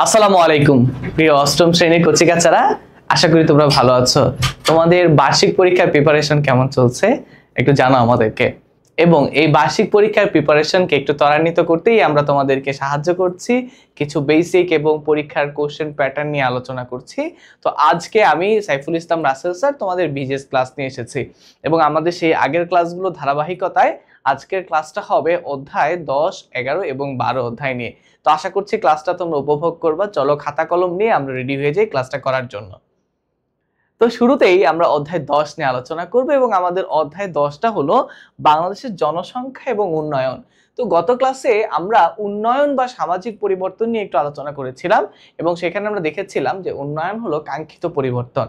আসসালামু আলাইকুম প্রিয় অষ্টম শ্রেণীর কচিকাচারা, আশা করি তোমরা ভালো আছো। তোমাদের বার্ষিক পরীক্ষার প্রিপারেশন কেমন চলছে একটু জানাও আমাদেরকে। এবং এই বার্ষিক পরীক্ষার প্রিপারেশনকে একটু ত্বরান্বিত করতেই আমরা তোমাদেরকে সাহায্য করছি, কিছু বেসিক এবং পরীক্ষার কোশ্চেন প্যাটার্ন নিয়ে আলোচনা করছি। তো আজকে আমি সাইফুল ইসলাম রাসেল স্যার তোমাদের বিজেস ক্লাস নিয়ে এসেছি এবং আমাদের সেই আগের ক্লাসগুলো ধারাবাহিকতায় আজকের ক্লাসটা হবে অধ্যায় 10, 11 এবং 12 অধ্যায় নিয়ে। তো আশা করছি ক্লাসটা তোমরা উপভোগ করবা। চলো খাতা কলম নিয়ে আমরা রেডি হয়ে যাই ক্লাসটা করার জন্য। তো শুরুতেই আমরা অধ্যায় 10 নিয়ে আলোচনা করব এবং আমাদের অধ্যায় 10টা হলো বাংলাদেশের জনসংখ্যা এবং উন্নয়ন। তো গত ক্লাসে আমরা উন্নয়ন বা সামাজিক পরিবর্তন নিয়ে একটু আলোচনা করেছিলাম এবং সেখানে আমরা দেখেছিলাম যে উন্নয়ন হলো কাঙ্ক্ষিত পরিবর্তন,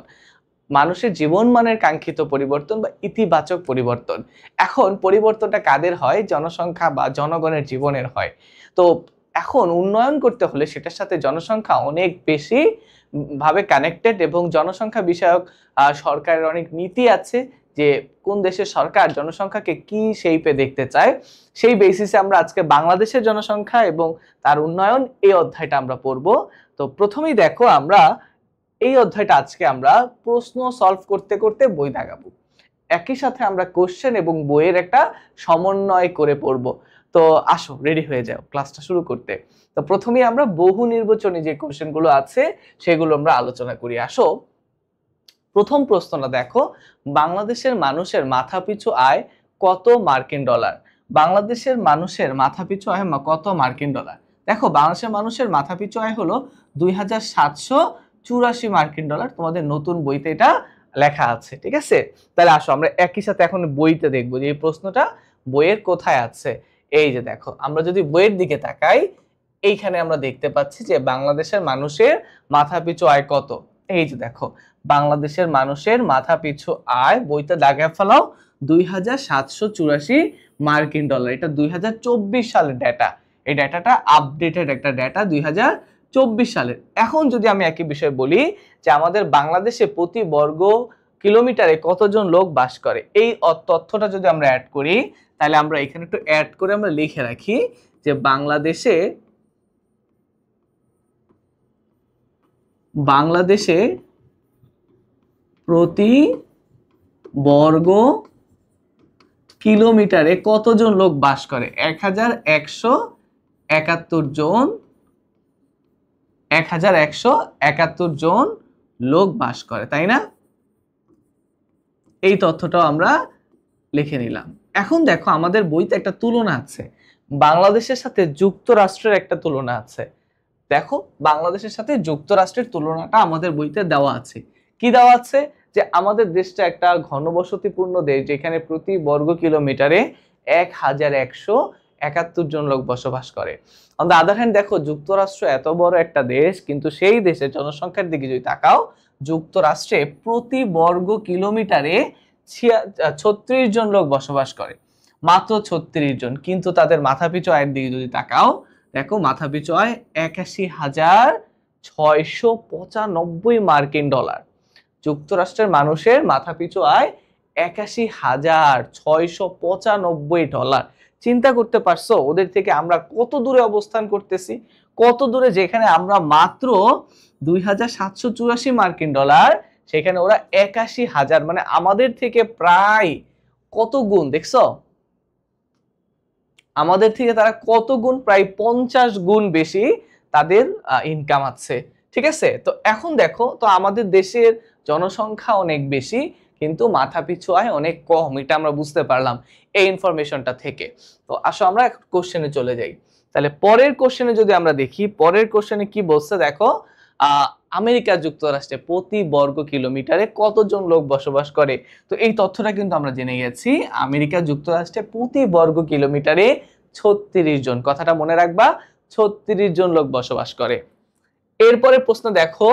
মানুষের জীবনমানের কাঙ্ক্ষিত পরিবর্তন বা ইতিবাচক পরিবর্তন। এখন পরিবর্তনটা কাদের হয়? জনসংখ্যা বা জনগণের জীবনের হয়। তো এখন উন্নয়ন করতে হলে সেটার সাথে জনসংখ্যা অনেক বেশি ভাবে কানেক্টেড এবং জনসংখ্যা বিষয়ক সরকারের অনেক নীতি আছে যে কোন দেশের সরকার জনসংখ্যাকে কি শেপে দেখতে চায়। সেই বেসিসে আমরা আজকে বাংলাদেশের জনসংখ্যা এবং তার উন্নয়ন এই অধ্যায়টা আমরা পড়ব। তো প্রথমেই দেখো, আমরা এই অধ্যায়টা আজকে আমরা প্রশ্ন সলভ করতে করতে বই দাগাবো, একই সাথে আমরা কোশ্চেন এবং বইয়ের একটা সমন্বয় করে পড়ব। তো আসো রেডি হয়ে যাও ক্লাসটা শুরু করতে। তো প্রথমেই আমরা বহু নির্বাচনী যে কোশ্চেনগুলো আছে সেগুলো আমরা আলোচনা করি। আসো, প্রথম প্রশ্নটা দেখো, বাংলাদেশের মানুষের মাথাপিছু আয় কত মার্কিন ডলার? বাংলাদেশের মানুষের মাথাপিছু আয় কত মার্কিন ডলার? দেখো, বাংলাদেশের মানুষের মাথাপিছু আয় হলো 2784 মার্কিন ডলার। তোমাদের নতুন বইতে এটা লেখা আছে, ঠিক আছে? তাহলে আসো আমরা একই সাথে এখন বইতে দেখবো যে এই প্রশ্নটা বইয়ের কোথায় আছে। এই যে দেখো, আমরা যদি বইয়ের দিকে তাকাই, এইখানে আমরা দেখতে পাচ্ছি যে বাংলাদেশের মানুষের মাথাপিছু আয় কত। এই যে দেখো, বাংলাদেশের মানুষের মাথাপিছু আয় বইতে দাগায় ফেলাও 2784 মার্কিন ডলার। এটা 2024 সালের ডেটা। এই ডেটাটা আপডেটেড একটা ডেটা 2024 সালের। এখন যদি আমি একই বিষয় বলি যে আমাদের বাংলাদেশে প্রতি বর্গ কিলোমিটারে কতজন লোক বাস করে, এই তথ্যটা যদি আমরা অ্যাড করি, তাহলে আমরা এখানে একটু অ্যাড করে আমরা লিখে রাখি যে বাংলাদেশে প্রতি বর্গ কিলোমিটারে কতজন লোক বাস করে? 1171 জন, 1171 জন লোক বাস করে, তাই না? এই তথ্যটাও আমরা লিখে নিলাম। এখন দেখো, আমাদের বইতে একটা তুলনা আছে, বাংলাদেশের সাথে যুক্তরাষ্ট্রের একটা তুলনা আছে। দেখো, বাংলাদেশের সাথে যুক্তরাষ্ট্রের তুলনাটা আমাদের বইতে দেওয়া আছে। কি দেওয়া আছে? যে আমাদের দেশটা একটা ঘনবসতিপূর্ণ দেশ, যেখানে প্রতি বর্গ কিলোমিটারে 1171 জন লোক বসবাস করে। অন দ্য আদার হ্যান্ড দেখো, যুক্তরাষ্ট্র এত বড় একটা দেশ, কিন্তু সেই দেশের জনসংখ্যার দিকে যদি তাকাও, যুক্তরাষ্ট্রে প্রতি বর্গ কিলোমিটারে 36 জন লোক বসবাস করে, মাত্র 36 জন। কিন্তু তাদের মাথাপিছু আয়ের দিকে যদি তাকাও, দেখো মাথাপিছু আয় 81,695 মার্কিন ডলার। যুক্তরাষ্ট্রের মানুষের মাথাপিছু আয় 81,695 ডলার। চিন্তা করতে পারছো ওদের থেকে আমরা কত দূরে অবস্থান করতেছি? কত দূরে! যেখানে আমরা মাত্র 2784 মার্কিন ডলার, সেখানে ওরা 81,000, মানে আমাদের থেকে প্রায় কত গুণ, দেখছো? আমাদের থেকে তারা কত গুণ? প্রায় 50 গুণ বেশি তাদের ইনকাম আছে, ঠিক আছে? তো এখন দেখো, তো আমাদের দেশের জনসংখ্যা অনেক বেশি কিন্তু মাথাপিছু আয় অনেক কম, এটা আমরা বুঝতে পারলাম এই ইনফরমেশনটা থেকে। তো আসো আমরা কোশ্চেনে চলে যাই। তাহলে পরের কোশ্চেনে যদি আমরা দেখি, পরের কোশ্চেনে কি বলছে দেখো, আমেরিকা যুক্তরাষ্ট্রে প্রতি বর্গ কিলোমিটারে কতজন লোক বসবাস করে। তো এই তথ্যটা কিন্তু আমরা জেনে গেছি, আমেরিকা যুক্তরাষ্ট্রে প্রতি বর্গ কিলোমিটারে 36 জন। কথাটা মনে রাখবা, 36 জন লোক বসবাস করে। এরপরে প্রশ্ন দেখো,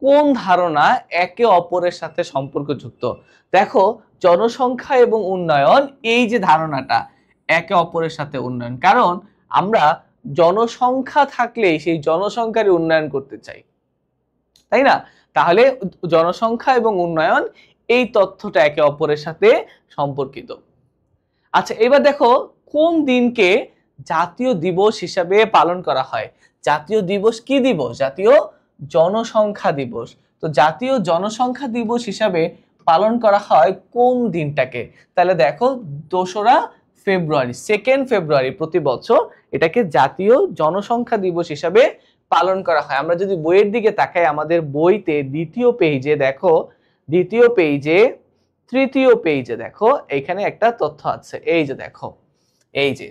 কোন ধারণা একে অপরের সাথে সম্পর্কযুক্ত? দেখো, জনসংখ্যা এবং উন্নয়ন, এই যে ধারণাটা একে অপরের সাথে উন্নয়ন, কারণ আমরা জনসংখ্যা থাকলে সেই জনসংখ্যার উন্নয়ন করতে চাই, তাই না? তাহলে জনসংখ্যা এবং উন্নয়ন এই তথ্যটা একে অপরের সাথে সম্পর্কিত। আচ্ছা, এবার দেখো, কোন দিনকে জাতীয় দিবস হিসাবে পালন করা হয়? জাতীয় দিবস কি দিবস? জাতীয় জনসংখ্যা দিবস। তো জাতীয় জনসংখ্যা দিবস হিসাবে পালন করা হয় কোন দিনটাকে? তাহলে দেখো 2রা ফেব্রুয়ারি, 2nd ফেব্রুয়ারি প্রতি বছর এটাকে জাতীয় জনসংখ্যা দিবস হিসাবে পালন করা হয়। আমরা যদি বইয়ের দিকে তাকাই, আমাদের বইতে দ্বিতীয় পেজে দেখো, দ্বিতীয় পেজে, তৃতীয় পেজে দেখো, এখানে একটা তথ্য আছে। এই যে দেখো, এই যে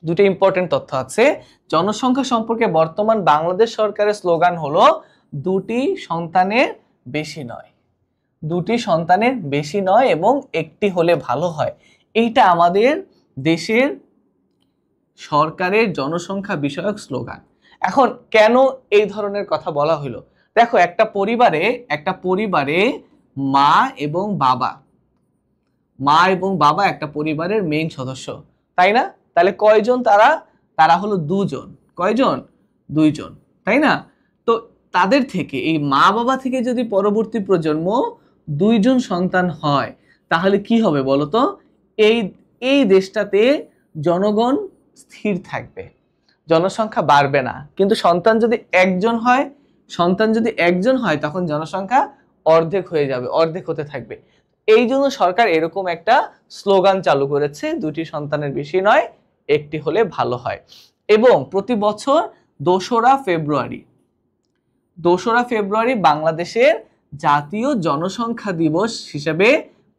দুটো ইম্পর্টেন্ট তথ্য আছে। জনসংখ্যা সম্পর্কে বর্তমান বাংলাদেশ সরকারের স্লোগান হলো 2টি সন্তানের বেশি নয়, 2টি সন্তানের বেশি নয় এবং একটি হলে ভালো হয়। এইটা আমাদের দেশের সরকারের জনসংখ্যা বিষয়ক স্লোগান। এখন কেন এই ধরনের কথা বলা হলো? দেখো, একটা পরিবারে মা এবং বাবা একটা পরিবারের মেইন সদস্য, তাই না? তাহলে কয়জন তারা হলো 2জন। কয়জন? 2জন, তাই না? তো তাদের থেকে, এই মা বাবা থেকে যদি পরবর্তী প্রজন্ম 2জন সন্তান হয়, তাহলে কি হবে বলতো? এই দেশটাতে জনগণ স্থির থাকবে, জনসংখ্যা বাড়বে না। কিন্তু সন্তান যদি একজন হয় তখন জনসংখ্যা অর্ধেক হয়ে যাবে, অর্ধেক হতে থাকবে। এই জন্য সরকার এরকম একটা স্লোগান চালু করেছে, 2টি সন্তানের বেশি নয়, একটি হলে ভালো হয়। এবং প্রতি বছর 2রা ফেব্রুয়ারি বাংলাদেশের জাতীয় জনসংখ্যা দিবস হিসেবে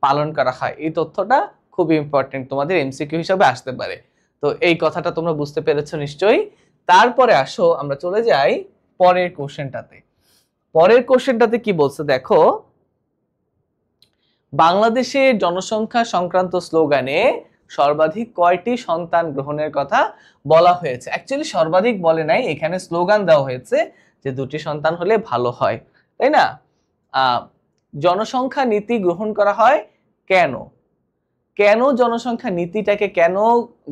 পালন করা হয়। এই তথ্যটা খুব ইম্পর্টেন্ট, তোমাদের এমসিকিউ হিসাবে আসতে পারে। তো এই কথাটা তোমরা বুঝতে পেরেছো নিশ্চয়ই। তারপরে আসো আমরা চলে যাই পরের কোশ্চেনটাতে। পরের কোশ্চেনটাতে কি বলছে দেখো, বাংলাদেশের জনসংখ্যা সংক্রান্ত স্লোগানে সর্বাধিক কয়টি সন্তান গ্রহণের কথা বলা হয়েছে? অ্যাকচুয়ালি সর্বাধিক বলে নাই, এখানে স্লোগান দেওয়া হয়েছে যে 2টি সন্তান হলে ভালো হয়, তাই না? জনসংখ্যা নীতি গ্রহণ করা হয় কেন? কেন জনসংখ্যা নীতিটাকে কেন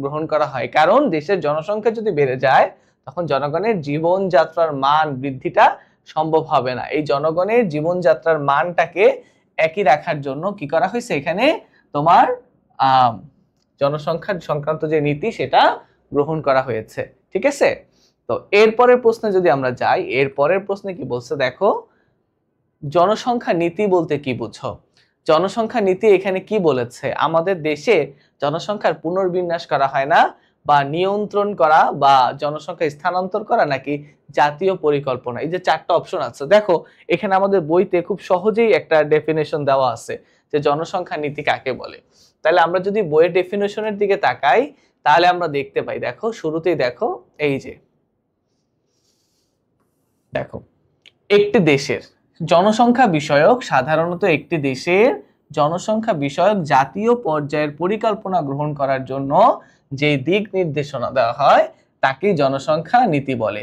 গ্রহণ করা হয়? কারণ দেশের জনসংখ্যা যদি বেড়ে যায় তখন জনগণের জীবনযাত্রার মান বৃদ্ধিটা সম্ভব হবে না। এই জনগণের জীবনযাত্রার মানটাকে একই রাখার জন্য কি করা হয়েছে? এখানে তোমার জনসংখ্যা সংক্রান্ত যে নীতি সেটা গ্রহণ করা হয়েছে, ঠিক আছে? তো এরপরের প্রশ্নে যদি আমরা যাই, এরপরের প্রশ্নে কি বলছে দেখো, জনসংখ্যা নীতি বলতে কি বুঝো? জনসংখ্যা নীতি এখানে কি বলেছে? আমাদের দেশে জনসংখ্যার পুনর্বিন্যাস করা হয় না, বা নিয়ন্ত্রণ করা, বা জনসংখ্যা স্থানান্তর করা, নাকি জাতীয় পরিকল্পনা? এই যে 4টা অপশন আছে দেখো, এখানে আমাদের বইতে খুব সহজেই একটা ডেফিনেশন দেওয়া আছে যে জনসংখ্যা নীতি কাকে বলে। তাহলে আমরা যদি বইয়ের ডেফিনেশনের দিকে তাকাই তাহলে আমরা দেখতে পাই, দেখো শুরুতেই দেখো, এই যে দেখো, একটি দেশের জনসংখ্যা বিষয়ক, সাধারণত একটি দেশের জনসংখ্যা বিষয়ক জাতীয় পর্যায়ের পরিকল্পনা গ্রহণ করার জন্য যে দিক নির্দেশনা দেওয়া হয় তাকেই জনসংখ্যা নীতি বলে,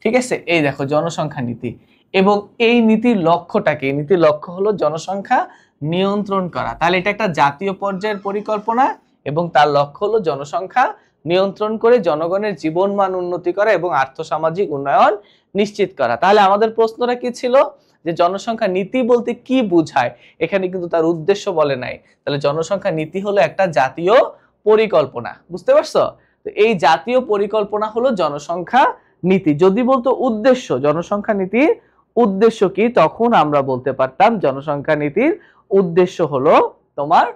ঠিক আছে? এই দেখো জনসংখ্যা নীতি, এবং এই নীতির লক্ষ্যটাকে, এই নীতির লক্ষ্য হলো জনসংখ্যা নিয়ন্ত্রণ করা। তাহলে এটা একটা জাতীয় পর্যায়ের পরিকল্পনা এবং তার লক্ষ্য হলো জনসংখ্যা নিয়ন্ত্রণ করে জনগণের জীবনমান উন্নতি করা এবং আর্থসামাজিক উন্নয়ন নিশ্চিত করা। তাহলে আমাদের প্রশ্নটা কি ছিল যে জনসংখ্যা নীতি বলতে কি বোঝায়? এখানে কিন্তু তার উদ্দেশ্য বলে নাই। তাহলে জনসংখ্যা নীতি হলো একটা জাতীয় পরিকল্পনা, বুঝতে পারছো? তো এই জাতীয় পরিকল্পনা হলো জনসংখ্যা নীতি। যদি বলতো উদ্দেশ্য, জনসংখ্যা নীতির উদ্দেশ্য কি, তখন আমরা বলতে পারতাম জনসংখ্যা নীতির উদ্দেশ্য হলো তোমার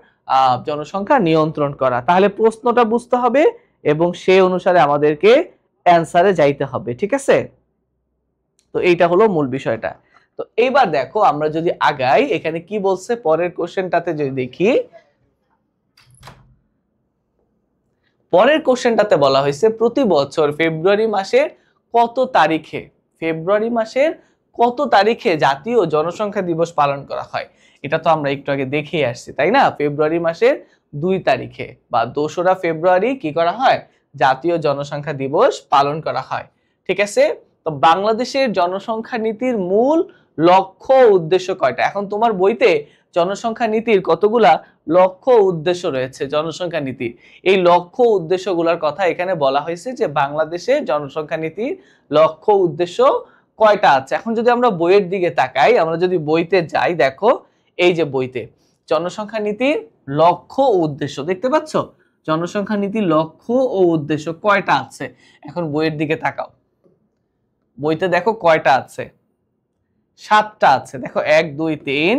জনসংখ্যা নিয়ন্ত্রণ করা। তাহলে প্রশ্নটা বুঝতে হবে এবং সেই অনুসারে আমাদেরকে অ্যানসারে যাইতে হবে, ঠিক আছে? তো এইটা হলো মূল বিষয়টা। তো এইবার দেখো আমরা যদি আগাই, এখানে কি বলছে পরের কোশ্চেনটাতে যদি দেখি, পরের কোশ্চেনটাতে বলা হয়েছে প্রতি বছর ফেব্রুয়ারি মাসের কত তারিখে জাতীয় জনসংখ্যা দিবস পালন করা হয়? এটা তো আমরা একটু আগে দেখেই আসছি, তাই না? ফেব্রুয়ারি মাসের 2 তারিখে বা 2রা ফেব্রুয়ারি কি করা হয়? জাতীয় জনসংখ্যা দিবস পালন করা হয়, ঠিক আছে? তো বাংলাদেশের জনসংখ্যা নীতির মূল লক্ষ্য উদ্দেশ্য কয়টা? এখন তোমার বইতে জনসংখ্যা নীতির কতগুলা লক্ষ্য উদ্দেশ্য রয়েছে জনসংখ্যা নীতির। এই লক্ষ্য উদ্দেশ্যগুলোর কথা এখানে বলা হয়েছে যে বাংলাদেশের জনসংখ্যা নীতির লক্ষ্য উদ্দেশ্য কয়টা আছে। এখন যদি আমরা বইয়ের দিকে তাকাই, আমরা যদি বইতে যাই, দেখো এই যে বইতে জনসংখ্যা নীতির লক্ষ্য ও উদ্দেশ্য দেখতে পাচ্ছ? জনসংখ্যা নীতির লক্ষ্য ও উদ্দেশ্য কয়টা আছে? এখন বইয়ের দিকে তাকাও, বইতে দেখো কয়টা আছে, 7টা আছে। দেখো 1 2 3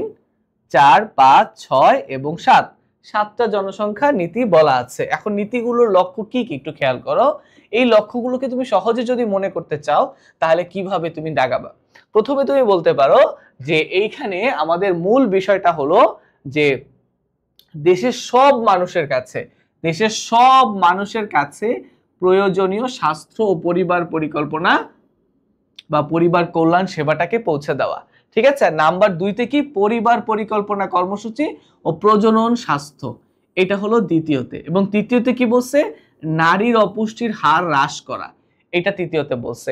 4 5 6 এবং 7, 7টা জনসংখ্যা নীতি বলা আছে। এখন নীতিগুলোর লক্ষ্য কি কি একটু খেয়াল করো। এই লক্ষ্যগুলোকে তুমি সহজে যদি মনে করতে চাও তাহলে কিভাবে তুমি দাগাবা। প্রথমে তুমি বলতে পারো যে এইখানে আমাদের মূল বিষয়টা হলো যে দেশের সব মানুষের কাছে প্রয়োজনীয় স্বাস্থ্য ও পরিবার পরিকল্পনা বা পরিবার কল্যাণ সেবাটাকে পৌঁছে দেওয়া। ঠিক আছে, নাম্বার 2তে কি পরিবার পরিকল্পনা কর্মসূচি ও প্রজনন স্বাস্থ্য, এটা হলো দ্বিতীয়তে। এবং তৃতীয়তে কি বলছে, নারীর অপুষ্টির হার হ্রাস করা, এটা তৃতীয়তে বলছে।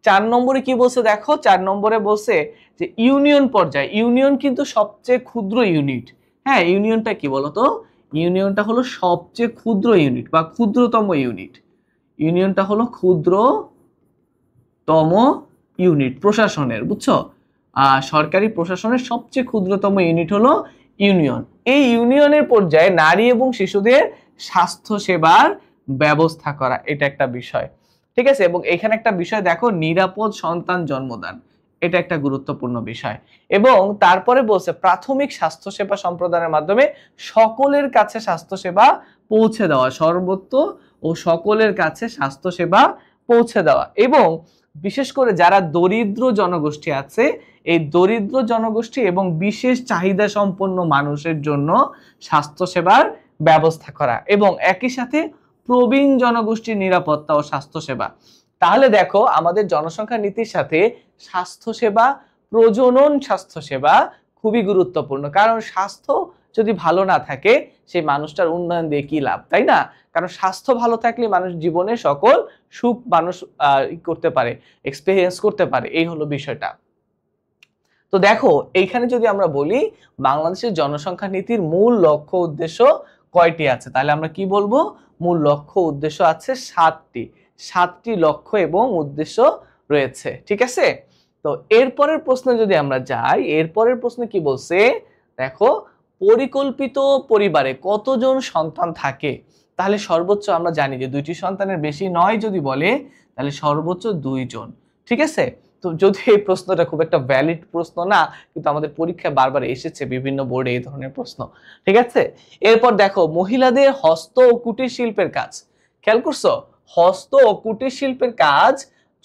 4 নম্বরে কি বলছে দেখো, 4 নম্বরে বলছে যে ইউনিয়ন পর্যায়ে, ইউনিয়ন কিন্তু সবচেয়ে ক্ষুদ্র ইউনিট। হ্যাঁ, ইউনিয়নটা কি বলতো, ইউনিয়নটা হলো সবচেয়ে ক্ষুদ্র ইউনিট বা ক্ষুদ্রতম ইউনিট। ইউনিয়নটা হলো ক্ষুদ্রতম ইউনিট প্রশাসনের, বুঝছো, সরকারি প্রশাসনের সবচেয়ে ক্ষুদ্রতম ইউনিট হলো ইউনিয়ন। এই ইউনিয়নের পর্যায়ে নারী এবং শিশুদের স্বাস্থ্য সেবার ব্যবস্থা করা, এটা একটা বিষয়। ঠিক আছে, এবং এখানে একটা বিষয় দেখো, নিরাপদ সন্তান জন্মদান, এটা একটা গুরুত্বপূর্ণ বিষয়। এবং তারপরে বলছে প্রাথমিক স্বাস্থ্য সেবা সম্প্রদানের মাধ্যমে সকলের কাছে স্বাস্থ্য সেবা পৌঁছে দেওয়া, সর্বত্র ও সকলের কাছে স্বাস্থ্য সেবা পৌঁছে দেওয়া। এবং বিশেষ করে যারা দরিদ্র জনগোষ্ঠী আছে, এই দরিদ্র জনগোষ্ঠী এবং বিশেষ চাহিদা সম্পন্ন মানুষের জন্য স্বাস্থ্য সেবার ব্যবস্থা করা, এবং একই সাথে প্রবীণ জনগোষ্ঠীর নিরাপত্তা ও স্বাস্থ্য সেবা। তাহলে দেখো আমাদের জনসংখ্যা নীতির সাথে স্বাস্থ্য সেবা, প্রজনন স্বাস্থ্য সেবা খুবই গুরুত্বপূর্ণ। কারণ স্বাস্থ্য যদি ভালো না থাকে সেই মানুষটার উন্নয়ন দিয়ে কি লাভ, তাই না? কারণ স্বাস্থ্য ভালো থাকলে মানুষ জীবনে সকল সুখ মানুষ করতে পারে, এক্সপেরিয়েন্স করতে পারে, এই হলো বিষয়টা। তো দেখো এইখানে যদি আমরা বলি বাংলাদেশের জনসংখ্যা নীতির মূল লক্ষ্য উদ্দেশ্য কয়টি আছে, তাহলে আমরা কি বলবো, মূল লক্ষ্য উদ্দেশ্য আছে 7টি লক্ষ্য এবং উদ্দেশ্য রয়েছে। ঠিক আছে, তো এরপরের প্রশ্নে যদি আমরা যাই, এরপরের প্রশ্নে কি বলছে দেখো, পরিকল্পিত পরিবারে কতজন সন্তান থাকে, তাহলে সর্বোচ্চ আমরা জানি যে 2টি সন্তানের বেশি নয় যদি বলে তাহলে সর্বোচ্চ 2 জন। ঠিক আছে, তো যদি এই প্রশ্নটা খুব একটা ভ্যালিড প্রশ্ন না, কিন্তু আমাদের পরীক্ষায় বারবার এসেছে বিভিন্ন বোর্ডে এই ধরনের প্রশ্ন। ঠিক আছে, এরপর দেখো মহিলাদের হস্ত ও কুটির শিল্পের কাজ, খেয়াল করছো, হস্ত ও কুটির শিল্পের কাজ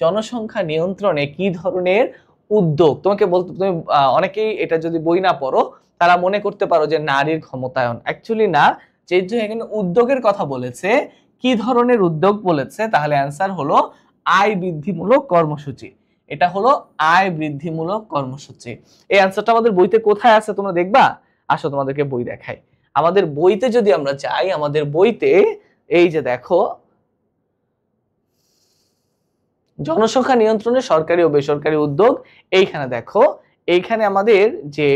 জনসংখ্যা নিয়ন্ত্রণে কি ধরনের উদ্যোগ, তোমাকে বলতে তুমি অনেকেই এটা যদি বই না পড়ো তারা মনে করতে পারো যে নারীর ক্ষমতায়ন, অ্যাকচুয়ালি না। যে এখানে উদ্যোগের কথা বলেছে, কি ধরনের উদ্যোগ বলেছে, তাহলে অ্যান্সার হলো আয় বৃদ্ধিমূলক কর্মসূচি। এটা হলো আয় বৃদ্ধিমূলক কর্মসূচি। এই অ্যান্সারটা আমাদের বইতে কোথায় আছে তোমরা দেখবা, আসো তোমাদেরকে বই দেখাই। আমাদের বইতে যদি আমরা যাই, আমাদের বইতে এই যে দেখো জনসংখ্যা নিয়ন্ত্রণে সরকারি ও বেসরকারি উদ্যোগ, এইখানে দেখো, এইখানে আমাদের যে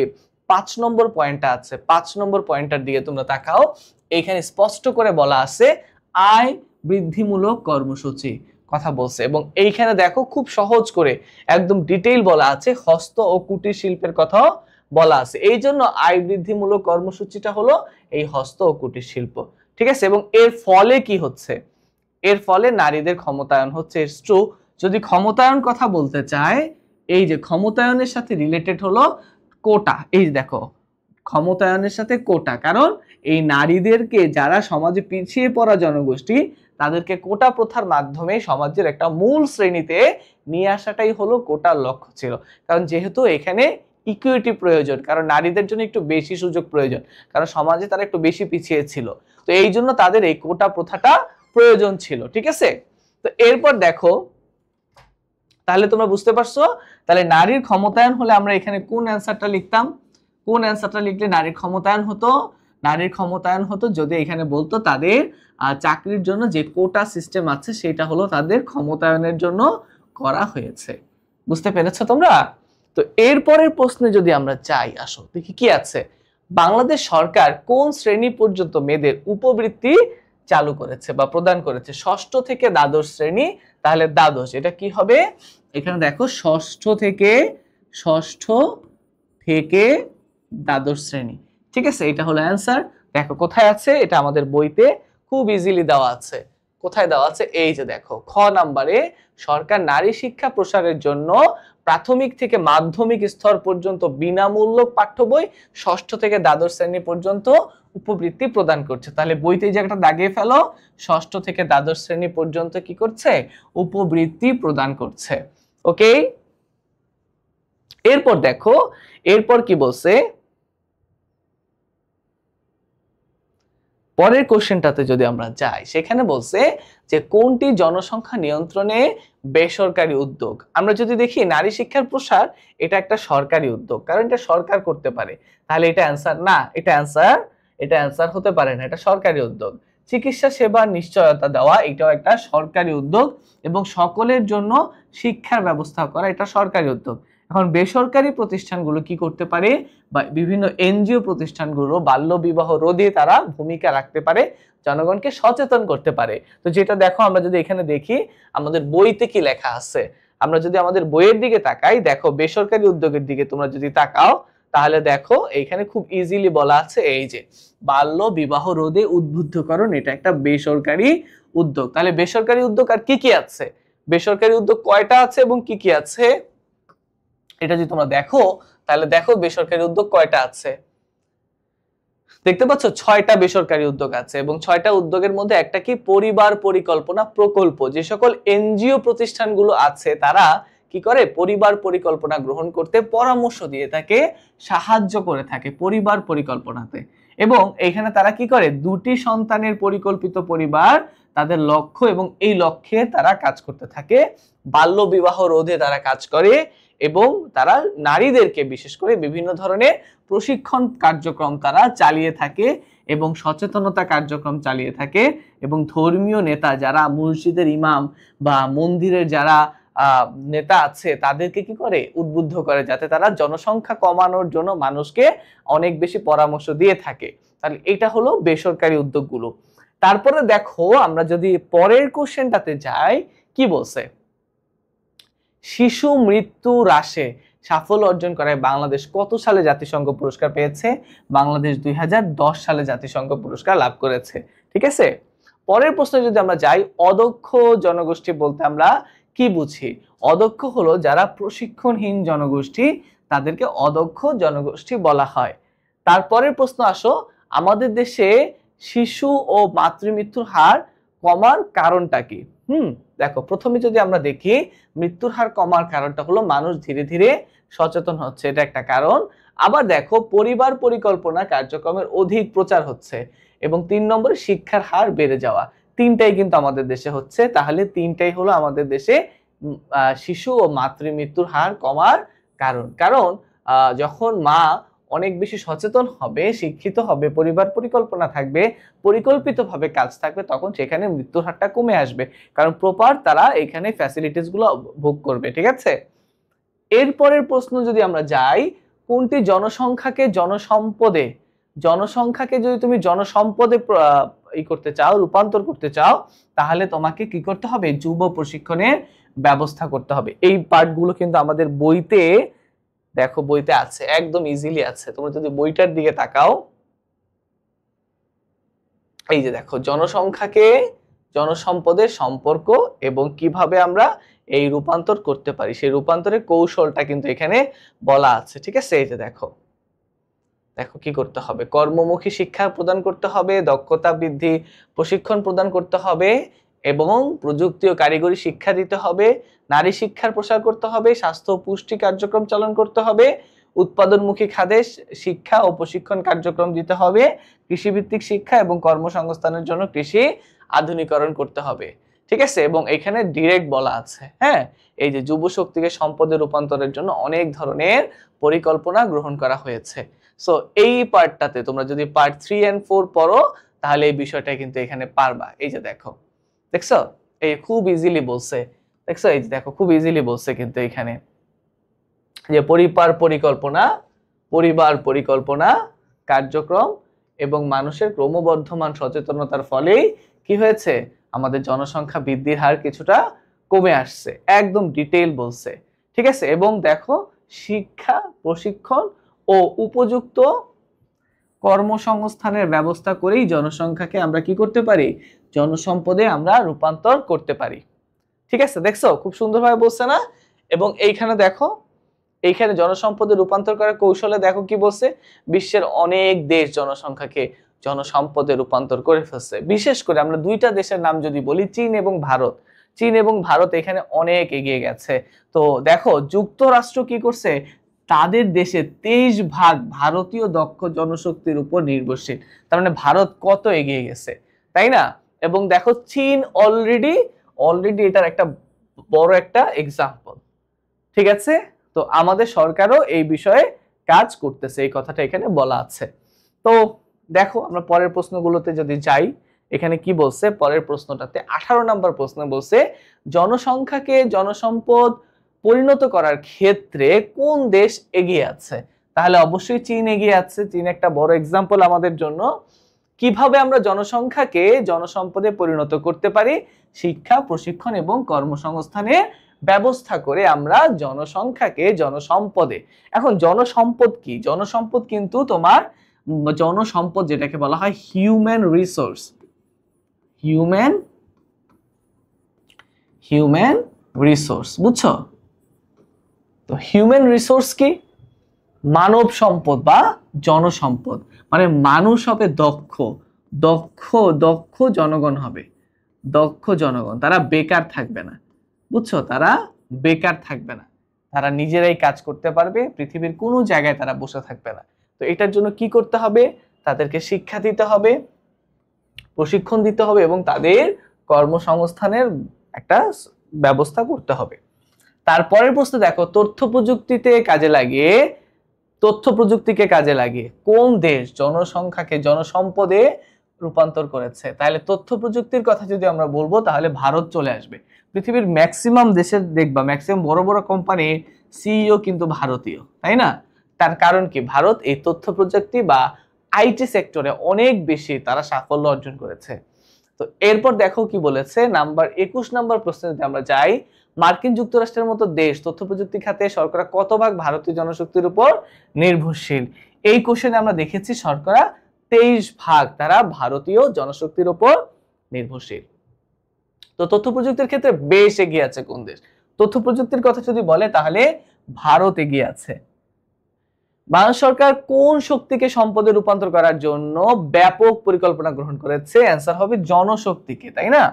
5 নম্বর পয়েন্টটা আছে, 5 নম্বর পয়েন্টটার দিকে তোমরা তাকাও, এইখানে স্পষ্ট করে বলা আছে আয় বৃদ্ধিমূলক কর্মসূচি কথা বলছে। এবং এইখানে দেখো খুব সহজ করে একদম ডিটেইল বলা আছে হস্ত ও কুটির শিল্পের কথা বলা আছে। এই জন্য আয় বৃদ্ধিমূলক কর্মসূচিটা হলো এই হস্ত ও কুটির শিল্প। ঠিক আছে, এবং এর ফলে কি হচ্ছে, এর ফলে নারীদের ক্ষমতায়ন হচ্ছে। It's true. যদি ক্ষমতায়ন কথা বলতে চায়, এই যে ক্ষমতায়নের সাথে রিলেটেড হলো কোটা। এই দেখো ক্ষমতায়নের সাথে কোটা, কারণ এই নারীদেরকে যারা সমাজে পিছিয়ে পড়া জনগোষ্ঠী তাদেরকে কোটা প্রথার মাধ্যমে সমাজের একটা মূল শ্রেণীতে নিয়ে আসাটাই হলো কোটার লক্ষ্য ছিল। কারণ যেহেতু এখানে ইকুইটি প্রয়োজন, কারণ নারীদের জন্য একটু বেশি সুযোগ প্রয়োজন, কারণ সমাজে তারা একটু বেশি পিছিয়ে ছিল, তো এই জন্য তাদের এই কোটা প্রথাটা প্রয়োজন ছিল। ঠিক আছে, তো এরপর দেখো, তাহলে তোমরা বুঝতে পারছো, তাহলে নারীর ক্ষমতায়ন হলে আমরা এখানে কোন অ্যান্সারটা লিখতাম, কোন অ্যান্সারটা লিখলে নারীর ক্ষমতায়ন হতো, নারীর ক্ষমতায়ন হতো যদি এখানে বলতো তাদের চাকরির জন্য যে কোটা সিস্টেম আছে সেটা হলো তাদের ক্ষমতায়নের জন্য করা হয়েছে। বুঝতে পেরেছো তোমরা? তো এরপরের প্রশ্নে যদি আমরা চাই, আসো দেখি কি আছে, বাংলাদেশ সরকার কোন শ্রেণী পর্যন্ত মেয়েদের উপবৃত্তি চালু করেছে বা প্রদান করেছে, ষষ্ঠ থেকে দ্বাদশ শ্রেণী, তাহলে দ্বাদশ, এটা কি হবে, এখানে দেখো ষষ্ঠ থেকে দ্বাদশ শ্রেণী। ঠিক আছে, এটা হলো অ্যান্সার। দেখো কোথায় আছে, এটা আমাদের বইতে খুব ইজিলি দেওয়া আছে। কোথায় দেওয়া আছে? এই যে দেখো খ নাম্বারে, সরকার নারী শিক্ষা প্রসারের জন্য প্রাথমিক থেকে মাধ্যমিক স্তর পর্যন্ত বিনামূল্য পাঠ্য বই, ষষ্ঠ থেকে দ্বাদশ শ্রেণী পর্যন্ত উপবৃত্তি প্রদান করছে। তাহলে বইতে এই জায়গাটা দাগিয়ে ফেলো, ষষ্ঠ থেকে দ্বাদশ শ্রেণী পর্যন্ত কি করছে? উপবৃত্তি প্রদান করছে। ওকে, এরপর দেখো, এরপর কি বলছে, পরের কোশ্চেনটাতে যদি আমরা যাই, সেখানে বলছে যে কোনটি জনসংখ্যা নিয়ন্ত্রণে বেসরকারি উদ্যোগ? আমরা যদি দেখি নারী শিক্ষার প্রসার, এটা একটা সরকারি উদ্যোগ, কারণ এটা সরকার করতে পারে। তাহলে এটা অ্যান্সার না, এটা অ্যান্সার হতে পারে না, এটা সরকারি উদ্যোগ। চিকিৎসা সেবার নিশ্চয়তা দেওয়া, এটাও একটা সরকারি উদ্যোগ, এবং সকলের জন্য শিক্ষার ব্যবস্থা করা, এটা সরকারি উদ্যোগ। এখন বেসরকারি প্রতিষ্ঠানগুলো কি করতে পারে, বা বিভিন্ন এনজিও প্রতিষ্ঠানগুলো বাল্য বিবাহ রোধে তারা ভূমিকা রাখতে পারে, জনগণকে সচেতন করতে পারে। তো যেটা দেখো, আমরা যদি এখানে দেখি আমাদের বইতে কি লেখা আছে, আমরা যদি আমাদের বইয়ের দিকে তাকাই, দেখো বেসরকারি উদ্যোগের দিকে তোমরা যদি তাকাও, তাহলে দেখো এখানে খুব ইজিলি বলা আছে, এই যে বাল্য বিবাহ রোধে উদ্বুদ্ধকরণ, এটা একটা বেসরকারি উদ্যোগ। তাহলে বেসরকারি উদ্যোগ আর কি কি আছে, বেসরকারি উদ্যোগ কয়টা আছে এবং কি কি আছে, এটা যদি তোমরা দেখো, তাহলে দেখো বেসরকারি উদ্যোগ কয়টা আছে, দেখতে পাচ্ছ 6টা বেসরকারি উদ্যোগ আছে, এবং 6টা উদ্যোগের মধ্যে একটা কি, পরিবার পরিকল্পনা প্রকল্প। যে সকল এনজিও প্রতিষ্ঠানগুলো আছে তারা কি করে, পরিবার পরিকল্পনা গ্রহণ করতে পরামর্শ দিয়ে থাকে, সাহায্য করে থাকে পরিবার পরিকল্পনাতে। এবং এখানে তারা কি করে, 2টি সন্তানের পরিকল্পিত পরিবার তাদের লক্ষ্য, এবং এই লক্ষ্যে তারা কাজ করতে থাকে। বাল্য বিবাহ রোধে তারা কাজ করে, এবং তারা নারীদেরকে বিশেষ করে বিভিন্ন ধরনের প্রশিক্ষণ কার্যক্রম তারা চালিয়ে থাকে, এবং সচেতনতা কার্যক্রম চালিয়ে থাকে, এবং ধর্মীয় নেতা যারা মসজিদের ইমাম বা মন্দিরের যারা নেতা আছে তাদেরকে কি করে, উদ্বুদ্ধ করে, যাতে তারা জনসংখ্যা কমানোর জন্য মানুষকে অনেক বেশি পরামর্শ দিয়ে থাকে। তাহলে এটা হলো বেসরকারি উদ্যোগগুলো। তারপরে দেখো, আমরা যদি পরের কোশ্চেনটাতে যাই, কি বলছে, শিশু মৃত্যু হ্রাসে সাফল্য অর্জন করায় বাংলাদেশ কত সালে জাতিসংঘ পুরস্কার পেয়েছে? বাংলাদেশ 2010 সালে জাতিসংঘ পুরস্কার লাভ করেছে। ঠিক আছে, পরের প্রশ্নে যদি আমরা যাই, অদক্ষ জনগোষ্ঠী বলতে আমরা কি বুঝি? অদক্ষ হলো যারা প্রশিক্ষণহীন জনগোষ্ঠী, তাদেরকে অদক্ষ জনগোষ্ঠী বলা হয়। তারপরের প্রশ্ন আসো, আমাদের দেশে শিশু ও মাতৃমৃত্যুর হার কমার কারণটা কি? দেখো, প্রথমে যদি আমরা দেখি, মৃত্যুর হার কমার কারণটা হলো মানুষ ধীরে ধীরে সচেতন হচ্ছে, এটা একটা কারণ। আবার দেখো, পরিবার পরিকল্পনা কার্যক্রমের অধিক প্রচার হচ্ছে, এবং 3 নম্বরে শিক্ষার হার বেড়ে যাওয়া। 3টাই কিন্তু আমাদের দেশে হচ্ছে। তাহলে 3টাই হলো আমাদের দেশে শিশু ও মাতৃমৃত্যুর হার কমার কারণ। কারণ যখন মা অনেক বেশি সচেতন হবে, শিক্ষিত হবে, পরিবার পরিকল্পনা থাকবে, পরিকল্পিতভাবে কাজ থাকবে, তখন সেখানে মৃত্যুর হারটা কমে আসবে, কারণ প্রপার তারা এখানে ফ্যাসিলিটিস গুলো ভোগ করবে। ঠিক আছে, এরপরের প্রশ্ন যদি আমরা যাই, কোনটি জনসংখ্যাকে যদি তুমি জনসম্পদে করতে চাও, রূপান্তর করতে চাও, তাহলে তোমাকে কি করতে হবে, যুব প্রশিক্ষণের ব্যবস্থা করতে হবে। এই পার্টগুলো কিন্তু আমাদের বইতে, দেখো বইতে আছে, একদম ইজিলি আছে। তোমরা যদি বইটার দিকে তাকাও, এই যে দেখো, জনসংখ্যাকে জনসম্পদের সম্পর্ক এবং কিভাবে আমরা এই রূপান্তর করতে পারি, সেই রূপান্তরের কৌশলটা কিন্তু এখানে বলা আছে। ঠিক আছে, এই যে দেখো কি করতে হবে, কর্মমুখী শিক্ষা প্রদান করতে হবে, দক্ষতা বৃদ্ধি প্রশিক্ষণ প্রদান করতে হবে, এবং প্রযুক্তি ও কারিগরি শিক্ষা দিতে হবে, নারী শিক্ষার প্রসার করতে হবে, স্বাস্থ্য ও পুষ্টি কার্যক্রম চালন করতে হবে, উৎপাদনমুখী খাতে শিক্ষা ও প্রশিক্ষণ কার্যক্রম দিতে হবে, কৃষিভিত্তিক শিক্ষা এবং কর্মসংস্থানের জন্য কৃষি আধুনিকরণ করতে হবে। ঠিক আছে, এবং এখানে ডিরেক্ট বলা আছে, হ্যাঁ, এই যে যুব শক্তিকে সম্পদে রূপান্তরের জন্য অনেক ধরনের পরিকল্পনা গ্রহণ করা হয়েছে। সো এই পার্টটাতে তোমরা যদি পার্ট 3 and 4 পড়ো, তাহলে এই বিষয়টা কিন্তু এখানে পারবা। এই যে দেখো, দেখছো, এই খুব ইজিলি বলছে, দেখছো, এই যে দেখো খুব ইজিলি বলছে কিন্তু এখানে যে পরিবার পরিকল্পনা কার্যক্রম এবং মানুষের ক্রমবর্ধমান সচেতনতার ফলেই কি হয়েছে, আমাদের জনসংখ্যা বৃদ্ধির হার কিছুটা কমে আসছে। একদম ডিটেইল বলছে। ঠিক আছে, এবং দেখো, শিক্ষা, প্রশিক্ষণ ও উপযুক্ত কর্মসংস্থানের ব্যবস্থা করেই জনসংখ্যাকে আমরা কি করতে পারি, জনসম্পদে আমরা রূপান্তর করতে পারি। ঠিক আছে, দেখছো খুব সুন্দরভাবে বলছে না। এবং এইখানে দেখো, এইখানে জনসম্পদে রূপান্তর করার কৌশলে দেখো কি বলছে, বিশ্বের অনেক দেশ জনসংখ্যাকে জনসম্পদে রূপান্তর করে ফেলছে। বিশেষ করে আমরা দুইটা দেশের নাম যদি বলি, চীন এবং ভারত। চীন এবং ভারত এখানে অনেক এগিয়ে গেছে। তো দেখো যুক্তরাষ্ট্র কি করছে, তাদের দেশে 23% ভারতীয় দক্ষ জনশক্তির উপর নির্ভরশীল। তার মানে ভারত কত এগিয়ে গেছে, তাই না? এবং দেখো চীন অলরেডি এটার একটা বড় একটা এক্সাম্পল। ঠিক আছে, তো আমাদের সরকারও এই বিষয়ে কাজ করতেছে, এই কথাটা এখানে বলা আছে। তো দেখো আমরা পরের প্রশ্নগুলোতে যদি যাই, এখানে কি বলছে পরের প্রশ্নটাতে 18 নম্বর প্রশ্ন বলছে, জনসংখ্যাকে জনসম্পদ পরিণত করার ক্ষেত্রে কোন দেশ এগিয়ে আছে? তাহলে অবশ্যই চীন এগিয়ে আছে। চীন একটা বড় এক্সাম্পল আমাদের জন্য। কিভাবে আমরা জনসংখ্যাকে জনসম্পদে পরিণত করতে পারি? শিক্ষা, প্রশিক্ষণ এবং কর্মসংস্থানে ব্যবস্থা করে আমরা জনসংখ্যাকে জনসম্পদে। এখন জনসম্পদ কি? জনসম্পদ কিন্তু তোমার জনসম্পদ যেটাকে বলা হয় হিউম্যান রিসোর্স। হিউম্যান রিসোর্স, বুঝছো? তো হিউম্যান রিসোর্স কি? মানব সম্পদ বা জনসম্পদ। মানে মানুষ হবে দক্ষ, দক্ষ জনগণ হবে, দক্ষ জনগণ। তারা বেকার থাকবে না, বুঝছো? তারা বেকার থাকবে না, তারা নিজেরাই কাজ করতে পারবে, পৃথিবীর কোনো জায়গায় তারা বসে থাকবে না। তো এটার জন্য কি করতে হবে? তাদেরকে শিক্ষা দিতে হবে, প্রশিক্ষণ দিতে হবে এবং তাদের কর্মসংস্থানের একটা ব্যবস্থা করতে হবে। তারপরের প্রশ্ন দেখো, তথ্য প্রযুক্তিকে কাজে লাগিয়ে কোন দেশ জনসংখ্যাকে জনসম্পদে রূপান্তর করেছে? তাহলে তথ্য প্রযুক্তির কথা যদি আমরা বলবো তাহলে ভারত চলে আসবে। পৃথিবীর ম্যাক্সিমাম দেশের দেখবা, ম্যাক্সিমাম বড় বড় কোম্পানির সিইও কিন্তু ভারতীয়, তাই না? তার কারণ কি? ভারত এই তথ্য প্রযুক্তি বা আইটি সেক্টরে অনেক বেশি তারা সাফল্য অর্জন করেছে। তো এরপর দেখো কি বলেছে, 21 নম্বর প্রশ্নে যদি আমরা যাই, মার্কিন যুক্তরাষ্ট্রের মতো দেশ তথ্য প্রযুক্তি খাতে শতকরা কত ভাগ ভারতীয় জনশক্তির উপর নির্ভরশীল? এই কোশ্চেনে আমরা দেখেছি শতকরা 23% তারা ভারতীয় জনশক্তির উপর নির্ভরশীল। তো তথ্য প্রযুক্তির ক্ষেত্রে বেশ এগিয়ে আছে কোন দেশ? তথ্য প্রযুক্তির কথা যদি বলে তাহলে ভারত এগিয়ে আছে। বাংলাদেশ সরকার কোন শক্তিকে সম্পদে রূপান্তর করার জন্য ব্যাপক পরিকল্পনা গ্রহণ করেছে? অ্যান্সার হবে জনশক্তিকে, তাই না?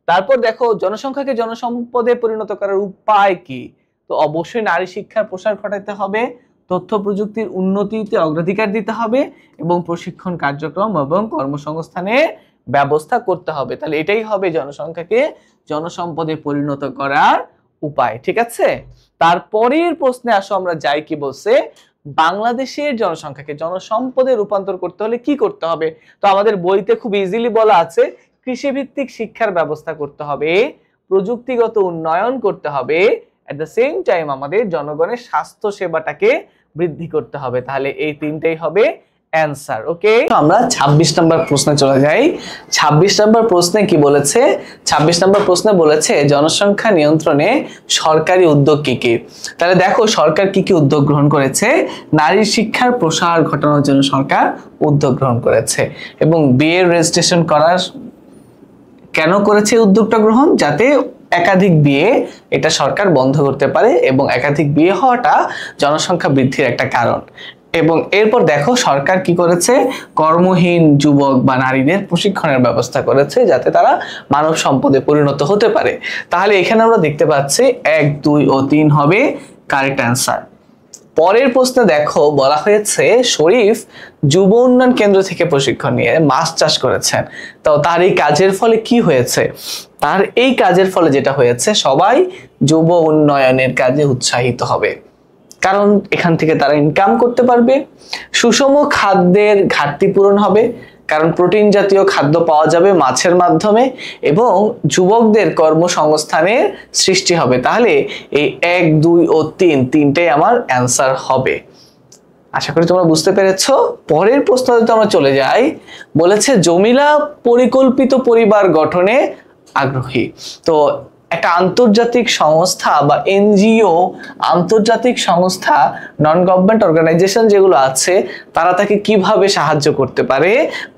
তারপর দেখো জনসংখ্যাকে জনসম্পদে পরিণত করার উপায় কি? তো অবশ্যই নারী শিক্ষার প্রসার ঘটাতে হবে, তথ্য প্রযুক্তির উন্নতিতে অগ্রাধিকার দিতে হবে এবং প্রশিক্ষণ কার্যক্রম এবং কর্মসংস্থানের ব্যবস্থা করতে হবে। তাহলে এটাই হবে জনসংখ্যাকে জনসম্পদে পরিণত করার উপায়। ঠিক আছে, তারপরের প্রশ্নে আসো আমরা যাই, কি বলছে, বাংলাদেশের জনসংখ্যাকে জনসম্পদে রূপান্তর করতে হলে কি করতে হবে? তো আমাদের বইতে খুব ইজিলি বলা আছে, কৃষিভিত্তিক শিক্ষার ব্যবস্থা করতে হবে, প্রযুক্তিগত উন্নয়ন করতে হবে, এট দ্য সেম টাইম আমাদের জনগণের স্বাস্থ্য সেবাটাকে বৃদ্ধি করতে হবে। তাহলে এই তিনটাই হবে অ্যান্সার। ওকে, আমরা 26 নম্বর প্রশ্নে চলে যাই। 26 নম্বর প্রশ্নে কি বলেছে? 26 নম্বর প্রশ্নে বলেছে জনসংখ্যা নিয়ন্ত্রণে সরকারি উদ্যোগ কি কি? তাহলে দেখো সরকার কি কি উদ্যোগ গ্রহণ করেছে। নারী শিক্ষার প্রসার ঘটানোর জন্য সরকার উদ্যোগ গ্রহণ করেছে এবং বিয়ের রেজিস্ট্রেশন করার কেন করেছে উদ্যোগটা গ্রহণ? যাতে একাধিক বিয়ে এটা সরকার বন্ধ করতে পারে এবং একাধিক বিয়ে হওয়াটা জনসংখ্যা বৃদ্ধির একটা কারণ। এবং এরপর দেখো সরকার কি করেছে, কর্মহীন যুবক বা নারীদের প্রশিক্ষণের ব্যবস্থা করেছে যাতে তারা মানব সম্পদে পরিণত হতে পারে। তাহলে এখানে আমরা দেখতে পাচ্ছি 1, 2 ও 3 হবে কারেক্ট অ্যান্সার। পরের প্রশ্নে দেখো বলা হয়েছে শরীফ যুব উন্নয়ন কেন্দ্র থেকে প্রশিক্ষণ নিয়ে মাছ চাষ করেছেন। তো তার এই কাজের ফলে কি হয়েছে? তার এই কাজের ফলে যেটা হয়েছে, সবাই যুব উন্নয়নের কাজে উৎসাহিত হবে, কারণ এখান থেকে তারা ইনকাম করতে পারবে। সুষম খাদ্যের ঘাটতি পূরণ হবে, কারণ প্রোটিন জাতীয় খাদ্য পাওয়া যাবে মাছের মাধ্যমে এবং যুবকদের কর্মসংস্থানের সৃষ্টি হবে। তাহলে এই 1, 2 ও 3 তিনটাই আমার অ্যান্সার হবে। আশা করি তোমরা বুঝতে পেরেছো। পরের প্রশ্নতে আমরা চলে যাই। বলেছে জমিলা পরিকল্পিত পরিবার গঠনে আগ্রহী। তো একটা আন্তর্জাতিক সংস্থা বা এনজিও, আন্তর্জাতিক সংস্থা, নন গভর্নমেন্ট অর্গানাইজেশন যেগুলো আছে তারা তাকে কিভাবে সাহায্য করতে পারে,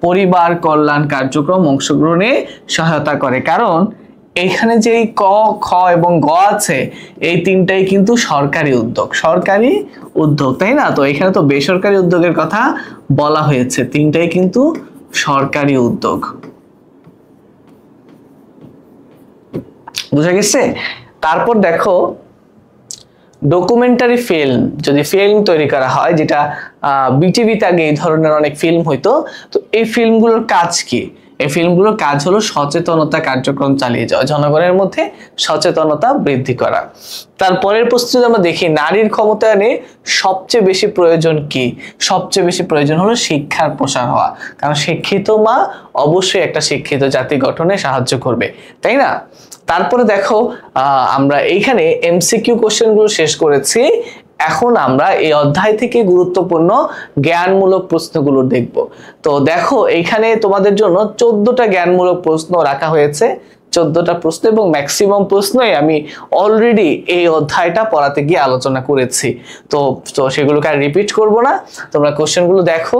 পরিবার কল্যাণ কার্যক্রম অংশগ্রহণে সহায়তা করে। কারণ এইখানে যে ক, খ এবং গ আছে এই তিনটাই কিন্তু সরকারি উদ্যোগ, সরকারি উদ্যোগ, তাই না? তো এখানে তো বেসরকারি উদ্যোগের কথা বলা হয়েছে, তিনটাই কিন্তু সরকারি উদ্যোগ। বুঝা গেছে? তারপর দেখো ডকুমেন্টারি ফিল্ম, যদি ফিল্ম তৈরি করা হয়, যেটা বিটিভিতে আগে এই ধরনের অনেক ফিল্ম হইতো, তো এই ফিল্মগুলোর কাজ কি? এই ফিল্মগুলোর কাজ হলো সচেতনতা কার্যক্রম চালিয়ে যাওয়া, জনগণের মধ্যে সচেতনতা বৃদ্ধি করা। তারপরের প্রশ্ন যদি আমরা দেখি, নারীর ক্ষমতায়নে সবচেয়ে বেশি প্রয়োজন কি? সবচেয়ে বেশি প্রয়োজন হলো শিক্ষার প্রসার হওয়া, কারণ শিক্ষিত মা অবশ্যই একটা শিক্ষিত জাতি গঠনে সাহায্য করবে, তাই না? তারপরে দেখো আমরা এইখানে এমসিকিউ কোশ্চেনগুলো শেষ করেছি। এখন আমরা এই অধ্যায় থেকে গুরুত্বপূর্ণ জ্ঞানমূলক প্রশ্নগুলো দেখব। তো দেখো এইখানে তোমাদের জন্য 14টা জ্ঞানমূলক প্রশ্ন রাখা হয়েছে, 14টা প্রশ্ন, এবং ম্যাক্সিমাম প্রশ্নই আমি অলরেডি এই অধ্যায়টা পড়াতে গিয়ে আলোচনা করেছি। তো সেগুলোকে আর রিপিট করব না, তোমরা কোশ্চেনগুলো দেখো।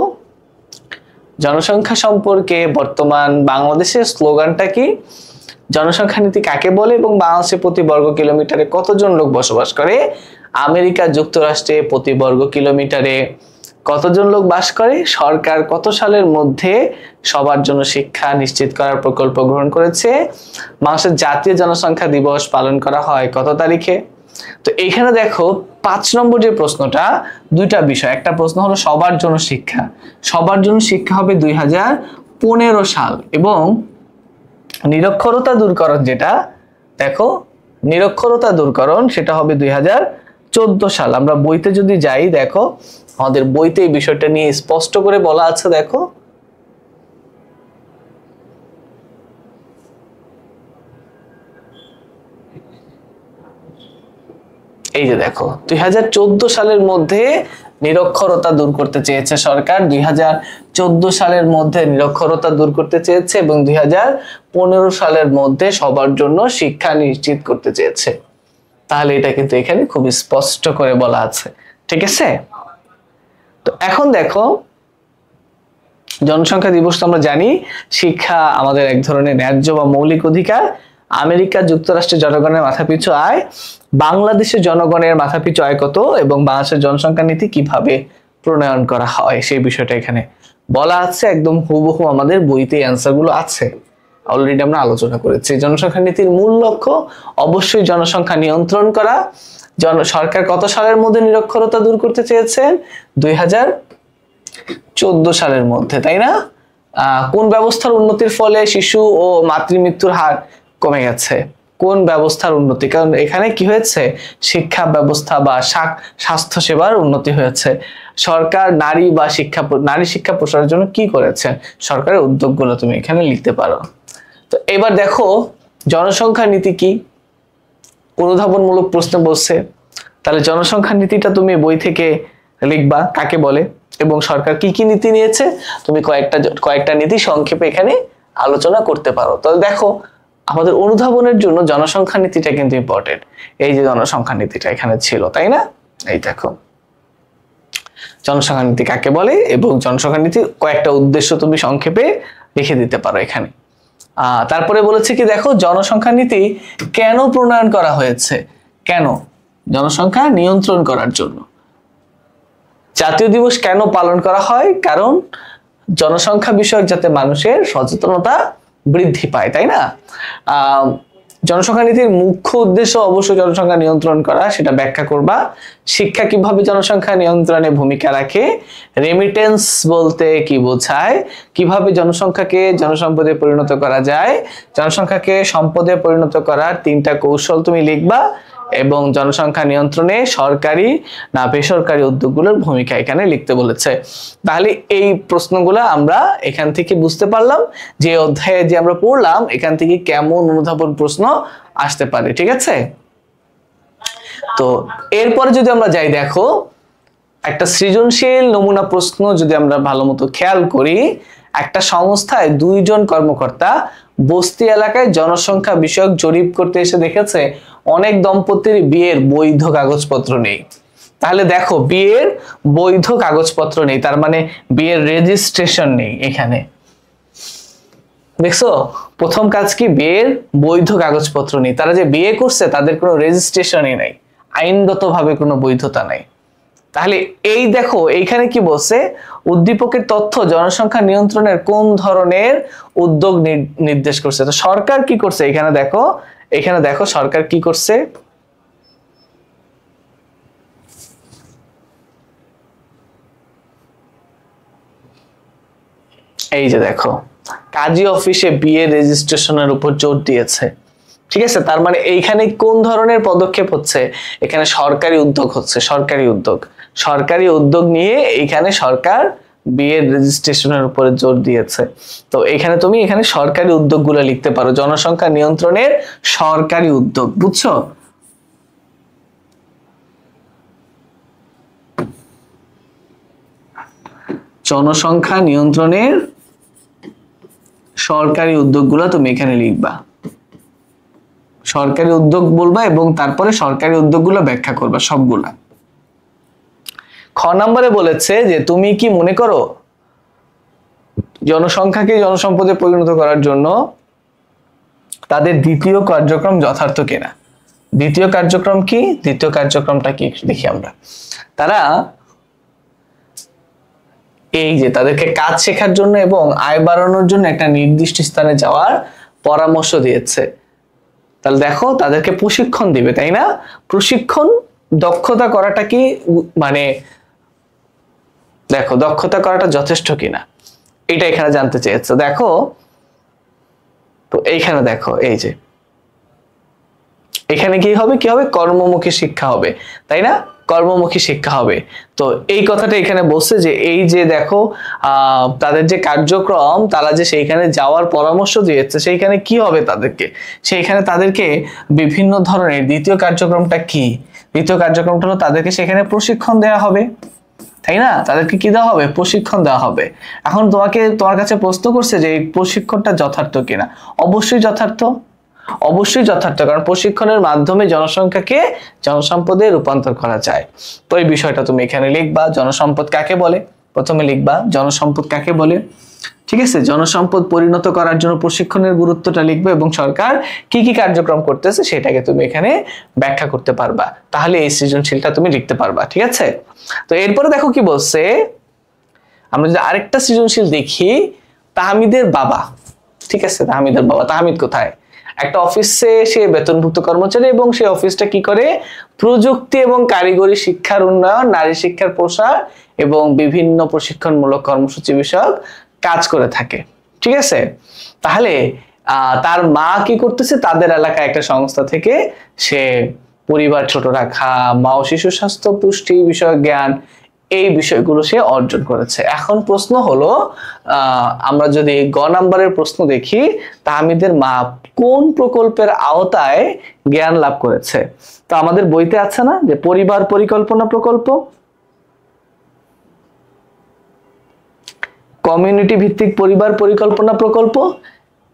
জনসংখ্যা সম্পর্কে বর্তমান বাংলাদেশের স্লোগানটা কি? জনসংখ্যা নীতি কাকে বলে এবং বাংলাদেশে প্রতি বর্গ কিলোমিটারে কতজন লোক বসবাস করে? আমেরিকা যুক্তরাষ্ট্রে প্রতি বর্গ কিলোমিটারে কতজন লোক বাস করে? সরকার কত সালের মধ্যে সবার জন্য শিক্ষা নিশ্চিত করার প্রকল্প গ্রহণ করেছে? বাংলাদেশের জাতীয় জনসংখ্যা দিবস পালন করা হয় কত তারিখে? তো এইখানে দেখো 5 নম্বর যে প্রশ্নটা, দুইটা বিষয়, একটা প্রশ্ন হলো সবার জন্য শিক্ষা, সবার জন্য শিক্ষা হবে 2015 সাল, এবং নিরক্ষরতা দূরকরণ, যেটা দেখো নিরক্ষরতা দূরকরণ, সেটা হবে 2014 সাল। আমরা বইতে যদি যাই, দেখো আমাদের বইতে এই বিষয়টা নিয়ে স্পষ্ট করে বলা আছে। দেখো এই যে দেখো 2014 সালের মধ্যে নিরক্ষরতা দূর করতে চেয়েছে সরকার, 2014 সালের মধ্যে নিরক্ষরতা দূর করতে চেয়েছে, এবং 2015 সালের মধ্যে সবার জন্য শিক্ষা নিশ্চিত করতে চেয়েছে। তাহলে এটা কিন্তু এখানে খুব স্পষ্ট করে বলা আছে, ঠিক আছে? তো এখন দেখো জনসংখ্যা দিবস তো আমরা জানি, শিক্ষা আমাদের এক ধরনের ন্যায্য বা মৌলিক অধিকার। আমেরিকা যুক্তরাষ্ট্রের জনগণের মাথাপিছু আয়, বাংলাদেশের জনগণের মাথাপিছু আয় কত, এবং বাংলাদেশের জনসংখ্যা নীতি কিভাবে প্রণয়ন করা হয় সেই বিষয়টা এখানে বলা আছে। একদম হুবহু আমাদের বইতে অ্যান্সার গুলো আছে, অলরেডি আমরা আলোচনা করেছি। জনসংখ্যা নীতির মূল লক্ষ্য অবশ্যই জনসংখ্যা নিয়ন্ত্রণ করা। সরকার কত সালের মধ্যে নিরক্ষরতা দূর করতে চেয়েছেন? 2014 সালের মধ্যে, তাই না? কোন ব্যবস্থার উন্নতির ফলে শিশু ও মাতৃমৃত্যুর হার কমে গেছে? কোন ব্যবস্থার উন্নতি? কারণ এখানে কি হয়েছে, শিক্ষা ব্যবস্থা বা স্বাস্থ্য সেবার উন্নতি হয়েছে। সরকার নারী শিক্ষা প্রসারের জন্য কি করেছেন? সরকারের উদ্যোগগুলো তুমি এখানে লিখতে পারো। তো এবার দেখো জনসংখ্যা নীতি কি, অনুধাবনমূলক প্রশ্ন বলছে, তাহলে জনসংখ্যা নীতিটা তুমি বই থেকে লিখবা কাকে বলে এবং সরকার কি কি নীতি নিয়েছে, তুমি কয়েকটা নীতি সংক্ষেপে এখানে আলোচনা করতে পারো। তাহলে দেখো আমাদের অনুধাবনের জন্য জনসংখ্যা নীতিটা কিন্তু ইম্পর্টেন্ট। এই যে জনসংখ্যা নীতিটা এখানে ছিল, তাই না? এই দেখো জনসংখ্যা নীতি কাকে বলে এবং জনসংখ্যা নীতির কয়েকটা উদ্দেশ্য তুমি সংক্ষেপে লিখে দিতে পারো এখানে। তারপরে বলেছে কি, দেখো জনসংখ্যা নীতি কেন প্রণয়ন করা হয়েছে? কেন? জনসংখ্যা নিয়ন্ত্রণ করার জন্য। জাতীয় দিবস কেন পালন করা হয়? কারণ জনসংখ্যা বিষয়ক যাতে মানুষের সচেতনতা বৃদ্ধি পায়, তাই না? জনসংখ্যা নীতির মুখ্য উদ্দেশ্য অবশ্যই জনসংখ্যা নিয়ন্ত্রণ করা, সেটা ব্যাখ্যা করবা। শিক্ষা কিভাবে জনসংখ্যা নিয়ন্ত্রণে ভূমিকা রাখে, রেমিটেন্স বলতে কি বোঝায়, কিভাবে জনসংখ্যাকে জনসম্পদে পরিণত করা যায়, জনসংখ্যাকে সম্পদে পরিণত করার 3টা কৌশল তুমি লিখবা, এবং জনসংখ্যা নিয়ন্ত্রণে সরকারি না বেসরকারি উদ্যোগগুলোর ভূমিকা এখানে লিখতে বলেছে। তাহলে এই প্রশ্নগুলো আমরা এখান থেকে বুঝতে পারলাম যে অধ্যায়ে যে আমরা পড়লাম এখান থেকে কেমন অনুধাবন প্রশ্ন আসতে পারে, ঠিক আছে? তো এরপরে যদি আমরা যাই, দেখো একটা সৃজনশীল নমুনা প্রশ্ন যদি আমরা ভালো মতো খেয়াল করি, একটা সংস্থায় 2 জন কর্মকর্তা বস্তি এলাকায় জনসংখ্যা বিষয়ক জরিপ করতে এসে দেখেছে অনেক দম্পতির বিয়ের বৈধ কাগজপত্র নেই। তাহলে দেখো বিয়ের বৈধ কাগজপত্র নেই, তার মানে বিয়ের রেজিস্ট্রেশন নেই এখানে। দেখছো প্রথম কাজ কি, বিয়ের বৈধ কাগজপত্র নেই, তারা যে বিয়ে করছে তাদের কোনো রেজিস্ট্রেশনই নাই, আইনগতভাবে কোনো বৈধতা নাই। তাহলে এই দেখো এইখানে কি বলছে, উদ্দীপকের তথ্য জনসংখ্যা নিয়ন্ত্রণের কোন ধরনের উদ্যোগ নির্দেশ করছে। তো সরকার কি করছে এখানে দেখো সরকার কি করছে, এই যে দেখো কাজী অফিসে বিয়ে রেজিস্ট্রেশনের উপর জোর দিয়েছে। ঠিক আছে, তার মানে এইখানে কোন ধরনের পদক্ষেপ হচ্ছে, এখানে সরকারি উদ্যোগ হচ্ছে, সরকারি উদ্যোগ নিয়ে এইখানে সরকার বিয়ের রেজিস্ট্রেশনের উপরে জোর দিয়েছে। তো এখানে তুমি এখানে সরকারি উদ্যোগগুলো লিখতে পারো, জনসংখ্যা নিয়ন্ত্রণের সরকারি উদ্যোগ, বুঝছো? জনসংখ্যা নিয়ন্ত্রণের সরকারি উদ্যোগগুলো তুমি এখানে লিখবা, সরকারি উদ্যোগ বলবা এবং তারপরে সরকারি উদ্যোগগুলো ব্যাখ্যা করবা সবগুলা। খ নম্বরে বলেছে যে তুমি কি মনে করো জনসংখ্যাকে জনসম্পদে পরিণত করার জন্য তাদের দ্বিতীয় কার্যক্রম যথার্থ কিনা। দ্বিতীয় কার্যক্রম কি, দ্বিতীয় কার্যক্রমটা কি দেখি আমরা। তারা এই যে তাদেরকে কাজ শেখার জন্য এবং আয় বাড়ানোর জন্য একটা নির্দিষ্ট স্থানে যাওয়ার পরামর্শ দিয়েছে। তাহলে দেখো তাদেরকে প্রশিক্ষণ দিবে, তাই না? প্রশিক্ষণ দক্ষতা করাটা কি, মানে দেখো দক্ষতা করাটা যথেষ্ট কিনা এটা এখানে জানতে চেয়েছে। দেখো তো এইখানে দেখো এই যে এখানে কি হবে, কর্মমুখী শিক্ষা হবে, তাই না? কর্মমুখী শিক্ষা হবে। তো এই কথাটা এখানে বলছে যে এই যে দেখো তাদের যে কার্যক্রম, তারা যে সেইখানে যাওয়ার পরামর্শ দিয়েছে, সেইখানে কি হবে সেইখানে তাদেরকে বিভিন্ন ধরনের, দ্বিতীয় কার্যক্রমটা কি, দ্বিতীয় কার্যক্রমটা হলো তাদেরকে সেখানে প্রশিক্ষণ দেওয়া হবে, তাই না? তাদেরকে কি দেওয়া হবে, প্রশিক্ষণ দেওয়া হবে। এখন তোমার কাছে প্রশ্ন করছে যে এই প্রশিক্ষণটা যথার্থ কিনা। অবশ্যই যথার্থ, কারণ প্রশিক্ষণের মাধ্যমে জনসংখ্যাকে জনসম্পদে রূপান্তর করা যায়। তো এই বিষয়টা তুমি এখানে লিখবা, জনসম্পদ কাকে বলে, প্রথমে লিখবা জনসম্পদ কাকে বলে। ঠিক আছে, জনসম্পদ পরিণত করার জন্য প্রশিক্ষণের গুরুত্বটা লিখবে এবং সরকার কি কি কার্যক্রম করতেছে সেটাকে তুমি এখানে ব্যাখ্যা করতে পারবা, তাহলে এই সৃজনশীলটা তুমি লিখতে পারবা। ঠিক আছে, তো এরপরে দেখো কি বলছে, আমরা যদি আরেকটা সৃজনশীল দেখি, তাহমিদের বাবা। ঠিক আছে, তাহমিদের বাবা, তাহমিদ কোথায়? একটা অফিসে সে বেতনভুক্ত কর্মচারী এবং সেই অফিসটা কি করে, প্রযুক্তি এবং কারিগরি শিক্ষার উন্নয়ন, নারী শিক্ষার প্রসার এবং বিভিন্ন প্রশিক্ষণমূলক কর্মসূচি বিষয়ক কাজ করে থাকে। ঠিক আছে, তাহলে তার মা কি করতেছে, তাদের এলাকায় একটা সংস্থা থেকে সে পরিবার ছোট রাখা, মা ও শিশু স্বাস্থ্য, পুষ্টি বিষয়ক জ্ঞান, এই বিষয়গুলো সে অর্জন করেছে। এখন প্রশ্ন হলো, আমরা যদি গ নাম্বারের প্রশ্ন দেখি, তাহমিদের মা কোন প্রকল্পের আওতায় জ্ঞান লাভ করেছে। তো আমাদের বইতে আছে না যে পরিবার পরিকল্পনা প্রকল্প, কমিউনিটি ভিত্তিক পরিবার পরিকল্পনা প্রকল্প,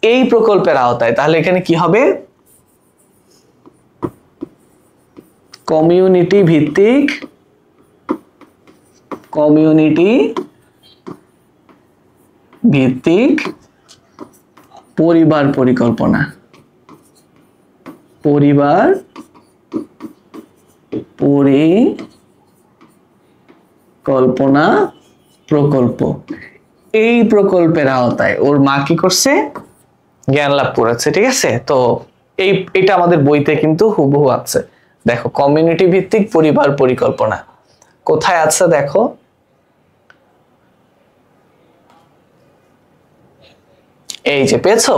এই প্রকল্পের আওতায়। তাহলে এখানে কি হবে, কমিউনিটি ভিত্তিক পরিবার পরিকল্পনা, প্রকল্প, এই প্রকল্পের আওতায় ওর মা কি করছে, জ্ঞান লাভ করেছে। ঠিক আছে, তো এটা আমাদের বইতে কিন্তু হুবহু আছে। দেখো কমিউনিটি ভিত্তিক পরিবার পরিকল্পনা কোথায় আছে, দেখো এই যে পেয়েছো,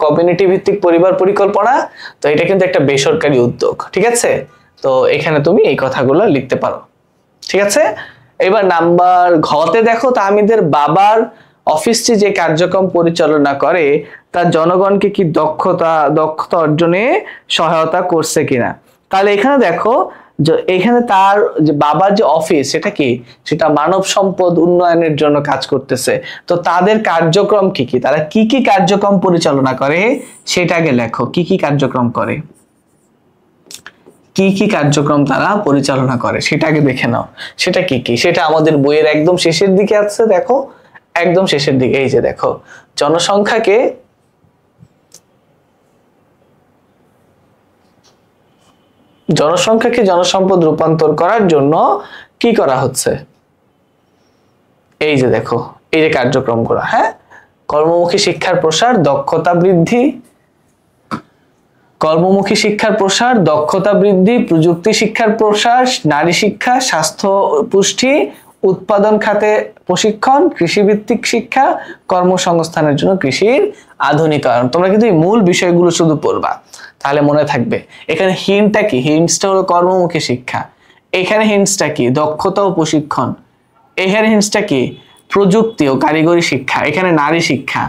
কমিউনিটি ভিত্তিক পরিবার পরিকল্পনা। তো এটা কিন্তু একটা বেসরকারি উদ্যোগ। ঠিক আছে, তো এখানে তুমি এই কথাগুলো লিখতে পারো। ঠিক আছে, এবার নাম্বার ঘতে দেখো, তাহমিদের বাবার অফিসটি যে কার্যক্রম পরিচালনা করে তা জনগণকে কি দক্ষতা অর্জনে সহায়তা করছে কিনা। তাহলে এখানে দেখো যে এখানে তার যে বাবার যে অফিস সেটা কি, সেটা মানব সম্পদ উন্নয়নের জন্য কাজ করতেছে। তো তাদের কার্যক্রম কি কি, তারা কি কি কার্যক্রম পরিচালনা করে সেটা আগে লেখো। কি কি কার্যক্রম করে, কি কি কার্যক্রম তারা পরিচালনা করে সেটা আগে দেখে নাও। সেটা কি কি, সেটা আমাদের বইয়ের একদম শেষের দিকে আছে, দেখো একদম শেষের দিকে। এই যে দেখো, জনসংখ্যাকে জনসম্পদ রূপান্তর করার জন্য কি করা হচ্ছে, এই যে দেখো, এই যে কার্যক্রম করা। হ্যাঁ, কর্মমুখী শিক্ষার প্রসার, দক্ষতা বৃদ্ধি, কর্মমুখী শিক্ষার প্রসার, দক্ষতা বৃদ্ধি, প্রযুক্তি শিক্ষার প্রসার, নারী শিক্ষা, স্বাস্থ্য পুষ্টি, উৎপাদন খাতে প্রশিক্ষণ, কৃষিভিত্তিক শিক্ষা, কর্মসংস্থানের জন্য কৃষির আধুনিকায়ন। তোমরা কিন্তু এই মূল বিষয়গুলো শুধু পড়বা, তাহলে মনে থাকবে। এখানে হিন্টটা কি, হিন্টসটা হলো কর্মমুখী শিক্ষা। এখানে হিন্টসটা কি, দক্ষতা ও প্রশিক্ষণ। এখানে হিন্টসটা কি, প্রযুক্তি ও কারিগরি শিক্ষা। এখানে নারী শিক্ষা।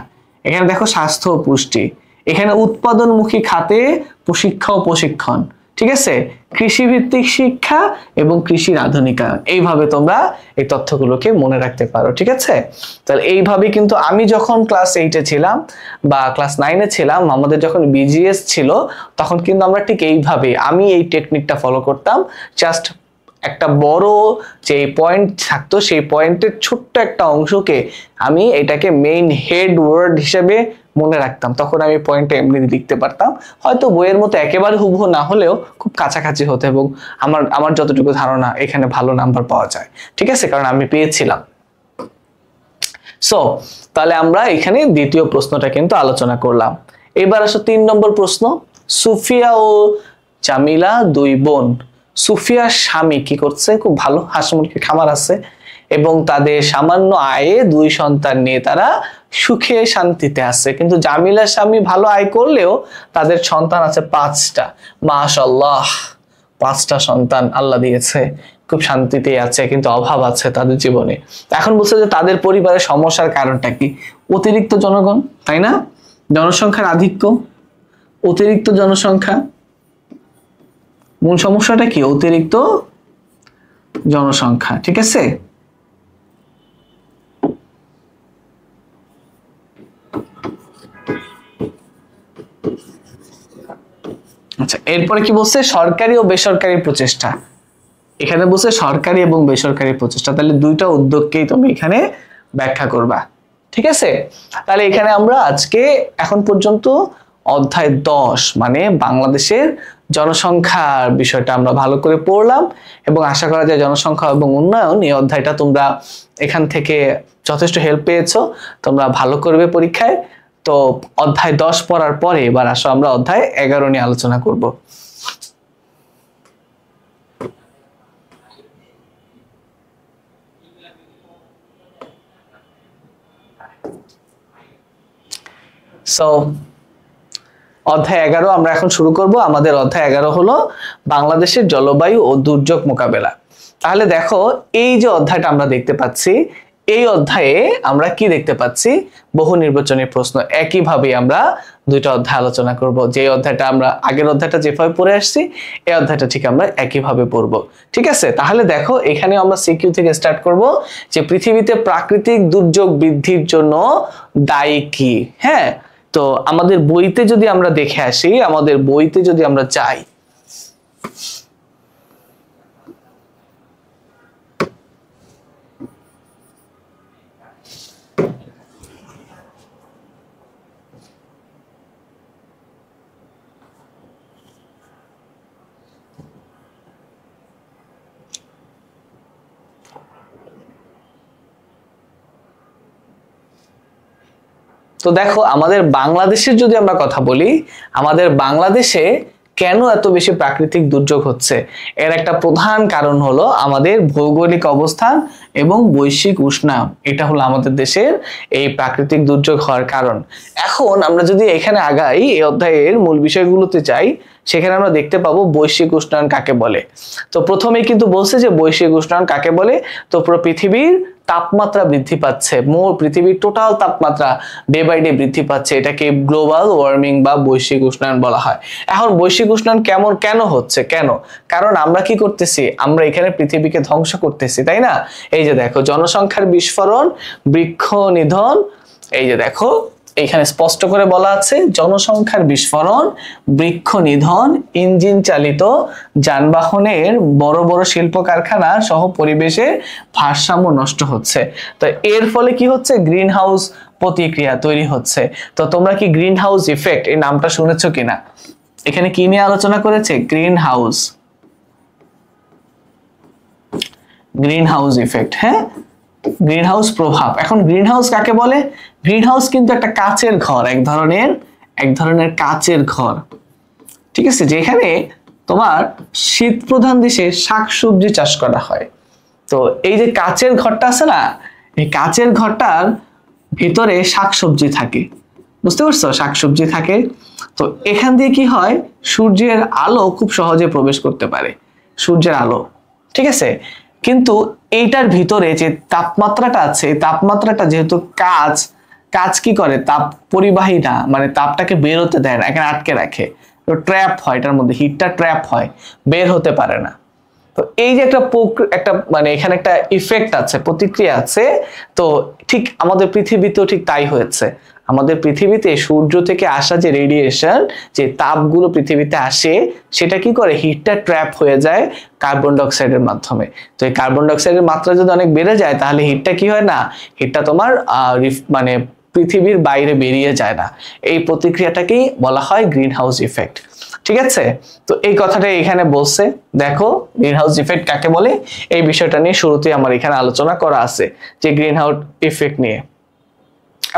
এখানে দেখো স্বাস্থ্য ও পুষ্টি। এখানে উৎপাদনমুখী খাতে শিক্ষা ও প্রশিক্ষণ। ঠিক আছে, কৃষিভিত্তিক শিক্ষা এবং কৃষির আধুনিকায়ন। এইভাবে তোমরা এই তথ্যগুলোকে মনে রাখতে পারো। ঠিক আছে, তাহলে এইভাবে কিন্তু আমি যখন ক্লাস 8-এ ছিলাম বা ক্লাস 9-এ ছিলাম, আমাদের যখন বিজিএস ছিল, তখন কিন্তু আমরা ঠিক এইভাবে, আমি এই টেকনিকটা ফলো করতাম। জাস্ট একটা বড় যে পয়েন্ট থাকতো, সেই পয়েন্টের ছোট্ট একটা অংশকে আমি এটাকে মেইন হেড ওয়ার্ড হিসেবে মনে রাখতাম। তখন আমি পয়েন্টটা এমনি লিখতে পারতাম, হয়তো বইয়ের মতো একেবারে হুবহু না হলেও খুব কাছাকাছি হতো, এবং আমার যতটুকু ধারণা এখানে ভালো নাম্বার পাওয়া যায়। ঠিক আছে, কারণ আমি পেয়েছিলাম। সো তাহলে আমরা এখানে দ্বিতীয় প্রশ্নটা কিন্তু আলোচনা করলাম। এবার আসো 3 নম্বর প্রশ্ন। সুফিয়া ও জামিলা দুই বোন। সুফিয়ার স্বামী কি করছে, খুব ভালো হাঁস মুরগির খামার আছে, এবং তাদের সামান্য আয়ে 2 সন্তান নিয়ে তারা সুখে শান্তিতে আছে। কিন্তু জামিলার স্বামী ভালো আয় করলেও তাদের সন্তান আছে 5টা। মাশাআল্লাহ, 5টা সন্তান আল্লাহ দিয়েছে, খুব শান্তিতে আছে, কিন্তু অভাব আছে তাদের জীবনে। এখন বলছে যে তাদের পরিবারের সমস্যার কারণটা কি, অতিরিক্ত জনগণ, তাই না? জনসংখ্যার আধিক্য, অতিরিক্ত জনসংখ্যা। মূল সমস্যাটা কি, অতিরিক্ত জনসংখ্যা। ঠিক আছে, আচ্ছা এরপরে কি বলছে, সরকারি ও বেসরকারি প্রচেষ্টা। এখানে বলছে সরকারি এবং বেসরকারি প্রচেষ্টা, তাহলে দুইটা উদ্যোগকেই তুমি এখানে ব্যাখ্যা করবা। ঠিক আছে, তাহলে এখানে আমরা আজকে এখন পর্যন্ত অধ্যায় 10 মানে বাংলাদেশের জনসংখ্যার বিষয়টা আমরা ভালো করে পড়লাম, এবং আশা করা যায় জনসংখ্যা এবং উন্নয়ন এই অধ্যায়টা তোমরা এখান থেকে যথেষ্ট হেল্প পেয়েছো, তোমরা ভালো করবে পরীক্ষায়। তো অধ্যায় 10 পড়ার পরে এবার আসো আমরা অধ্যায় 11 নিয়ে আলোচনা করব। সো অধ্যায় 11 আমরা এখন শুরু করব। আমাদের অধ্যায় 11 হলো বাংলাদেশের জলবায়ু ও দুর্যোগ মোকাবেলা। তাহলে দেখো, এই যে অধ্যায়টা আমরা দেখতে পাচ্ছি, এই অধ্যায়ে আমরা কি দেখতে পাচ্ছি, বহু নির্বাচনী প্রশ্ন। একইভাবে আমরা দুইটা অধ্যায় আলোচনা করব। যে অধ্যায়টা আমরা আগের অধ্যায়টা যেভাবে পড়ে আসছি, এই অধ্যায়টা ঠিক আমরা একইভাবে পড়ব। ঠিক আছে, তাহলে দেখো এখানে আমরা সিকিউ থেকে স্টার্ট করব, যে পৃথিবীতে প্রাকৃতিক দুর্যোগ বৃদ্ধির জন্য দায়ী কি। হ্যাঁ, তো আমাদের বইতে যদি আমরা দেখে আসি, আমাদের বইতে যদি আমরা যাই, তো দেখো আমাদের বাংলাদেশের যদি আমরা কথা বলি, আমাদের বাংলাদেশে কেন এত বেশি প্রাকৃতিক দুর্যোগ হচ্ছে, এর একটা প্রধান কারণ হলো আমাদের ভৌগোলিক অবস্থান এবং বৈশ্বিক উষ্ণায়ন। এটা হলো আমাদের দেশের এই প্রাকৃতিক দুর্যোগ হওয়ার কারণ। এখন আমরা যদি এখানে আগাই, এই অধ্যায়ের মূল বিষয়গুলোতে যাই, সেখানে আমরা দেখতে পাবো বৈশ্বিক উষ্ণায়ন কাকে বলে। তো প্রথমেই কিন্তু বলছে যে বৈশ্বিক উষ্ণায়ন কাকে বলে, তো পুরো পৃথিবীর তাপমাত্রা বৃদ্ধি পাচ্ছে, পৃথিবীর টোটাল তাপমাত্রা ডে বাই ডে বৃদ্ধি পাচ্ছে, এটাকে গ্লোবাল ওয়ার্মিং বা বৈশ্বিক উষ্ণায়ন বলা হয়। এখন বৈশ্বিক উষ্ণায়ন কেন হচ্ছে, কারণ আমরা কি করতেছি, আমরা এখানে পৃথিবীকে ধ্বংস করতেছি, তাই না? এই যে দেখো জনসংখ্যার বিস্ফোরণ, বৃক্ষ নিধন, এই যে দেখো এখানে স্পষ্ট করে বলা আছে জনসংখ্যার বিস্ফোরণ, বৃক্ষ নিধন, ইঞ্জিন চালিত যানবাহনের বড় বড় শিল্প কারখানা সহ পরিবেশের ভারসাম্য নষ্ট হচ্ছে। তো এর ফলে কি হচ্ছে, গ্রিন হাউস প্রতিক্রিয়া তৈরি হচ্ছে। তো তোমরা কি গ্রিন হাউস ইফেক্ট এই নামটা শুনেছো কিনা? এখানে কি নিয়ে আলোচনা করেছে, গ্রিন হাউস ইফেক্ট, হ্যাঁ, গ্রিন হাউস প্রভাব। এখন গ্রিন হাউস কাকে বলে? গ্রিন হাউস কিন্তু একটা কাচের ঘর, এক ধরনের কাচের ঘর, ঠিক আছে, যেখানে তোমার শীত প্রধান দেশে শাকসবজি চাষ করা হয়। তো এই যে কাচের ঘরটা আছে না, এই কাচের ঘরটার ভিতরে শাকসবজি থাকে, বুঝতে পারছো, শাকসবজি থাকে। তো এখান দিয়ে কি হয়, সূর্যের আলো খুব সহজে প্রবেশ করতে পারে, সূর্যের আলো, ঠিক আছে। কিন্তু এইটার ভিতরে যে তাপমাত্রাটা আছে, তাপমাত্রাটা যেহেতু কাঁচ কি করে, তাপ পরিবাহী না, মানে তাপটাকে বের হতে দেয় না, এখানে আটকে রাখে, তো ট্র্যাপ হয়, এটার মধ্যে হিটটা ট্র্যাপ হয়, বের হতে পারে না। তো এই যে একটা মানে এখানে একটা ইফেক্ট আছে, প্রতিক্রিয়া আছে। তো ঠিক আমাদের পৃথিবীতেও ঠিক তাই হয়েছে। আমাদের পৃথিবীতে সূর্য থেকে আসা যে রেডিয়েশন, যে তাপগুলো পৃথিবীতে আসে, সেটা কি করে, হিটটা ট্র্যাপ হয়ে যায় কার্বন ডাইঅক্সাইডের মাধ্যমে। তো এই কার্বন ডাইঅক্সাইডের মাত্রা যদি অনেক বেড়ে যায়, তাহলে হিটটা কি হয় না, হিটটা তোমার মানে পৃথিবীর বাইরে বেরিয়ে যায় না। এই প্রতিক্রিয়াটাকেই বলা হয় গ্রিন হাউস ইফেক্ট, ঠিক আছে। তো এই কথাটা এখানে বলছে, দেখো গ্রিন হাউস ইফেক্ট কাকে বলে, এই বিষয়টা নিয়ে শুরুতেই আমার এখানে আলোচনা করা আছে যে গ্রিন হাউস ইফেক্ট নিয়ে।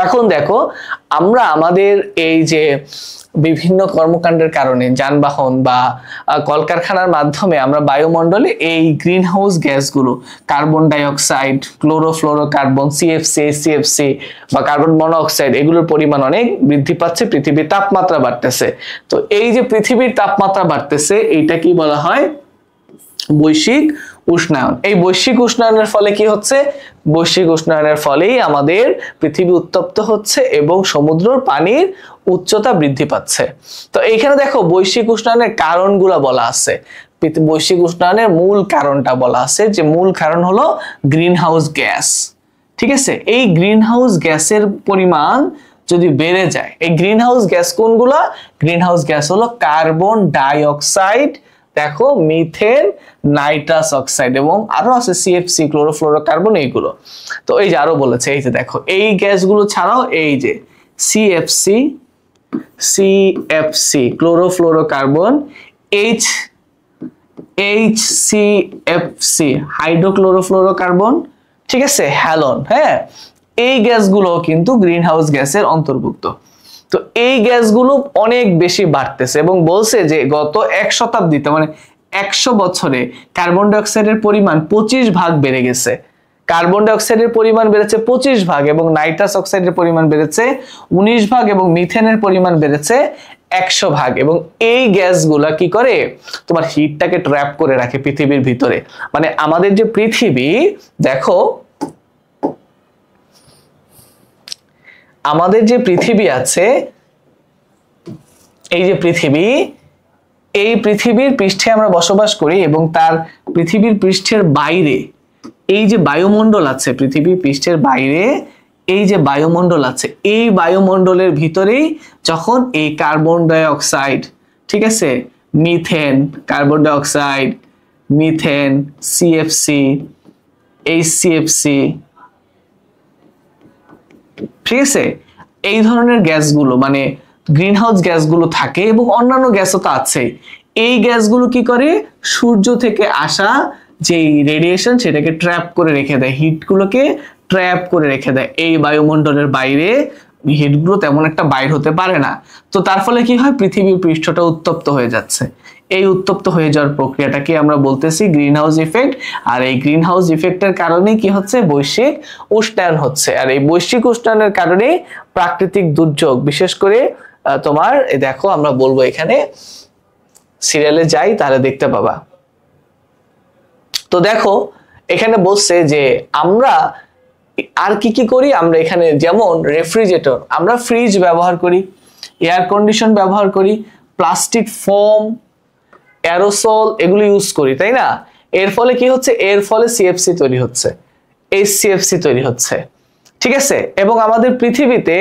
এখন দেখো আমরা আমাদের এই যে বিভিন্ন কর্মকাণ্ডের কারণে, যানবাহন বা কলকারখানার মাধ্যমে আমরা বায়ুমণ্ডলে এই গ্রিন হাউস গ্যাসগুলো, কার্বন ডাইঅক্সাইড, ক্লোরোফ্লোরোকার্বন, সিএফসি বা কার্বন মনোঅক্সাইড, এগুলোর পরিমাণ অনেক বৃদ্ধি পাচ্ছে, পৃথিবীর তাপমাত্রা বাড়তেছে। তো এই যে পৃথিবীর তাপমাত্রা বাড়তেছে, এইটা কি বলা হয়, বৈশ্বিক উষ্ণায়ন। এই বৈশ্বিক উষ্ণায়নের ফলে কি হচ্ছে, বৈশ্বিক উষ্ণায়নের ফলেই আমাদের পৃথিবী উত্তপ্ত হচ্ছে এবং সমুদ্রের পানির উচ্চতা বৃদ্ধি পাচ্ছে। তো এইখানে দেখো বৈশ্বিক উষ্ণায়নের কারণগুলো বলা আছে, বৈশ্বিক উষ্ণায়নের মূল কারণটা বলা আছে, যে মূল কারণ হলো গ্রিন হাউস গ্যাস, ঠিক আছে। এই গ্রিন হাউস গ্যাসের পরিমাণ যদি বেড়ে যায়, এই গ্রিন হাউস গ্যাস কোনগুলা, গ্রিন হাউস গ্যাস হলো কার্বন ডাইঅক্সাইড, দেখো মিথেন, নাইট্রাস অক্সাইড এবং আরো আছে সিএফসি, ক্লোরোফ্লোরোকার্বন, এইগুলো। তো এই যে আরো বলেছে, এই যে দেখো এই গ্যাসগুলো ছাড়াও এই যে সিএফসি ক্লোরোফ্লোরোকার্বন, HCFC হাইড্রোক্লোরোফ্লোরোকার্বন, ঠিক আছে, হ্যালোন, হ্যাঁ, এই গ্যাসগুলো কিন্তু গ্রিন হাউস গ্যাসের অন্তর্ভুক্ত। তো এই গ্যাসগুলো অনেক বেশি বাড়তেছে এবং বলছে যে গত 1 শতাব্দীতে, মানে 100 বছরে কার্বন ডাইঅক্সাইডের পরিমাণ 25 ভাগ বেড়ে গেছে। কার্বন ডাইঅক্সাইডের পরিমাণ বেড়েছে 25 ভাগ এবং নাইট্রাস অক্সাইডের পরিমাণ বেড়েছে 19 ভাগ এবং মিথেনের পরিমাণ বেড়েছে 100 ভাগ। এবং এই গ্যাসগুলা কি করে, তোমার হিটটাকে ট্র্যাপ করে রাখে পৃথিবীর ভিতরে। মানে আমাদের যে পৃথিবী, দেখো আমাদের যে পৃথিবী আছে, এই যে পৃথিবী, এই পৃথিবীর পৃষ্ঠে আমরা বসবাস করি এবং তার পৃথিবীর পৃষ্ঠের বাইরে এই যে বায়ুমণ্ডল আছে, পৃথিবীর পৃষ্ঠের বাইরে এই যে বায়ুমণ্ডল আছে, এই বায়ুমণ্ডলের ভিতরেই যখন এই কার্বন ডাইঅক্সাইড, ঠিক আছে, methane, carbon dioxide, methane, CFC, HCFC, ঠিক আছে, এই ধরনের গ্যাসগুলো মানে গ্রিন হাউস গ্যাসগুলো থাকে এবং অন্যান্য গ্যাসও তো আছে। এই গ্যাসগুলো কি করে, সূর্য থেকে আসা যে রেডিয়েশন সেটাকে ট্র্যাপ করে রেখে দেয়, হিটগুলোকে ট্র্যাপ করে রেখে দেয় এই বায়ুমণ্ডলের বাইরে। হিটগুলো তেমন একটা বাইর হতে পারে না। তো তার ফলে কি হয়, পৃথিবীর পৃষ্ঠটা উত্তপ্ত হয়ে যাচ্ছে। এই উত্তপ্ত হয়ে যাওয়ার প্রক্রিয়াটাকে আমরা বলতেছি গ্রিন হাউস ইফেক্ট। আর এই গ্রিন হাউস ইফেক্টের কারণে কি হচ্ছে, বৈশ্বিক উষ্ণায়ন হচ্ছে। আর এই বৈশ্বিক উষ্ণায়নের কারণে প্রাকৃতিক দুর্যোগ, বিশেষ করে তোমার দেখো আমরা বলবো এখানে সিরিয়ালে যাই তাহলে দেখতে পাবা। তো দেখো এখানে বলছে যে আমরা আর কি কি করি, আমরা এখানে যেমন রেফ্রিজারেটর, আমরা ফ্রিজ ব্যবহার করি, এয়ার কন্ডিশন ব্যবহার করি, প্লাস্টিক ফোম, অ্যারোসল এগুলো ইউজ করি, তাই না? এর ফলে কি হচ্ছে, এর ফলে সিএফসি তৈরি হচ্ছে, HCFC তৈরি হচ্ছে, ঠিক আছে? এবং আমাদের পৃথিবীতে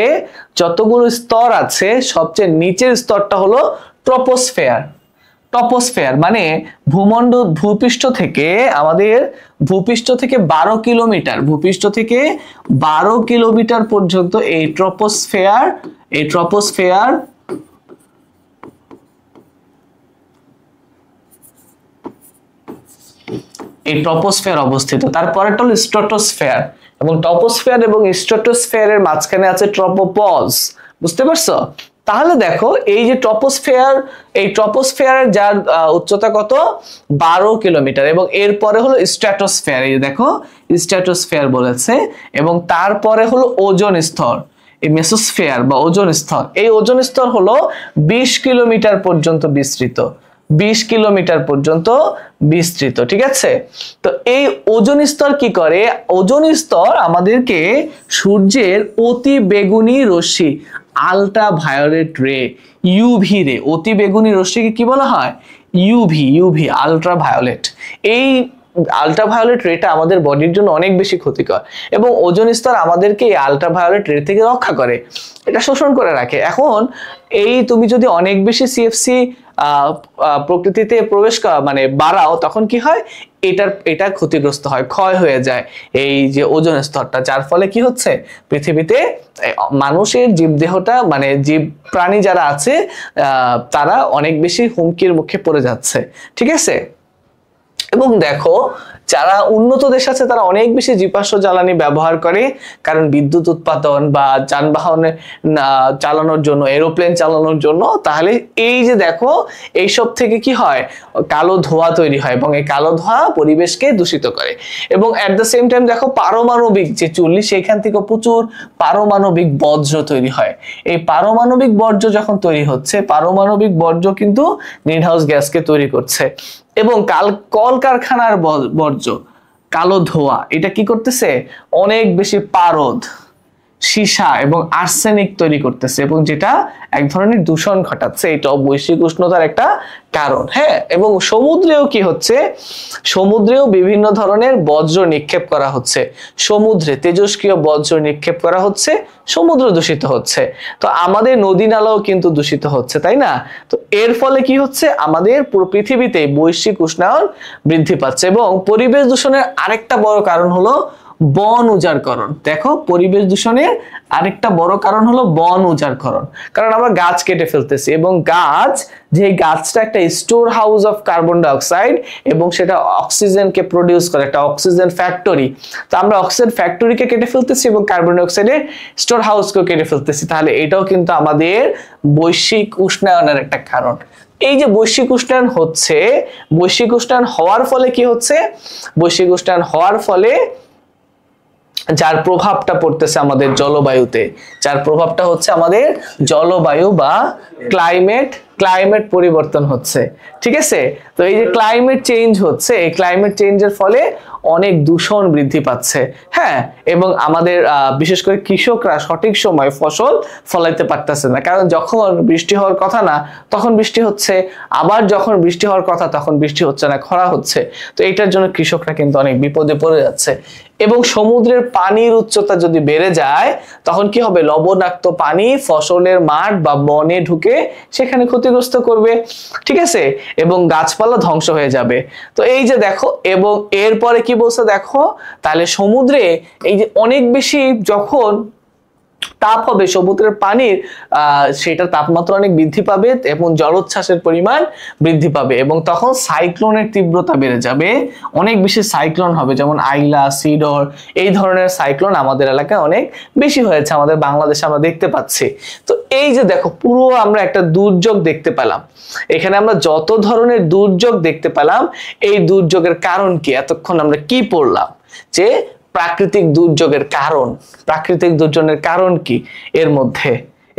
যতগুলো স্তর আছে সবচেয়ে নিচের স্তরটা হলো ট্রপোস্ফিয়ার। টপোস্ফিয়ার মানে ভূমণ্ডল, ভূপৃষ্ঠ থেকে আমাদের ভূপৃষ্ঠ থেকে 12 কিলোমিটার, ভূপৃষ্ঠ থেকে 12 কিলোমিটার পর্যন্ত এই ট্রপোস্ফিয়ার, এই ট্রপোস্ফিয়ার এই ট্রপোস্ফিয়ার অবস্থিত। তারপরেটা হলো স্ট্র্যাটোস্ফিয়ার, এবং টপোস্ফিয়ার এবং স্ট্র্যাটোস্ফিয়ারের মাঝখানে আছে ট্রপোপজ। বুঝতে পারছো? তাহলে দেখো এই যে টপোস্ফিয়ার, এই টপোস্ফিয়ারের যার উচ্চতা কত, 12 কিলোমিটার, এবং এরপরে হলো স্ট্র্যাটোস্ফিয়ার, এই দেখো স্ট্র্যাটোস্ফিয়ার বলেছে, এবং তারপরে হলো ওজোন স্তর, এই মেসোস্ফিয়ার বা ওজোন স্তর। এই ওজোন স্তর হলো 20 কিলোমিটার পর্যন্ত বিস্তৃত, 20 কিলোমিটার পর্যন্ত বিস্তৃত, ঠিক আছে? তো এই ওজোন স্তর কি করে, ওজোন স্তর আমাদেরকে সূর্যের অতি বেগুনি রশ্মি, আলট্রা ভায়োলেট রে, ইউভি রে, অতি বেগুনি রশ্মিকে কি বলা হয়, ইউভি আলট্রা ভায়োলেট। এই আলট্রাভায়োলেট রেটা আমাদের বডির জন্য অনেক বেশি ক্ষতিকর, এবং ওজোন স্তর আমাদেরকে এই আলট্রাভায়োলেট রে থেকে রক্ষা করে, এটা শোষণ করে রাখে। এখন এই তুমি যদি অনেক বেশি সিএফসি প্রকৃতিতে প্রবেশ করা মানে বাড়াও, তখন কি হয়, এটা ক্ষতিগ্রস্ত হয়, ক্ষয় হয়ে যায় এই যে ওজোন স্তরটা, যার ফলে কি হচ্ছে, পৃথিবীতে মানুষের জীবদেহটা মানে জীব প্রাণী যারা আছে তারা অনেক বেশি হুমকির মুখে পড়ে যাচ্ছে, ঠিক আছে? এবং দেখো যারা উন্নত দেশ আছে তারা অনেক বেশি জীবাশ্ম জ্বালানি ব্যবহার করে, কারণ বিদ্যুৎ উৎপাদন বা যানবাহন চালানোর জন্য, এরোপ্লেন চালানোর জন্য। তাহলে এই যে দেখো এইসব থেকে কি হয়, কালো ধোঁয়া তৈরি হয়, এবং এই কালো ধোঁয়া পরিবেশকে দূষিত করে। এবং এট দ্য সেম টাইম দেখো পারমাণবিক যে চুল্লি, সেখান থেকে প্রচুর পারমাণবিক বর্জ্য তৈরি হয়। এই পারমাণবিক বর্জ্য যখন তৈরি হচ্ছে, পারমাণবিক বর্জ্য কিন্তু গ্রিনহাউস গ্যাসকে তৈরি করছে। এবং কলকারখানার বর্জ্য, কালো ধোঁয়া, এটা কি করতেছে, অনেক বেশি পারদ, সীসা এবং আর্সেনিক তৈরি করতেছে, এবং যেটা এক ধরনের দূষণ ঘটাচ্ছে। এটা বৈশ্বিক উষ্ণতার একটা কারণ। হ্যাঁ, এবং সমুদ্রেও কি হচ্ছে, সমুদ্রেও বিভিন্ন ধরনের বজ্র নিক্ষেপ করা হচ্ছে, সমুদ্রে তেজস্ক্রিয় বজ্র নিক্ষেপ করা হচ্ছে, সমুদ্র দূষিত হচ্ছে। তো আমাদের নদী নালাও কিন্তু দূষিত হচ্ছে, তাই না? তো এর ফলে কি হচ্ছে, আমাদের পুরো পৃথিবীতে বৈশ্বিক উষ্ণায়ন বৃদ্ধি পাচ্ছে। এবং পরিবেশ দূষণের আরেকটা বড় কারণ হলো বন উজাড়করণ। দেখো পরিবেশ দূষণের আরেকটা বড় কারণ হলো বন উজাড়করণ, কারণ আমরা গাছ কেটে ফেলতেছি, এবং গাছ, যে গাছটা একটা store house of carbon dioxide, এবং সেটা অক্সিজেনকে প্রডিউস করে, একটা অক্সিজেন ফ্যাক্টরি। তো আমরা অক্সিজেন ফ্যাক্টরিকে কেটে ফেলতেছি এবং কার্বন ডাইঅক্সাইডের স্টোর হাউসকেও কেটে ফেলতেছি। তাহলে এটাও কিন্তু আমাদের বৈশ্বিক উষ্ণায়নের একটা কারণ। এই যে বৈশ্বিক উষ্ণায়ন হচ্ছে, বৈশ্বিক উষ্ণায়ন হওয়ার ফলে কি হচ্ছে, বৈশ্বিক উষ্ণায়ন হওয়ার ফলে যার প্রভাবটা পড়তেছে আমাদের জলবায়ুতে, যার প্রভাবটা হচ্ছে আমাদের জলবায়ু বা ক্লাইমেট পরিবর্তন হচ্ছে, ঠিক আছে? তো এই যে ক্লাইমেট চেঞ্জ হচ্ছে, এই ক্লাইমেট চেঞ্জের ফলে অনেক দূষণ বৃদ্ধি পাচ্ছে। হ্যাঁ, এবং আমাদের বিশেষ করে কৃষকরা সঠিক সময় ফসল ফলাইতে পারতেছে না, কারণ যখন বৃষ্টি হওয়ার কথা না তখন বৃষ্টি হচ্ছে, আবার যখন বৃষ্টি হওয়ার কথা তখন বৃষ্টি হচ্ছে না, খরা হচ্ছে। তো এটার জন্য কৃষকরা কিন্তু অনেক বিপদে পড়ে যাচ্ছে। এবং সমুদ্রের পানির উচ্চতা যদি বেড়ে যায়, তখন কি হবে, লবণাক্ত পানি ফসলের মাঠ বা বনে ঢুকে সেখানে ক্ষতিগ্রস্ত করবে, ঠিক আছে? এবং গাছপালা ধ্বংস হয়ে যাবে। তো এই যে দেখো, এবং এরপরে কি বলছে দেখো, তাহলে সমুদ্রে এই যে অনেক বেশি যখন তাপ হবে, সমুদ্রের পানির সেটার তাপমাত্রা অনেক বৃদ্ধি পাবে, এবং জলোচ্ছ্বাসের পরিমাণ বৃদ্ধি পাবে, এবং তখন সাইক্লোনের তীব্রতা বেড়ে যাবে, অনেক বেশি সাইক্লোন হবে, যেমন আইলা, সিডর, এই ধরনের সাইক্লোন আমাদের এলাকায় অনেক বেশি হয়েছে, আমাদের বাংলাদেশে আমরা দেখতে পাচ্ছি। তো এই যে দেখো পুরো আমরা একটা দুর্যোগ দেখতে পেলাম, এখানে আমরা যত ধরনের দুর্যোগ দেখতে পেলাম, এই দুর্যোগের কারণ কি, এতক্ষণ আমরা কি পড়লাম, যে প্রাকৃতিক দুর্যোগের কারণ, প্রাকৃতিক দুর্যোগের কারণ কি, এর মধ্যে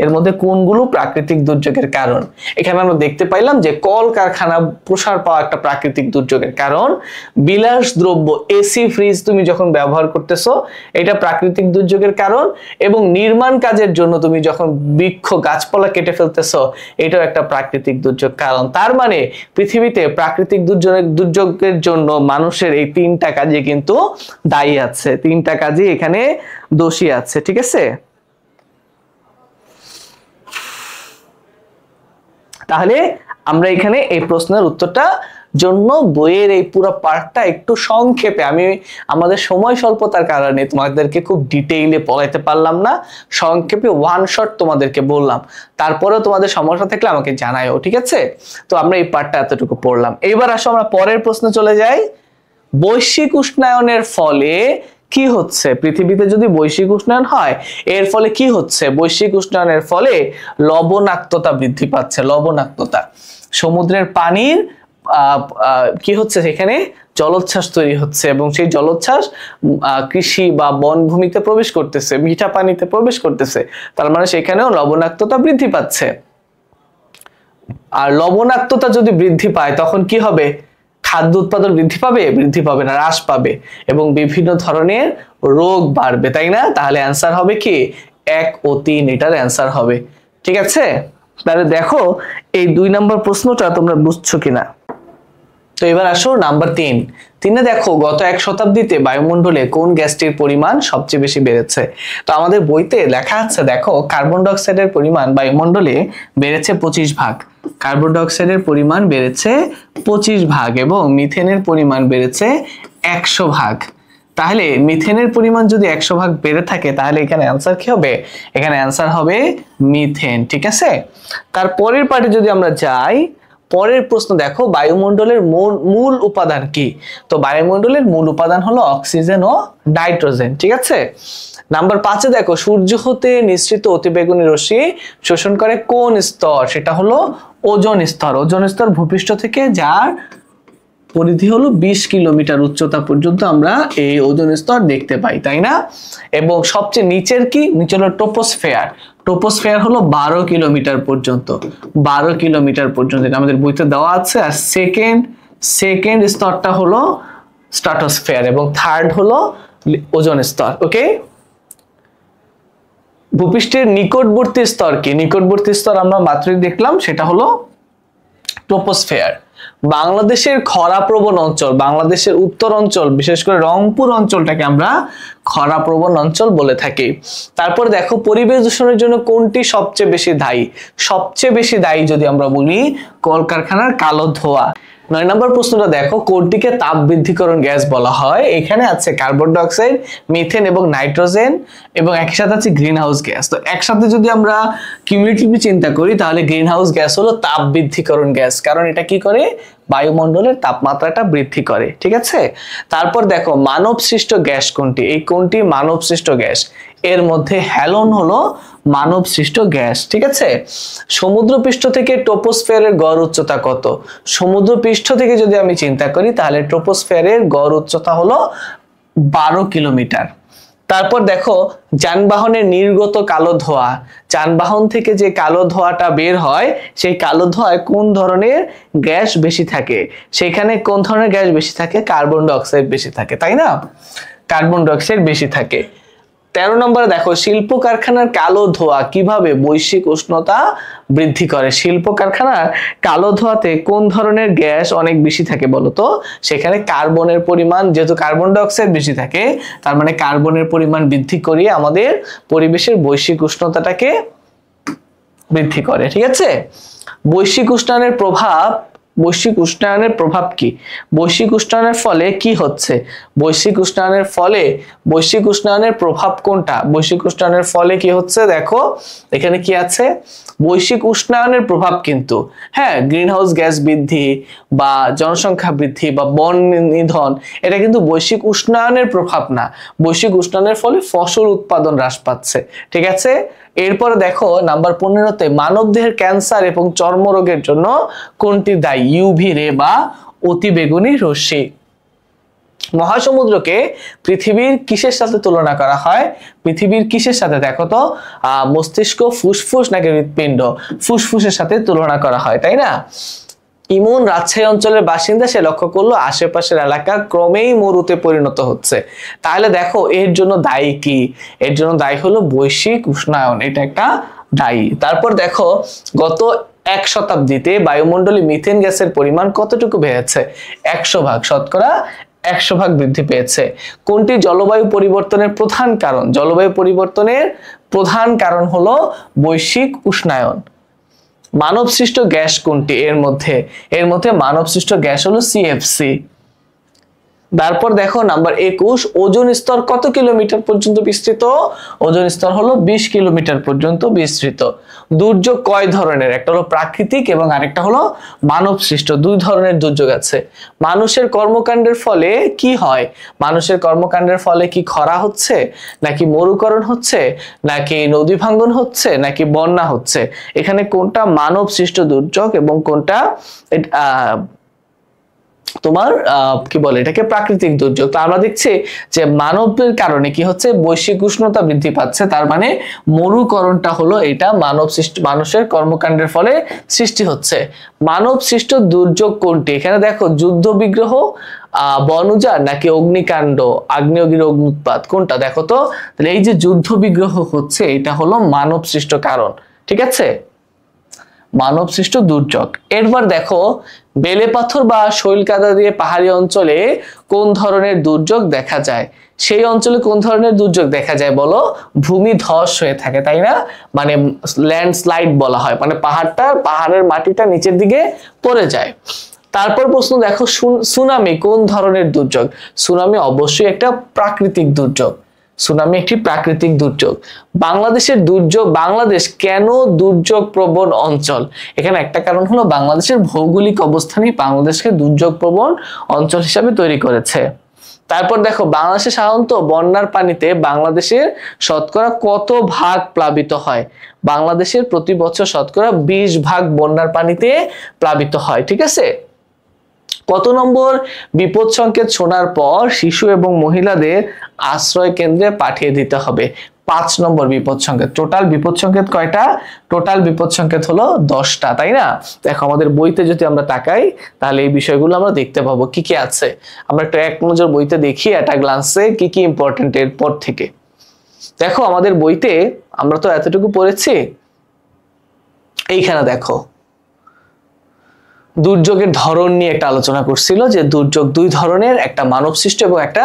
এর মধ্যে কোনগুলো প্রাকৃতিক দুর্যোগের কারণ? এখানে আমরা দেখতে পাইলাম যে কলকারখানা প্রসার পাওয়া একটা প্রাকৃতিক দুর্যোগের কারণ, বিলাস দ্রব্য এসি ফ্রিজ তুমি যখন ব্যবহার করতেছো এটা প্রাকৃতিক দুর্যোগের কারণ, এবং নির্মাণ কাজের জন্য তুমি যখন বৃক্ষ গাছপালা কেটে ফেলতেছো এটাও একটা প্রাকৃতিক দুর্যোগ কারণ। তার মানে পৃথিবীতে প্রাকৃতিক দুর্যোগের জন্য মানুষের এই তিনটা কাজে কিন্তু দায়ী আছে, তিনটা কাজে এখানে দোষী আছে, ঠিক আছে? তাহলে আমরা এখানে এই প্রশ্নের উত্তরটা জন্য বইয়ের এই পুরো পার্টটা একটু সংক্ষেপে, আমি আমাদের সময় স্বল্পতার কারণে তোমাদেরকে খুব ডিটেইলে পড়াইতে পারলাম না, সংক্ষেপে ওয়ান শট তোমাদেরকে বললাম। তারপরেও তোমাদের সমস্যা থাকলে আমাকে জানাইও, ঠিক আছে? তো আমরা এই পার্টটা এতটুকু পড়লাম। এইবার আসো আমরা পরের প্রশ্নে চলে যাই। বৈশ্বিক উষ্ণায়নের ফলে কি হচ্ছে? পৃথিবীতে যদি বৈশ্বিক উষ্ণায়ন হয় এর ফলে কি হচ্ছে? বৈশ্বিক উষ্ণায়নের ফলে লবণাক্ততা বৃদ্ধি পাচ্ছে। লবণাক্ততা, সমুদ্রের পানির কি হচ্ছে, সেখানে জলোচ্ছ্বাস তৈরি হচ্ছে এবং সেই জলোচ্ছ্বাস কৃষি বা বনভূমিতে প্রবেশ করতেছে, মিঠা পানিতে প্রবেশ করতেছে, তার মানে সেখানেও লবণাক্ততা বৃদ্ধি পাচ্ছে। আর লবণাক্ততা যদি বৃদ্ধি পায় তখন কি হবে? খাদ্য উৎপাদন বৃদ্ধি পাবে? বৃদ্ধি পাবে না, হ্রাস পাবে, এবং বিভিন্ন ধরনের রোগ বাড়বে, তাই না? তাহলে অ্যান্সার হবে কি 1 ও 3, এটার অ্যান্সার হবে, ঠিক আছে? তাহলে দেখো এই 2 নম্বর প্রশ্নটা তোমরা বুঝছো কিনা। তো এবার আসো নাম্বার 3। দেখো গত 1 শতাব্দীতে বায়ুমণ্ডলে কোন গ্যাসটির পরিমাণ সবচেয়ে বেশি বেড়েছে? তো আমাদের বইতে লেখা আছে, দেখো কার্বন ডাই অক্সাইডের পরিমাণ বায়ুমণ্ডলে বেড়েছে 25 ভাগ, কার্বন ডাই অক্সাইডের পরিমাণ বেড়েছে 25 ভাগ, এবং মিথেনের পরিমাণ বেড়েছে 100 ভাগ। তাহলে মিথেনের পরিমাণ যদি 100 ভাগ বেড়ে থাকে তাহলে এখানে অ্যান্সার কি হবে? এখানে অ্যান্সার হবে মিথেন, ঠিক আছে? তারপরের পার্টে যদি আমরা যাই, পরের প্রশ্ন দেখো বায়ুমণ্ডলের মূল উপাদান কি? তো বায়ুমণ্ডলের মূল উপাদান হলো অক্সিজেন ও নাইট্রোজেন, ঠিক আছে? নাম্বার 5 দেখো সূর্য হতে নিঃসৃত অতিবেগুনি রশ্মি শোষণ করে কোন স্তর? সেটা হলো ওজোন স্তর। ওজোন স্তর ভূপৃষ্ঠ থেকে যার পরিধি হলো 20 কিলোমিটার উচ্চতা পর্যন্ত আমরা এই ওজোন স্তর দেখতে পাই, তাই না? এবং সবচেয়ে নিচের কি? নিচে হলো ট্রপোস্ফিয়ার। ট্রপোস্ফিয়ার হলো 12 কিলোমিটার পর্যন্ত, 12 কিলোমিটার পর্যন্ত এটা আমাদের বইতে দেওয়া আছে। আর সেকেন্ড স্তরটা হলো স্ট্রাটোস্ফিয়ার, এবং থার্ড হলো ওজোন স্তর। ওকে, ভূপৃষ্ঠের নিকটবর্তী স্তর কি? নিকটবর্তী স্তর আমরা মাত্রই দেখলাম, সেটা হলো ট্রপোস্ফিয়ার। বাংলাদেশের খরাপ্রবণ অঞ্চল, বাংলাদেশের উত্তর অঞ্চল বিশেষ করে রংপুর অঞ্চলটাকে আমরা খরাপ্রবণ অঞ্চল বলে থাকি। তারপর দেখো পরিবেশ দূষণের জন্য কোনটি সবচেয়ে বেশি দায়ী? সবচেয়ে বেশি দায়ী যদি আমরা বলি কলকারখানার কালো ধোঁয়া। 9 নম্বর প্রশ্নটা দেখো কোনটিকে তাপ বৃদ্ধিকরণ গ্যাস বলা হয়? এখানে আছে কার্বন ডাই অক্সাইড, মিথেন এবং নাইট্রোজেন, এবং একই সাথে আছে গ্রিন হাউস গ্যাস। তো একসাথে যদি আমরা কিউমুলেটিভলি চিন্তা করি তাহলে গ্রিন হাউস গ্যাস হলো তাপ বৃদ্ধিকরণ গ্যাস, কারণ এটা কি করে? বায়ুমণ্ডলের তাপমাত্রাটা বৃদ্ধি করে, ঠিক আছে? তারপর দেখো মানব সৃষ্ট গ্যাস কোনটি? এই কোনটি মানব সৃষ্ট গ্যাস? এর মধ্যে হ্যালোন হলো মানব সৃষ্ট গ্যাস, ঠিক আছে? সমুদ্রপৃষ্ঠ থেকে ট্রপোস্ফিয়ারের গড় উচ্চতা কত? সমুদ্রপৃষ্ঠ থেকে যদি আমি চিন্তা করি তাহলে ট্রপোস্ফিয়ারের গড় উচ্চতা হলো 12 কিলোমিটার। তারপর দেখো যানবাহনের নির্গত কালো ধোঁয়া, যানবাহন থেকে যে কালো ধোঁয়াটা বের হয় সেই কালো ধোঁয়ায় কোন ধরনের গ্যাস বেশি থাকে? সেখানে কোন ধরনের গ্যাস বেশি থাকে? কার্বন ডাই অক্সাইড বেশি থাকে, তাই না? কার্বন ডাই অক্সাইড বেশি থাকে। 13 নম্বরে দেখো শিল্প কারখানার কালো ধোঁয়া কিভাবে বৈশ্বিক উষ্ণতা বৃদ্ধি করে? শিল্প কারখানার কালো ধোঁয়াতে কোন ধরনের গ্যাস অনেক বেশি থাকে বলতো? সেখানে কার্বনের পরিমাণ, যেহেতু কার্বন ডাই অক্সাইড বেশি থাকে তার মানে কার্বনের পরিমাণ বৃদ্ধি করিয়ে আমাদের পরিবেশের বৈশ্বিক উষ্ণতাটাকে বৃদ্ধি করে, ঠিক আছে? বৈশ্বিক উষ্ণায়নের প্রভাব, বৈশ্বিক উষ্ণায়নের প্রভাব কি? বৈশ্বিক উষ্ণায়নের ফলে কি হচ্ছে? বৈশ্বিক উষ্ণায়নের ফলে, বৈশ্বিক উষ্ণায়নের প্রভাব কোনটা? বৈশ্বিক উষ্ণায়নের ফলে কি হচ্ছে? দেখো এখানে কি আছে? বৈশ্বিক উষ্ণায়নের প্রভাব কিন্তু হ্যাঁ গ্রিন হাউস গ্যাস বৃদ্ধি বা জনসংখ্যা বৃদ্ধি বা বন নিধন, এটা কিন্তু বৈশ্বিক উষ্ণায়নের প্রভাব না। বৈশ্বিক উষ্ণায়নের ফলে ফসল উৎপাদন হ্রাস পাচ্ছে, ঠিক আছে? এরপরে দেখো নাম্বার 15তে মানবদেহের ক্যান্সার এবং চর্মরোগের জন্য কোনটি দায়ী? ইউভি রে বা অতিবেগুনি রশ্মি। মহাসমুদ্রকে পৃথিবীর কিসের সাথে তুলনা করা হয়? পৃথিবীর কিসের সাথে? দেখো তো, মস্তিষ্ক, ফুসফুস নাকি হৃৎপিণ্ড? ফুসফুসের সাথে তুলনা করা হয়, তাই না? ইমন রাজশাহী অঞ্চলের বাসিন্দা, সে লক্ষ্য করলো আশেপাশের এলাকা ক্রমেই মরুতে পরিণত হচ্ছে। তাহলে দেখো এর জন্য দায়ী কি? এর জন্য দায়ী হলো বৈশ্বিক উষ্ণায়ন, এটা একটা দায়ী। তারপর দেখো গত 1 শতাব্দীতে বায়ুমণ্ডলে মিথেন গ্যাসের পরিমাণ কতটুকু বেড়েছে? 100 ভাগ, শতকরা 100 ভাগ বৃদ্ধি পেয়েছে। কোনটি জলবায়ু পরিবর্তনের প্রধান কারণ? জলবায়ু পরিবর্তনের প্রধান কারণ হলো বৈশ্বিক উষ্ণায়ন। মানব সৃষ্ট গ্যাস কোনটি? এর মধ্যে মানব সৃষ্ট গ্যাস হলো সিএফসি। তারপর দেখো নাম্বার 21, ওজোন স্তর কত কিলোমিটার পর্যন্ত বিস্তৃত? ওজোন স্তর হলো 20 কিলোমিটার পর্যন্ত বিস্তৃত। দুর্যোগ কয় ধরনের? একটা হলো প্রাকৃতিক এবং আরেকটা হলো মানব সৃষ্ট। 2 ধরনের দুর্যোগ আছে। মানুষের কর্মকাণ্ডের ফলে কি হয়? মানুষের কর্মকাণ্ডের ফলে কি খরা হচ্ছে, নাকি মরুকরণ হচ্ছে, নাকি নদী ভাঙ্গন হচ্ছে, নাকি বন্যা হচ্ছে? এখানে কোনটা মানব সৃষ্ট দুর্যোগ এবং কোনটা তোমার কি বলে এটাকে প্রাকৃতিক দুর্যোগ? তো আমরা দেখছি যে মানবের কারণে কি হচ্ছে, বৈশ্বিক উষ্ণতা বৃদ্ধি পাচ্ছে। তার মানে মরুকরণটা হলো এটা মানব সৃষ্ট, মানুষের কর্মকাণ্ডের ফলে সৃষ্টি হচ্ছে। মানব সৃষ্ট দুর্যোগ কোনটি? এখানে দেখো যুদ্ধ বিগ্রহ, বনউজাড় নাকি অগ্নিকাণ্ড, আগ্নেয়গিরি অগ্নুৎপাত, কোনটা? দেখো তো, তাহলে এই যে যুদ্ধ বিগ্রহ হচ্ছে এটা হলো মানব সৃষ্ট কারণ, ঠিক আছে, মানব সৃষ্ট দুর্যোগ। এরপর দেখো বেলে পাথর বা শৈল কাদা দিয়ে পাহাড়ি অঞ্চলে কোন ধরনের দুর্যোগ দেখা যায়? সেই অঞ্চলে কোন ধরনের দুর্যোগ দেখা যায় বলো? ভূমি ধস হয়ে থাকে, তাই না? মানে ল্যান্ডস্লাইড বলা হয়, মানে পাহাড়ের মাটিটা নিচের দিকে পড়ে যায়। তারপর প্রশ্ন দেখো, সুনামি কোন ধরনের দুর্যোগ? সুনামি অবশ্যই একটা প্রাকৃতিক দুর্যোগ। সুনামি একটি প্রাকৃতিক দুর্যোগ। বাংলাদেশের দুর্যোগ, বাংলাদেশ কেন দুর্যোগ প্রবণ অঞ্চল? এখানে একটা কারণ হলো বাংলাদেশের ভৌগোলিক অবস্থানই বাংলাদেশকে দুর্যোগ প্রবণ অঞ্চল হিসাবে তৈরি করেছে। তারপর দেখো বাংলাদেশে সাধারণত বন্যার পানিতে বাংলাদেশের শতকরা কত ভাগ প্লাবিত হয়? বাংলাদেশের প্রতি বছর শতকরা 20 ভাগ বন্যার পানিতে প্লাবিত হয়, ঠিক আছে। কত নম্বর বিপদ সংকেত শোনার পর শিশু এবং মহিলাদের আশ্রয় কেন্দ্রে পাঠিয়ে দিতে হবে? 5 নম্বর বিপদ সংকেত। টোটাল বিপদ সংকেত কয়টা? টোটাল বিপদ সংকেত হলো 10টা, তাই না? দেখো আমাদের বইতে যদি আমরা তাকাই তাহলে এই বিষয়গুলো আমরা দেখতে পাবো কি কি আছে। আমরা একটা এক নজর বইতে দেখি একটা গ্লান্সে কি কি ইম্পর্টেন্ট এরপর থেকে। দেখো আমাদের বইতে আমরা তো এতটুকু পড়েছি, এইখানে দেখো দুর্যোগের ধরন নিয়ে একটা আলোচনা করছিল যে দুর্যোগ 2 ধরনের, একটা মানব সৃষ্ট এবং একটা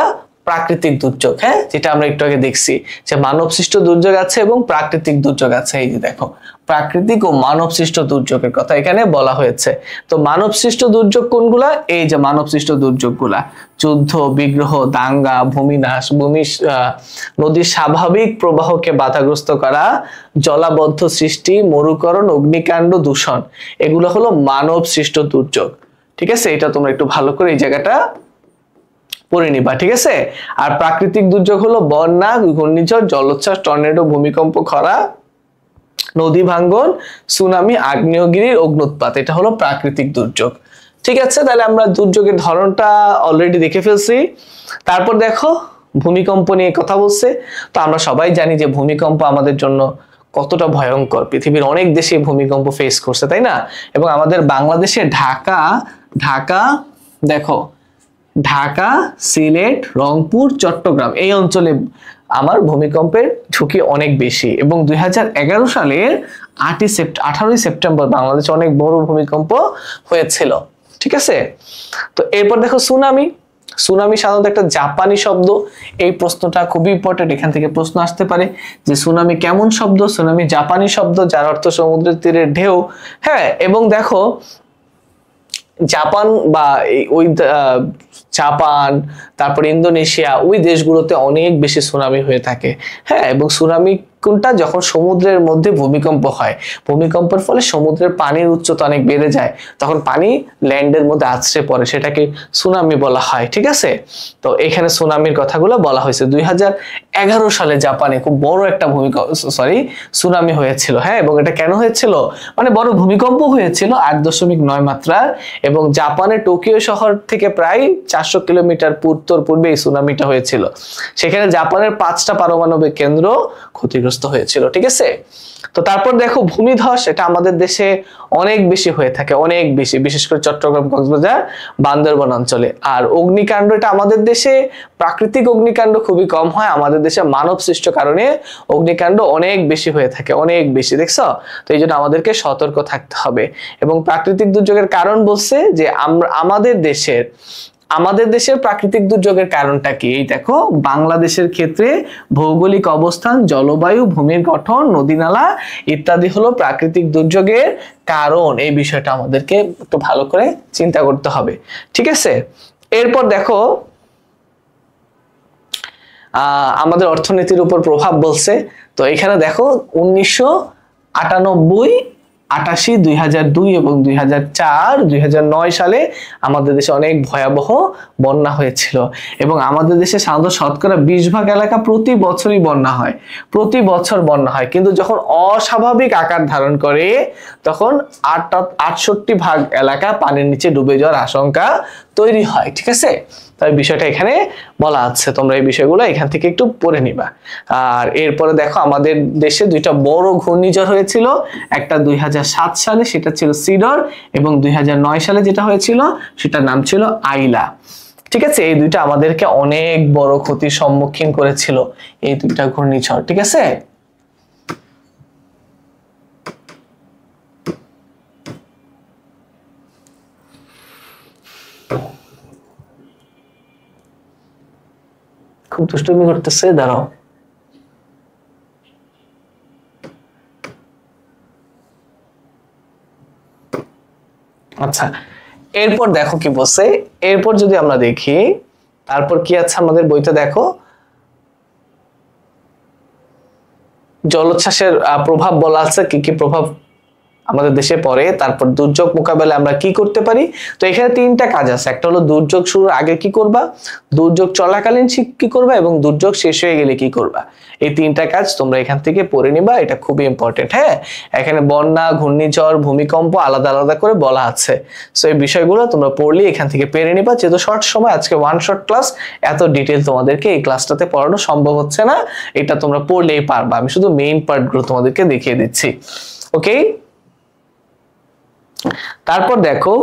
প্রাকৃতিক দুর্যোগ। হ্যাঁ, যেটা আমরা একটু আগে দেখছি যে মানব সৃষ্ট দুর্যোগ আছে এবং প্রাকৃতিক দুর্যোগ আছে। এই যে দেখো প্রাকৃতিক ও মানব সৃষ্ট দুর্যোগের কথা এখানে বলা হয়েছে। তো মানব সৃষ্ট দুর্যোগ কোনগুলা? এই যে মানব সৃষ্ট দুর্যোগগুলা, যুদ্ধ বিগ্রহ, দাঙ্গা, ভূমিনাশ, নদীর স্বাভাবিক প্রবাহকে বাধাগ্রস্ত করা, জলাবদ্ধ সৃষ্টি, মরুকরণ, অগ্নিকাণ্ড, দূষণ, এগুলো হলো মানব সৃষ্ট দুর্যোগ। ঠিক আছে, এটা তোমরা একটু ভালো করে এই জায়গাটা পড়ে নিবা, ঠিক আছে। আর প্রাকৃতিক দুর্যোগ হলো বন্যা, ঘূর্ণিঝড়, জলোচ্ছ্বাস, টর্নেডো, ভূমিকম্প, খরা, নদী ভাঙ্গন, সুনামি, আগ্নেয়গিরির অগ্নুৎপাত, এটা হলো প্রাকৃতিক দুর্যোগ। ঠিক আছে, তাহলে আমরা দুর্যোগের ধরনটা অলরেডি দেখে ফেলছি। তারপর দেখো ভূমিকম্প নিয়ে কথা বলছে। তো আমরা সবাই জানি যে ভূমিকম্প আমাদের জন্য কতটা ভয়ঙ্কর, পৃথিবীর অনেক দেশে ভূমিকম্প ফেস করছে, তাই না? এবং আমাদের বাংলাদেশে ঢাকা দেখো ঢাকা, সিলেট, রংপুর, চট্টগ্রাম এই অঞ্চলে আমার ভূমিকম্পের ঝুঁকি অনেক বেশি। এবং 2011 সালের 18ই সেপ্টেম্বর বাংলাদেশে অনেক বড় ভূমিকম্প হয়েছিল, ঠিক আছে। তো এরপর দেখো সুনামি। সুনামি সাধারণত একটা জাপানি শব্দ। এই প্রশ্নটা খুবই ইম্পর্টেন্ট, এখান থেকে প্রশ্ন আসতে পারে যে সুনামি কেমন শব্দ? সুনামি জাপানি শব্দ যার অর্থ সমুদ্রের তীরের ঢেউ। হ্যাঁ, এবং দেখো জাপান বা ওই জাপান, তারপর ইন্দোনেশিয়া, ওই দেশগুলোতে অনেক বেশি সুনামি হয়ে থাকে। হ্যাঁ, এবং সুনামি কোনটা? যখন সমুদ্রের মধ্যে ভূমিকম্প হয়, ভূমিকম্পের ফলে সমুদ্রের পানির উচ্চতা অনেক বেড়ে যায়, তখন পানি ল্যান্ডের মধ্যে আছড়ে পড়ে, সেটাকে সুনামি বলা হয়। ঠিক আছে, তো এখানে সুনামির কথাগুলো বলা হয়েছে। 2011 সালে জাপানে খুব বড় একটা সুনামি হয়েছিল। হ্যাঁ, এবং এটা কেন হয়েছিল? মানে বড় ভূমিকম্প হয়েছিল 8.9 মাত্রার, এবং জাপানের টোকিও শহর থেকে প্রায় 400 কিলোমিটার উত্তর পূর্বে এই সুনামিটা হয়েছিল। সেখানে জাপানের 5টা পারমাণবিক কেন্দ্র ক্ষতিগ্রস্ত হয়েছিল। ঠিক আছে, তো তারপর দেখো ভূমিধস, এটা আমাদের দেশে অনেক বেশি হয়ে থাকে, অনেক বেশি, বিশেষ করে চট্টগ্রাম, কক্সবাজার, বান্দরবান অঞ্চলে। আর অগ্নিকাণ্ড, এটা আমাদের দেশে প্রাকৃতিক অগ্নিকাণ্ড খুবই কম হয়, আমাদের দেশে মানব সৃষ্ট কারণে অগ্নিকাণ্ড অনেক বেশি হয়ে থাকে, অনেক বেশি। দেখছো, তো এই জন্য আমাদেরকে সতর্ক থাকতে হবে। এবং প্রাকৃতিক দুর্যোগের কারণ বলছে যে আমাদের দেশের প্রাকৃতিক দুর্যোগের কারণটা কি? এই দেখো, বাংলাদেশের ক্ষেত্রে ভৌগোলিক অবস্থান, জলবায়ু, ভূমির গঠন, নদীনালা ইত্যাদি হলো প্রাকৃতিক দুর্যোগের কারণ। এই বিষয়টা আমাদেরকে একটু ভালো করে চিন্তা করতে হবে। ঠিক আছে, এরপর দেখো আমাদের অর্থনীতির উপর প্রভাব বলছে। তো এখানে দেখো 1998, 88, 2002 এবং 2004, 2009 সালে আমাদের দেশে অনেক ভয়াবহ বন্যা হয়েছিল। এবং আমাদের দেশে সাধারণত শতকরা 20% এলাকা প্রতি বছরই বন্যা হয়, প্রতি বছর বন্যা হয়। কিন্তু যখন অস্বাভাবিক আকার ধারণ করে তখন 68% এলাকা পানির নিচে ডুবে যাওয়ার আশঙ্কা তৈরি হয়। ঠিক আছে, তাই বিষয়টা এখানে বলা আছে, তোমরা এই বিষয়গুলো এখান থেকে একটু পড়ে নিবা। আর এরপরে দেখো আমাদের দেশে দুইটা বড় ঘূর্ণিঝড় হয়েছিল, একটা 2007 সালে, সেটা ছিল সিডর, এবং 2009 সালে যেটা হয়েছিল সেটার নাম ছিল আইলা। ঠিক আছে, এই দুইটা আমাদেরকে অনেক বড় ক্ষতির সম্মুখীন করেছিল, এই দুইটা ঘূর্ণিঝড়। ঠিক আছে, খুব দুষ্টুমি করতেছে, দাঁড়াও। আচ্ছা, এরপর দেখো কি বলছে, এরপর যদি আমরা দেখি তারপর কি আছে আমাদের বইতে, দেখো জলোচ্ছ্বাসের প্রভাব বলা আছে, কি কি প্রভাব আমাদের দেশে পড়ে, তারপর দুর্যোগ মোকাবেলায় আমরা কি করতে পারি। তো এখানে 3টা কাজ আছে, একটা হলো দুর্যোগ শুরুর আগে কি করবা, দুর্যোগ চলাকালীন কি করবা, এবং দুর্যোগ শেষ হয়ে গেলে কি করবা। এই 3টা কাজ তোমরা এখান থেকে পড়ে নিবা, এটা খুবই ইম্পর্টেন্ট। হ্যাঁ, এখানে বন্যা, ঘূর্ণিঝড়, ভূমিকম্প আলাদা আলাদা করে বলা আছে। সো এই বিষয়গুলো তোমরা পড়লে এখান থেকে পেরে নিবা। যেহেতু শর্ট সময়, আজকে ওয়ান শর্ট ক্লাস, এত ডিটেল তোমাদেরকে এই ক্লাসটাতে পড়ানো সম্ভব হচ্ছে না, এটা তোমরা পড়লেই পারবা। আমি শুধু মেইন পার্টগুলো তোমাদেরকে দেখিয়ে দিচ্ছি। ওকে, তারপর দেখো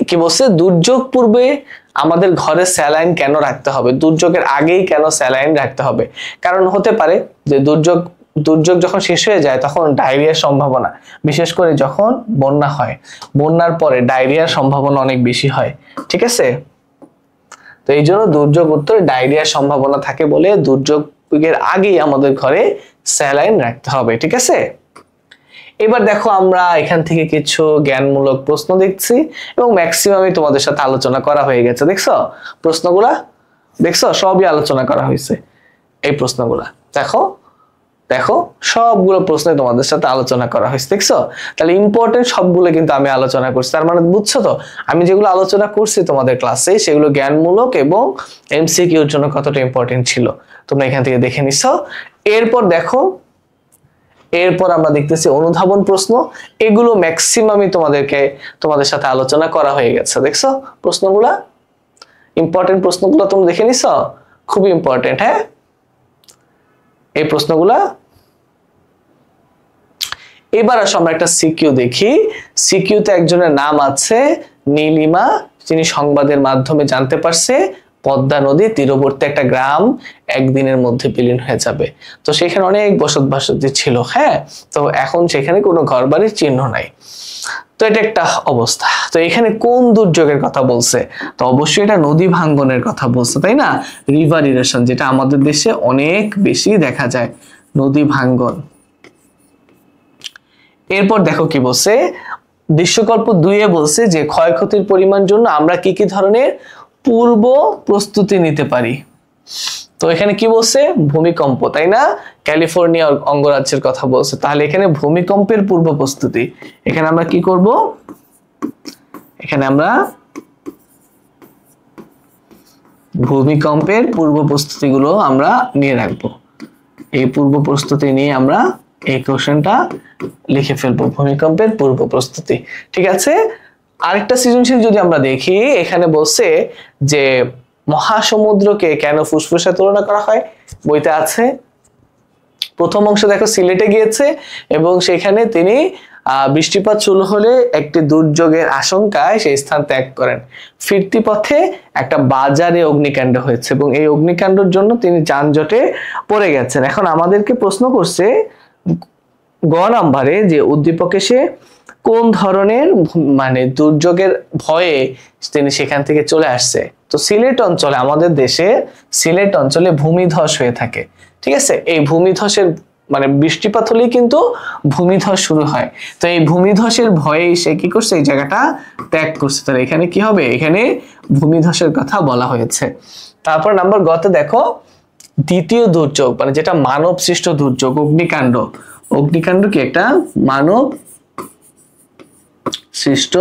কি বলছে, দুর্যোগ পূর্বে আমাদের ঘরে স্যালাইন কেন রাখতে হবে, দুর্যোগের আগেই কেন স্যালাইন রাখতে হবে? কারণ হতে পারে যে দুর্যোগ যখন শেষ হয়ে যায় তখন ডায়রিয়ার সম্ভাবনা, বিশেষ করে যখন বন্যা হয়, বন্যার পরে ডায়রিয়ার সম্ভাবনা অনেক বেশি হয়। ঠিক আছে, তো এই জন্য দুর্যোগ উত্তরে ডায়রিয়ার সম্ভাবনা থাকে বলে দুর্যোগের আগেই আমাদের ঘরে স্যালাইন রাখতে হবে। ঠিক আছে, এবার দেখো আমরা এখান থেকে কিছু জ্ঞানমূলক প্রশ্ন দেখছি, এবং ম্যাক্সিমামই তোমাদের সাথে আলোচনা করা হয়ে গেছে। দেখছো প্রশ্নগুলা, দেখছো সবই আলোচনা করা হয়েছে। এই প্রশ্নগুলা দেখো, দেখো সবগুলো প্রশ্নে তোমাদের সাথে আলোচনা করা হয়েছে। দেখছো, তাহলে ইম্পর্টেন্ট সবগুলো কিন্তু আমি আলোচনা করছি। তার মানে বুঝছো তো আমি যেগুলো আলোচনা করছি তোমাদের ক্লাসে সেগুলো জ্ঞানমূলক এবং এমসিকিউর জন্য কতটা ইম্পর্টেন্ট ছিল তোমরা এখান থেকে দেখে নিছো। এরপর দেখো, এরপর আমরা দেখতেছি অনুধাবন প্রশ্ন, এগুলো ম্যাক্সিমামই তোমাদের সাথে আলোচনা করা হয়ে গেছে। দেখছো প্রশ্নগুলা, ইম্পর্টেন্ট প্রশ্নগুলো তোমরা দেখে নিছো, খুবই ইম্পর্টেন্ট। হ্যাঁ, এই প্রশ্নগুলা। এবার আসো আমরা একটা সিকিউ দেখি। সিকিউতে একজনের নাম আছে নীলিমা, যিনি সংবাদের মাধ্যমে জানতে পারছে পদ্মা নদী তীরবর্তী একটা গ্রাম একদিনের মধ্যে বিলীন হয়ে যাবে। তো সেখানে অনেক বসতি ছিল। হ্যাঁ, তো এখন সেখানে কোনো ঘরবাড়ির চিহ্ন নাই। তো এটা একটা অবস্থা। তো এখানে কোন দুর্যোগের কথা বলছে? তো অবশ্যই এটা নদী ভাঙ্গনের কথা বলছে, তাই না? রিভার ইরোশন, যেটা আমাদের দেশে অনেক বেশি দেখা যায়, নদী ভাঙ্গন। এরপর দেখো কি বলছে, দৃশ্যকল্প 2-এ বলছে যে ক্ষয়ক্ষতির পরিমাণ জন্য আমরা কি কি ধরনের পূর্ব প্রস্তুতি নিতে পারি। তো এখানে কি বলছে? ভূমিকম্প, তাই না? ক্যালিফোর্নিয়া অঙ্গরাজ্যের কথা বলছে। তাহলে এখানে ভূমিকম্পের পূর্ব প্রস্তুতি, এখানে আমরা কি করব? এখানে আমরা ভূমিকম্পের পূর্ব প্রস্তুতিগুলো আমরা নিয়ে রাখবো। এই পূর্ব প্রস্তুতি নিয়ে আমরা এই কোশ্চেনটা লিখে ফেলবো, ভূমিকম্পের পূর্ব প্রস্তুতি। ঠিক আছে, আরেকটা সৃজনশীল যদি আমরা দেখি, এখানে বলছে যে মহাসমুদ্রকে কেন ফুসফুসে তুলনা করা হয়, বইতে আছে। প্রথম অংশ দেখো, সিলেটে গিয়েছে এবং সেখানে তিনি বৃষ্টিপাত শুরু হলে একটি দুর্যোগের আশঙ্কায় সেই স্থান ত্যাগ করেন। ফিরতি পথে একটা বাজারে অগ্নিকাণ্ড হয়েছে এবং এই অগ্নিকাণ্ডের জন্য তিনি যানজটে পড়ে গেছেন। এখন আমাদেরকে প্রশ্ন করছে গ নাম্বারে যে উদ্দীপকে সে কোন ধরনের মানে দুর্যোগের ভয়ে তিনি সেখান থেকে চলে আসছে। তো সিলেট অঞ্চলে, আমাদের দেশে সিলেট অঞ্চলে ভূমিধস হয়ে থাকে। ঠিক আছে, এই ভূমিধসের মানে বৃষ্টিপাত হলেই কিন্তু ভূমিধস শুরু হয়। তো এই ভূমিধসের ভয়ে সে কি করছে? এই জায়গাটা ত্যাগ করছে। তাহলে এখানে কি হবে? এখানে ভূমিধসের কথা বলা হয়েছে। তারপর নাম্বার গতে দেখো, দ্বিতীয় দুর্যোগ মানে যেটা মানব সৃষ্ট দুর্যোগ, অগ্নিকাণ্ড। অগ্নিকাণ্ড কি? একটা মানব সৃষ্ট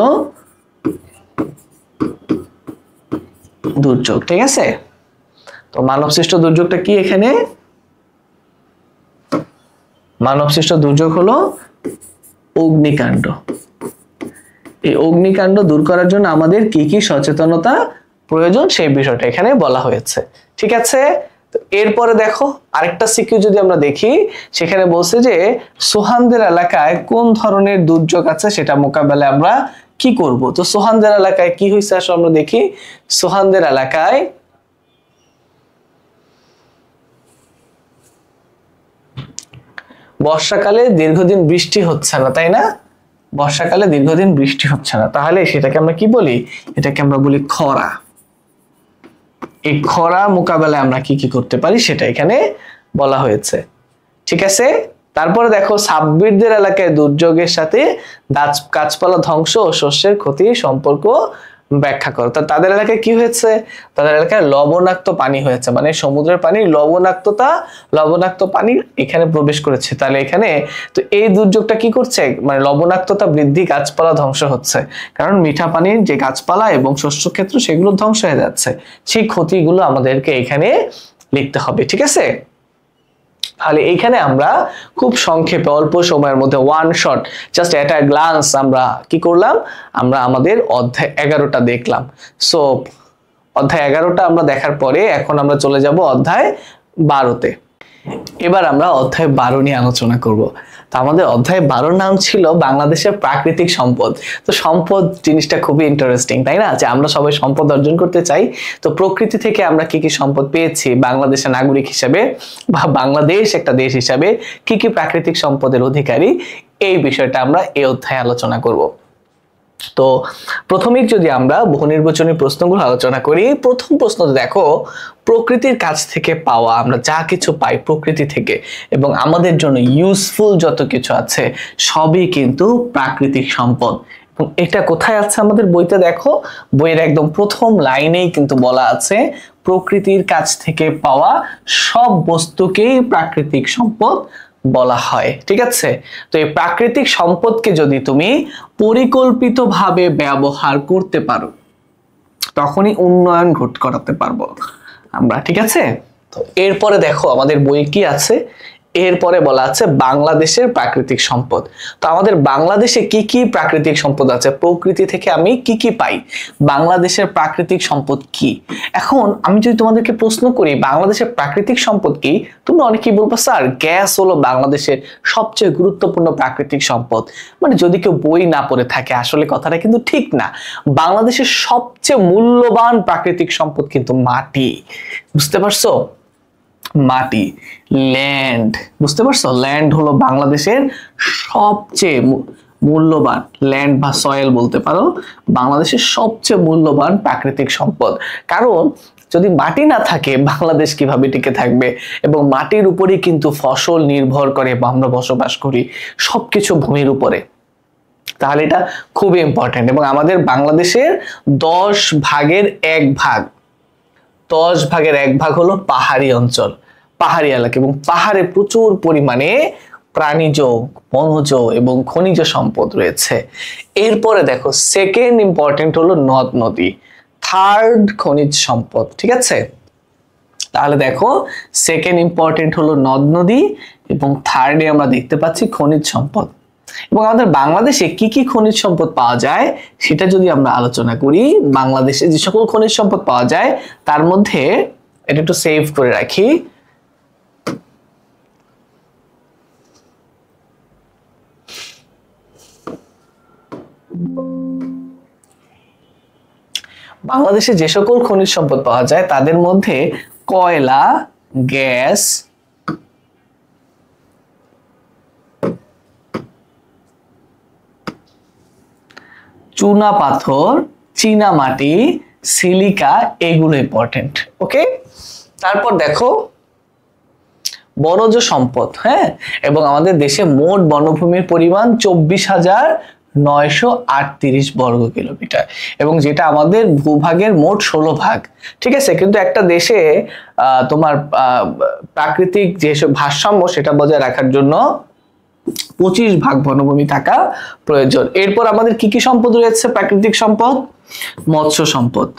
দুর্যোগ। ঠিক আছে, তো মানব সৃষ্ট দুর্যোগটা কি? এখানে মানব সৃষ্ট দুর্যোগ হলো অগ্নিকাণ্ড। এই অগ্নিকাণ্ড দূর করার জন্য আমাদের কি কি সচেতনতা প্রয়োজন সেই বিষয়টা এখানে বলা হয়েছে। ঠিক আছে, তো এরপরে দেখো আরেকটা সিকিউ যদি আমরা দেখি, সেখানে বলছে যে সোহানদের এলাকায় কোন ধরনের দুর্যোগ আছে সেটা মোকাবেলায় আমরা কি করব। তো সোহানদের এলাকায় কি হয়েছে আসলে আমরা দেখি। সোহানদের এলাকায় বর্ষাকালে দীর্ঘদিন বৃষ্টি হচ্ছে না, তাই না? বর্ষাকালে দীর্ঘদিন বৃষ্টি হচ্ছে না, তাহলে সেটাকে আমরা কি বলি? এটাকে আমরা বলি খরা। এই খরা মোকাবেলায় আমরা কি কি করতে পারি সেটা এখানে বলা হয়েছে। ঠিক আছে, তারপরে দেখো সাব্বিরদের এলাকায় দুর্যোগের সাথে গাছপালা ধ্বংস ও শস্যের ক্ষতির সম্পর্ক ব্যাখ্যা করো। তাদের এলাকায় কি হয়েছে? তাদের এলাকায় লবণাক্ত পানি হয়েছে, মানে সমুদ্রের পানি লবণাক্ত পানি এখানে প্রবেশ করেছে। তাহলে এখানে তো এই দুর্যোগটা কি করছে? মানে লবণাক্ততা বৃদ্ধি, গাছপালা ধ্বংস হচ্ছে, কারণ মিঠা পানির যে গাছপালা এবং শস্য ক্ষেত্র সেগুলো ধ্বংস হয়ে যাচ্ছে। সেই ক্ষতিগুলো আমাদেরকে এখানে লিখতে হবে। ঠিক আছে, তাহলে এইখানে আমরা খুব সংক্ষেপে অল্প সময়ের মধ্যে ওয়ান শট জাস্ট এট আ গ্লান্স আমরা কি করলাম? আমরা আমাদের অধ্যায় 11টা দেখলাম। সো অধ্যায় 11টা আমরা দেখার পরে এখন আমরা চলে যাব অধ্যায় 12তে। এবার আমরা অধ্যায় 12 নিয়ে আলোচনা করব। তো আমাদের অধ্যায় 12 নাম ছিল বাংলাদেশের প্রাকৃতিক সম্পদ। তো সম্পদ জিনিসটা খুবই ইন্টারেস্টিং, তাই না? যে আমরা সবাই সম্পদ অর্জন করতে চাই। তো প্রকৃতি থেকে আমরা কি কি সম্পদ পেয়েছি বাংলাদেশের নাগরিক হিসেবে বা বাংলাদেশ একটা দেশ হিসাবে, কি কি প্রাকৃতিক সম্পদের অধিকারী, এই বিষয়টা আমরা এই অধ্যায়ে আলোচনা করব। তো প্রথমেই যদি আমরা বহু নির্বাচনী প্রশ্নগুলো আলোচনা করি, প্রথম প্রশ্ন দেখো, প্রকৃতির কাছ থেকে পাওয়া আমরা যা কিছু পাই প্রকৃতি থেকে এবং আমাদের জন্য ইউজফুল যত কিছু আছে সবই কিন্তু প্রাকৃতিক সম্পদ। এবং এটা কোথায় আছে আমাদের বইতে? দেখো বইয়ের একদম প্রথম লাইনেই কিন্তু বলা আছে প্রকৃতির কাছ থেকে পাওয়া সব বস্তুকেই প্রাকৃতিক সম্পদ বলা হয়। ঠিক আছে, তো এই প্রাকৃতিক সম্পদকে যদি তুমি পরিকল্পিতভাবে ব্যবহার করতে পারো তখনই উন্নয়ন করাতে পারবো আমরা। ঠিক আছে, তো এরপরে দেখো আমাদের বই কি আছে, এরপরে বলা আছে বাংলাদেশের প্রাকৃতিক সম্পদ। তো আমাদের বাংলাদেশে কি কি প্রাকৃতিক সম্পদ আছে, প্রকৃতি থেকে আমি কি কি পাই, বাংলাদেশের প্রাকৃতিক সম্পদ কি? এখন আমি যদি তোমাদেরকে প্রশ্ন করি বাংলাদেশের প্রাকৃতিক সম্পদ কি, তোমরা অনেকেই বলবো স্যার গ্যাস হলো বাংলাদেশের সবচেয়ে গুরুত্বপূর্ণ প্রাকৃতিক সম্পদ। মানে যদি কেউ বই না পড়ে থাকে, আসলে কথাটা কিন্তু ঠিক না। বাংলাদেশের সবচেয়ে মূল্যবান প্রাকৃতিক সম্পদ কিন্তু মাটি। বুঝতে পারছো? মাটি, ল্যান্ড। বুঝতে পারছো? ল্যান্ড হলো বাংলাদেশের সবচেয়ে মূল্যবান, ল্যান্ড বা সয়েল বলতে পারো, বাংলাদেশের সবচেয়ে মূল্যবান প্রাকৃতিক সম্পদ। কারণ যদি মাটি না থাকে বাংলাদেশ কিভাবে টিকে থাকবে? এবং মাটির উপরেই কিন্তু ফসল নির্ভর করে বা আমরা বসবাস করি, সবকিছু ভূমির উপরে। তাহলে এটা খুবই ইম্পর্টেন্ট। এবং আমাদের বাংলাদেশের 10 ভাগের 1 ভাগ 10 ভাগের 1 ভাগ হলো পাহাড়ি অঞ্চল, পাহাড়ি এলাকা, এবং পাহাড়ে প্রচুর পরিমাণে প্রাণীজ, বনজ এবং খনিজ সম্পদ রয়েছে। এরপরে দেখো সেকেন্ড ইম্পর্টেন্ট হলো নদ নদী, থার্ড খনিজ সম্পদ। ঠিক আছে, তাহলে দেখো সেকেন্ড ইম্পর্টেন্ট হলো নদ নদী এবং থার্ডে আমরা দেখতে পাচ্ছি খনিজ সম্পদ। এবং আমাদের বাংলাদেশে কি কি খনিজ সম্পদ পাওয়া যায় সেটা যদি আমরা আলোচনা করি, বাংলাদেশে যে সকল খনিজ সম্পদ পাওয়া যায় তার মধ্যে এটা একটু সেভ করে রাখি। বাংলাদেশে যে সকল খনিজ সম্পদ পাওয়া যায় তাদের মধ্যে কয়লা, গ্যাস, চুনা পাথর, চীনা মাটি, সিলিকা, এগুলো ইম্পর্টেন্ট। ওকে, তারপর দেখো বনজ সম্পদ। হ্যাঁ, এবং আমাদের দেশে মোট বনভূমির পরিমাণ 24,938 বর্গ কিলোমিটার, এবং যেটা আমাদের ভূভাগের মোট 16 ভাগ। ঠিক আছে, কিন্তু একটা দেশে তোমার প্রাকৃতিক যে ভারসাম্য সেটা বজায় রাখার জন্য 25 ভাগ বনভূমি থাকা প্রয়োজন। এরপর আমাদের কি কি সম্পদ রয়েছে? প্রাকৃতিক সম্পদ, মৎস্য সম্পদ,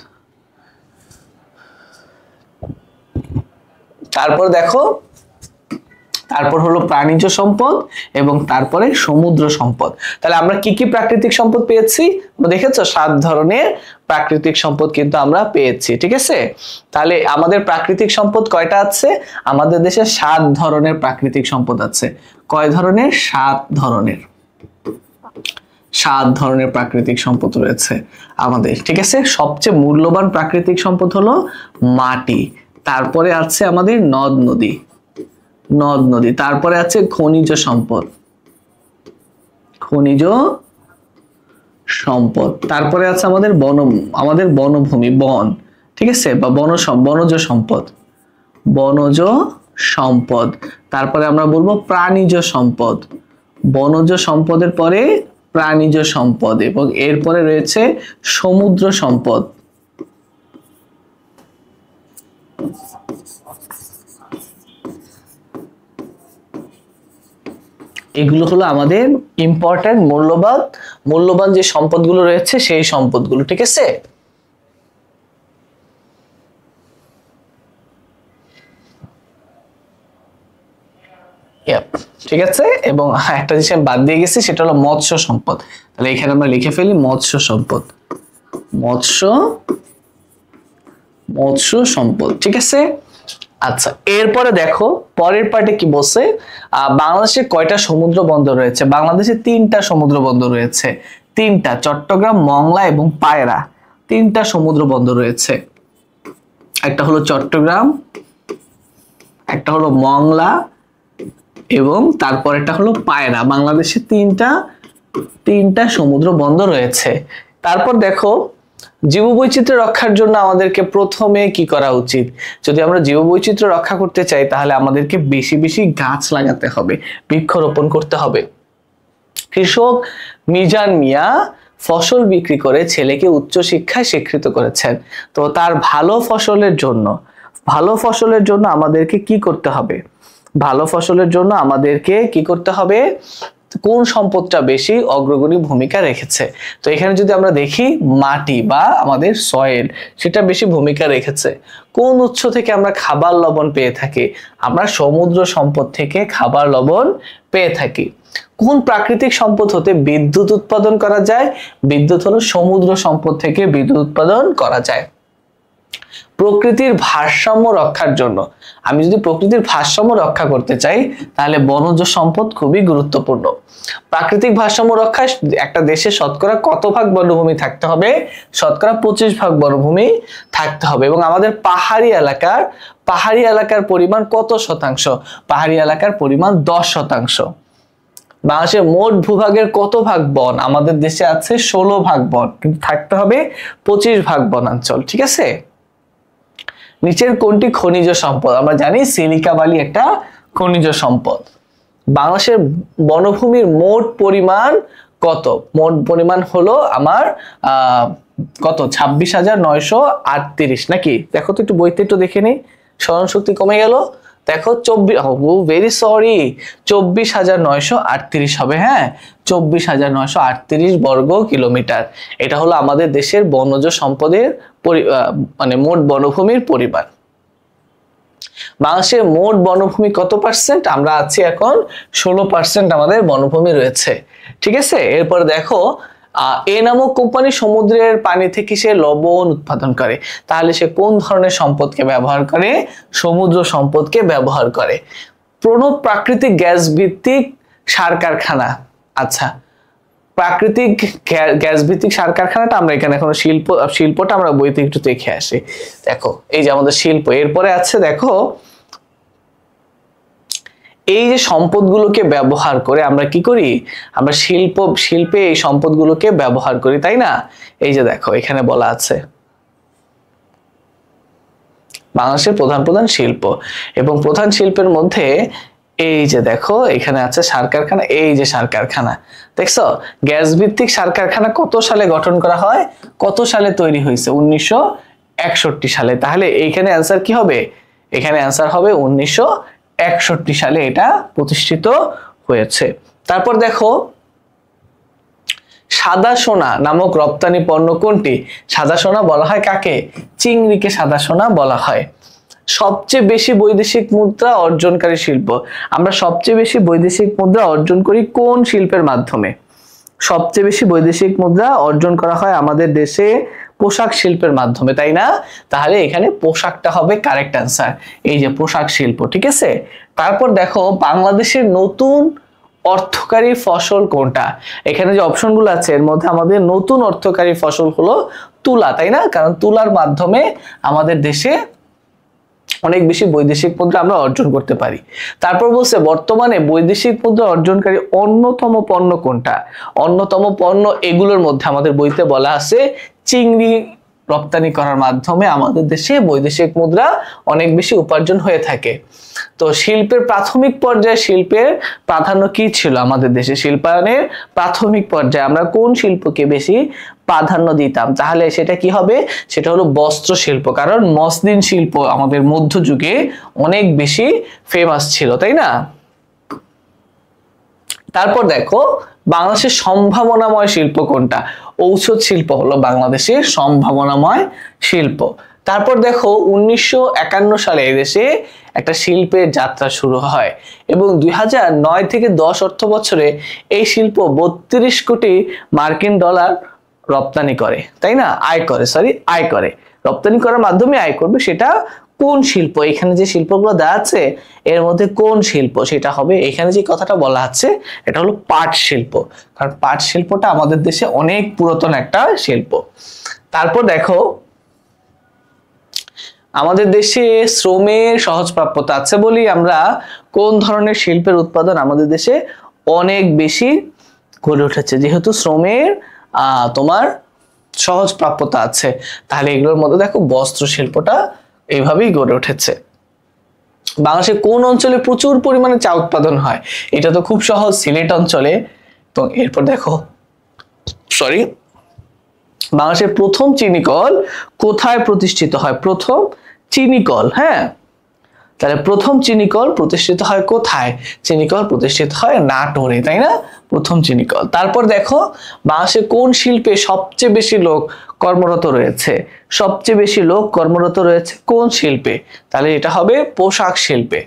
তারপর দেখো তারপর হলো প্রাণীজ সম্পদ, এবং তারপরে সমুদ্র সম্পদ। তাহলে আমরা কি কি প্রাকৃতিক সম্পদ পেয়েছি? দেখেছো 7 ধরনের প্রাকৃতিক সম্পদ কিন্তু আমরা পেয়েছি। ঠিক আছে, তাহলে আমাদের প্রাকৃতিক সম্পদ কয়টা আছে? আমাদের দেশে 7 ধরনের প্রাকৃতিক সম্পদ আছে। কয় ধরনের? 7 ধরনের। 7 ধরনের প্রাকৃতিক সম্পদ রয়েছে আমাদের। ঠিক আছে, সবচেয়ে মূল্যবান প্রাকৃতিক সম্পদ হলো মাটি, তারপরে আছে আমাদের নদ নদী, তারপরে আছে খনিজ সম্পদ, তারপরে আছে আমাদের বনভূমি, বন। ঠিক আছে, বা বনজ সম্পদ, তারপরে আমরা বলবো প্রাণীজ সম্পদ, বনজ সম্পদের পরে প্রাণীজ সম্পদ, এবং এরপরে রয়েছে সমুদ্র সম্পদ। এগুলো হলো আমাদের ইম্পর্টেন্ট মূল্যবান যে সম্পদগুলো রয়েছে সেই সম্পদগুলো। ঠিক আছে, ঠিক আছে, এবং একটা জিনিস আমি বাদ দিয়ে গেছি, সেটা হলো মৎস্য সম্পদ। তাহলে এখানে আমরা লিখে ফেলি মৎস্য সম্পদ। ঠিক আছে, আচ্ছা, এরপরে দেখো পরের পার্টে কি বলছে, বাংলাদেশে কয়টা সমুদ্র বন্দর রয়েছে? বাংলাদেশে 3টা সমুদ্র বন্দর রয়েছে, 3টা, চট্টগ্রাম, মংলা এবং পায়রা। 3টা সমুদ্র বন্দর রয়েছে, একটা হলো চট্টগ্রাম, একটা হলো মংলা, এবং তারপর একটা হলো পায়রা। বাংলাদেশে 3টা সমুদ্র বন্দর রয়েছে। তারপর দেখো জীববৈচিত্র্য রক্ষার জন্য আমাদেরকে প্রথমে কি করা উচিত? যদি আমরা জীববৈচিত্র্য রক্ষা করতে চাই তাহলে আমাদেরকে বেশি বেশি গাছ লাগাতে হবে, বৃক্ষরোপণ করতে হবে। কৃষক মিজান মিয়া ফসল বিক্রি করে ছেলেকে উচ্চশিক্ষায় শিক্ষিত করেছেন। তো তার ভালো ফসলের জন্য আমাদেরকে কি করতে হবে? ভালো ফসলের জন্য আমাদেরকে কি করতে হবে? কোন সম্পদটা বেশি অগ্রগণী ভূমিকা রেখেছে? তো এখানে যদি আমরা দেখি মাটি বা আমাদের সয়েল, সেটা বেশি ভূমিকা রেখেছে। কোন উৎস থেকে আমরা খাবার লবণ পেয়ে থাকি? আমরা সমুদ্র সম্পদ থেকে খাবার লবণ পেয়ে থাকি। কোন প্রাকৃতিক সম্পদ হতে বিদ্যুৎ উৎপাদন করা যায়? বিদ্যুৎ হলো সমুদ্র সম্পদ থেকে বিদ্যুৎ উৎপাদন করা যায়। প্রকৃতির ভারসাম্য রক্ষার জন্য, আমি যদি প্রকৃতির ভারসাম্য রক্ষা করতে চাই তাহলে বনজ সম্পদ খুবই গুরুত্বপূর্ণ। প্রাকৃতিক ভারসাম্য রক্ষায় একটা দেশে শতকরা কত ভাগ বনভূমি থাকতে হবে? শতকরা 25 ভাগ বনভূমি থাকতে হবে। এবং আমাদের পাহাড়ি এলাকার পরিমাণ কত শতাংশ? পাহাড়ি এলাকার পরিমাণ 10%। বাংলাদেশের মোট ভূভাগের কত ভাগ বন? আমাদের দেশে আছে 16 ভাগ বন, কিন্তু থাকতে হবে 25 ভাগ বনাঞ্চল। ঠিক আছে, নিচের কোনটি খনিজ সম্পদ? আমরা জানি সিলিকা বালি একটা খনিজ সম্পদ। বাংলাদেশের বনভূমির মোট পরিমাণ কত? মোট পরিমাণ হলো আমার কত 26,938 নাকি? দেখো তো একটু বইতে একটু দেখে নিই, স্মরণ শক্তি কমে গেল। দেখো 24,938 হবে। হ্যাঁ, 24,938 বর্গ কিলোমিটার। এটা হলো আমাদের দেশের বনজ সম্পদের মানে মোট বনভূমির পরিমাণ। বাংলাদেশের মোট বনভূমি কত পার্সেন্ট? আমরা আছি এখন 16% আমাদের বনভূমি রয়েছে। ঠিক আছে, এরপর দেখো এ নামক কোম্পানি সমুদ্রের পানি থেকে সে লবণ উৎপাদন করে। তাহলে সে কোন ধরনের সম্পদকে ব্যবহার করে? সমুদ্র সম্পদকে ব্যবহার করে। প্রণব প্রাকৃতিক গ্যাস ভিত্তিক সার কারখানা। আচ্ছা, প্রাকৃতিক গ্যাস ভিত্তিক সার কারখানাটা আমরা এখানে এখন শিল্পটা আমরা বইতে একটু দেখে আসি। দেখো এই যে আমাদের শিল্প, এরপরে আছে দেখো এই যে সম্পদগুলোকে ব্যবহার করে আমরা কি করি? আমরা শিল্পে এই সম্পদগুলোকে ব্যবহার করি, তাই না? এই যে দেখো এখানে বলা আছে বাংলাদেশের প্রধান প্রধান শিল্প, এবং প্রধান শিল্পের মধ্যে এই যে দেখো এখানে আছে সার কারখানা। এই যে সার কারখানা দেখছো, গ্যাস ভিত্তিক সার কারখানা কত সালে গঠন করা হয়? কত সালে তৈরি হয়েছে? 1961 সালে। তাহলে এইখানে অ্যান্সার কি হবে? এখানে অ্যান্সার হবে 1961 সালে এটা প্রতিষ্ঠিত হয়েছে। তারপর দেখো সাদা সোনা নামক রপ্তানি পণ্য কোনটি? সাদা সোনা বলা হয় কাকে? চিংড়িকে সাদা সোনা বলা হয়। সবচেয়ে বেশি বৈদেশিক মুদ্রা অর্জনকারী শিল্প। আমরা সবচেয়ে বেশি বৈদেশিক মুদ্রা অর্জন করি কোন শিল্পের মাধ্যমে? সবচেয়ে বেশি বৈদেশিক মুদ্রা অর্জন করা হয় আমাদের দেশে পোশাক শিল্পের মাধ্যমে, তাই না? তাহলে এখানে পোশাকটা হবে কারেক্ট অ্যান্সার, এই যে পোশাক শিল্প। ঠিক আছে, তারপর দেখো বাংলাদেশের নতুন অর্থকারী ফসল কোনটা? এখানে যে অপশনগুলো আছে এর মধ্যে আমাদের নতুন অর্থকারী ফসল হলো তুলা, তাই না? কারণ তুলার মাধ্যমে আমাদের দেশে অনেক বেশি বৈদেশিক মুদ্রা আমরা অর্জন করতে পারি। তারপর বলছে বর্তমানে বৈদেশিক মুদ্রা অর্জনকারী অন্যতম পণ্য কোনটা? অন্যতম পণ্য এগুলোর মধ্যে আমাদের বইতে বলা আছে চিংড়ি রপ্তানি করার মাধ্যমে আমাদের দেশে বৈদেশিক মুদ্রা অনেক বেশি উপার্জন হয়ে থাকে। তো শিল্পের প্রাথমিক পর্যায়ে শিল্পের প্রাধান্য কি ছিল আমাদের দেশে? শিল্পায়নের প্রাথমিক পর্যায়ে আমরা কোন শিল্পকে বেশি প্রাধান্য দিতাম? তাহলে সেটা কি হবে? সেটা হলো বস্ত্র শিল্প, কারণ মসলিন শিল্প আমাদের মধ্যযুগে অনেক বেশি ফেমাস ছিল, তাই না? তারপর দেখো বাংলাদেশের সম্ভাবনাময় শিল্প কোনটা? ঔষধ শিল্প হলো বাংলাদেশের সম্ভাবনাময় শিল্প। তারপর দেখো 1951 সালে এদেশে একটা শিল্পের যাত্রা শুরু হয় এবং 2009 থেকে 10 অর্থ বছরে এই শিল্প 32 কোটি মার্কিন ডলার রপ্তানি করে, তাই না? আয় করে রপ্তানি করার মাধ্যমে আয় করবে। সেটা কোন শিল্প? এখানে যে শিল্পগুলো দেওয়া আছে এর মধ্যে কোন শিল্প? সেটা হবে, এখানে যে কথাটা বলা আছে এটা হলো পাট শিল্প, কারণ পাট শিল্পটা আমাদের দেশে অনেক পুরাতন একটা শিল্প। তারপর দেখো আমাদের দেশে শ্রমের সহজপ্রাপ্যতা আছে বলি আমরা কোন ধরনের শিল্পের উৎপাদন আমাদের দেশে অনেক বেশি গড়ে উঠেছে, যেহেতু শ্রমের তোমার সহজ প্রাপ্যতা আছে। তাহলে এগুলোর মধ্যে দেখো বস্ত্র শিল্পটা এইভাবেই গড়ে উঠেছে। বাংলাদেশের কোন অঞ্চলে প্রচুর পরিমাণে চা উৎপাদন হয়? এটা তো খুব সহজ, সিলেট অঞ্চলে। তো এরপর দেখো বাংলাদেশের প্রথম চিনিকল কোথায় প্রতিষ্ঠিত হয়? প্রথম চিনিকল, হ্যাঁ, তাহলে প্রথম চিনিকল প্রতিষ্ঠিত হয় কোথায়? চিনিকল প্রতিষ্ঠিত হয় নাটোরে, তাই না? প্রথম চিনিকল। তারপর দেখো বাংলাদেশে কোন শিল্পে সবচেয়ে বেশি লোক কর্মরত রয়েছে? সবচেয়ে বেশি লোক কর্মরত রয়েছে কোন শিল্পে? তাহলে এটা হবে পোশাক শিল্পে।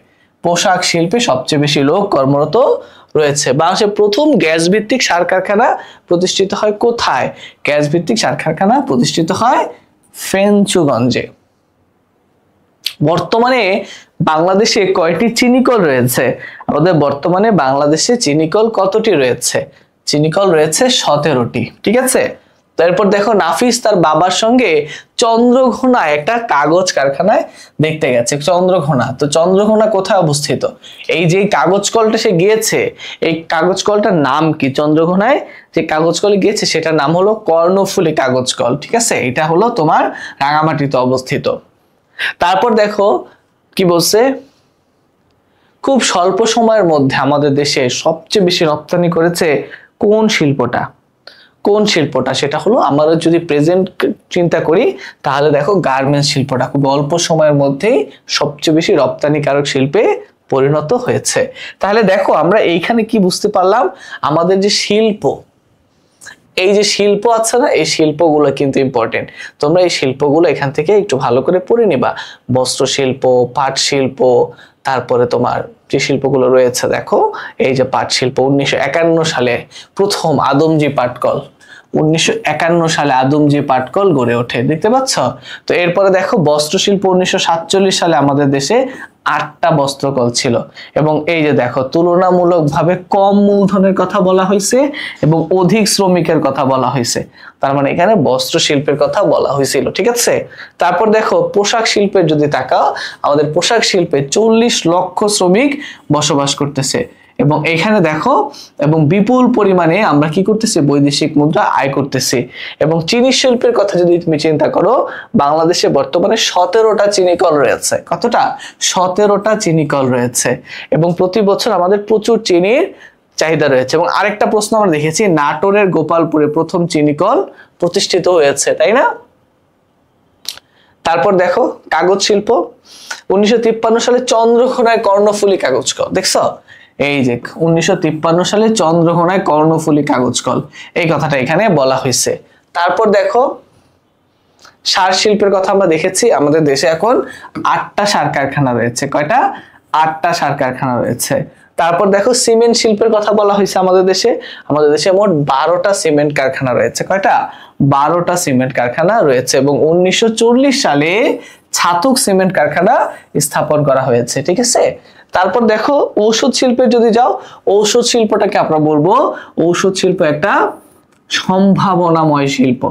পোশাক শিল্পে সবচেয়ে বেশি লোক কর্মরত রয়েছে। বাংলাদেশের প্রথম গ্যাস ভিত্তিক সার কারখানা প্রতিষ্ঠিত হয় কোথায়? গ্যাস ভিত্তিক সার কারখানা প্রতিষ্ঠিত হয় ফেঞ্চুগঞ্জে। বর্তমানে বাংলাদেশে কয়টি চিনিকল রয়েছে? আমাদের বর্তমানে বাংলাদেশে চিনিকল কতটি রয়েছে? চিনিকল রয়েছে 17টি। ঠিক আছে, তারপর দেখো নাফিস তার বাবার সঙ্গে চন্দ্রঘোনা একটা কাগজ কারখানায় দেখতে গেছে। চন্দ্রঘোনা, তো চন্দ্রঘোনা কোথায় অবস্থিত? এই যে কাগজ কলটা সে গিয়েছে, এই কাগজ কলটার নাম কি? চন্দ্রঘোনায় যে কাগজ কলে গিয়েছে সেটার নাম হলো কর্ণফুলী কাগজ কল। ঠিক আছে, এটা হলো তোমার রাঙামাটিতে অবস্থিত। তারপর দেখো কি বলছে, খুব স্বল্প সময়ের মধ্যে আমাদের দেশে সবচেয়ে বেশি রপ্তানি করেছে কোন শিল্পটা? কোন শিল্পটা, সেটা হলো আমরা যদি প্রেজেন্ট চিন্তা করি তাহলে দেখো গার্মেন্টস শিল্পটা খুব অল্প সময়ের মধ্যেই সবচেয়ে বেশি রপ্তানিকারক শিল্পে পরিণত হয়েছে। তাহলে দেখো আমরা এইখানে কি বুঝতে পারলাম, আমাদের যে শিল্প, এই যে শিল্প আছে না, এই শিল্পগুলো কিন্তু ইম্পর্টেন্ট। তোমরা এই শিল্পগুলো এখান থেকে একটু ভালো করে পড়ে নিবা। বস্ত্র শিল্প, পাট শিল্প, তারপরে তোমার যে শিল্পগুলো রয়েছে দেখো, এই যে পাট শিল্প 1951 সালে প্রথম আদমজি পাটকল, 1951 সালে আদমজি পাটকল গড়ে ওঠে, দেখতে পাচ্ছ। তো এরপরে দেখো বস্ত্র শিল্প 1947 সালে আমাদের দেশে 8টা বস্ত্রকল ছিল। এবং এই যে দেখো তুলনামূলকভাবে কম মূলধনের কথা বলা হয়েছে এবং অধিক শ্রমিকের কথা বলা হয়েছে, তার মানে এখানে বস্ত্র শিল্পের কথা বলা হয়েছিল, ঠিক আছে। তারপর দেখো পোশাক শিল্পের যদি তাকাও, আমাদের পোশাক শিল্পে 40 লক্ষ শ্রমিক বসবাস করতেছে এবং এখানে দেখো এবং বিপুল পরিমাণে আমরা কি করতেছি, বৈদেশিক মুদ্রা আয় করতেছি। এবং চিনি শিল্পের কথা যদি তুমি চিন্তা করো, বাংলাদেশে বর্তমানে 17টা চিনি কল রয়েছে। কতটা? 17টা চিনি কল রয়েছে এবং প্রতি বছর আমাদের প্রচুর চিনির চাহিদা রয়েছে। এবং আরেকটা প্রশ্ন আমরা দেখেছি, নাটোরের গোপালপুরে প্রথম চিনি কল প্রতিষ্ঠিত হয়েছে, তাই না? তারপর দেখো কাগজ শিল্প 1953 সালে চন্দ্রঘোনায় কর্ণফুলী কাগজ কল, দেখছো? এই যে 1953 সালে চন্দ্রঘোনায় কর্ণফুলী কাগজ কল, এই কথাটা এখানে বলা হয়েছে। তারপর দেখো সার শিল্পের কথা আমরা দেখেছি, আমাদের দেশে এখন 8টা সার কারখানা রয়েছে। কয়টা? 8টা সার কারখানা রয়েছে। তারপর দেখো সিমেন্ট শিল্পের কথা বলা হয়েছে, আমাদের দেশে মোট 12টা সিমেন্ট কারখানা রয়েছে। কয়টা? 12টা সিমেন্ট কারখানা রয়েছে এবং 1940 সালে ছাতক সিমেন্ট কারখানা স্থাপন করা হয়েছে, ঠিক আছে। তারপর দেখো ঔষধ শিল্পে যদি যাও, ঔষধ শিল্পটাকে আমরা বলবো, ঔষধ শিল্প একটা সম্ভাবনাময় শিল্প।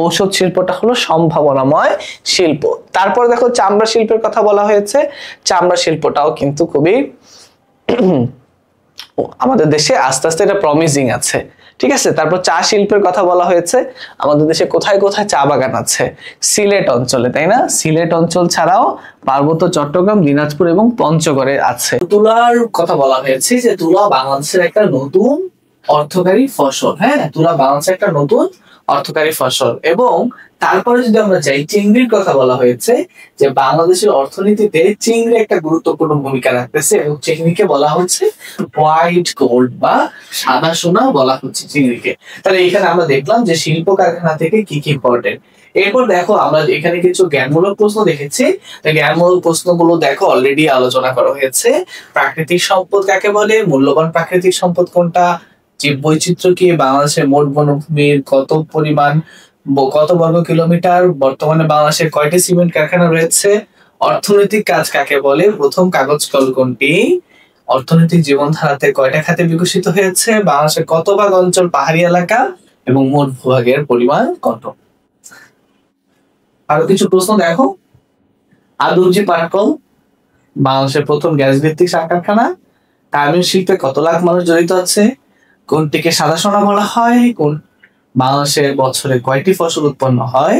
ঔষধ শিল্পটা হলো সম্ভাবনাময় শিল্প। তারপর দেখো চামড়া শিল্পের কথা বলা হয়েছে, চামড়া শিল্পটাও কিন্তু খুবই আমাদের দেশে আস্তে আস্তে এটা প্রমিজিং আছে, ঠিক আছে। তারপর চা শিল্পের কথা বলা হয়েছে, আমাদের দেশে কোথায় কোথায় চা বাগান আছে? সিলেট অঞ্চলে, তাই না? সিলেট অঞ্চল ছাড়াও পার্বত্য চট্টগ্রাম, দিনাজপুর এবং পঞ্চগড়ে আছে। তুলার কথা বলা হয়েছে যে তুলা বাংলাদেশের একটা নতুন অর্থকারী ফসল। হ্যাঁ, তুলা বাংলাদেশের একটা নতুন অর্থকারী ফসল। এবং তারপরে যদি আমরা যাই, চিংড়ির কথা বলা হয়েছে যে বাংলাদেশের অর্থনীতিতে চিংড়ি একটা গুরুত্বপূর্ণ ভূমিকা রাখতেছে এবং চিংড়িকে বলা হচ্ছে হোয়াইট গোল্ড বা সাদা সোনা বলা হচ্ছে চিংড়িকে। তাহলে এখানে আমরা দেখলাম যে শিল্প কারখানা থেকে কি কি ইম্পর্টেন্ট। এরপর দেখো আমরা এখানে কিছু জ্ঞানমূলক প্রশ্ন দেখেছি। জ্ঞানমূলক প্রশ্নগুলো দেখো অলরেডি আলোচনা করা হয়েছে। প্রাকৃতিক সম্পদ কাকে বলে? মূল্যবান প্রাকৃতিক সম্পদ কোনটা? জীব বৈচিত্র্য কি? বাংলাদেশের মোট বনভূমির কত বর্গ কিলোমিটার? বর্তমানে বাংলাদেশের কয়টি সিমেন্ট কারখানা রয়েছে? অর্থনৈতিক কাজ কাকে বলে? প্রথম কাগজ কল কোনটি? অর্থনৈতিক জীবনধারাতে কয়টা খাতে বিকশিত হয়েছে? বাংলাদেশের কত ভাগ অঞ্চল পাহাড়ি এলাকা এবং মোট ভূভাগের পরিমাণ কত? আরো কিছু প্রশ্ন দেখো। আদমজি পাটকল বাংলাদেশের প্রথম গ্যাস ভিত্তিক সার কারখানা। গার্মেন্টস শিল্পে কত লাখ মানুষ জড়িত আছে? কোনটিকে সাদা সোনা বলা হয়? বাংলাদেশের বছরে কয়টি ফসল উৎপন্ন হয়?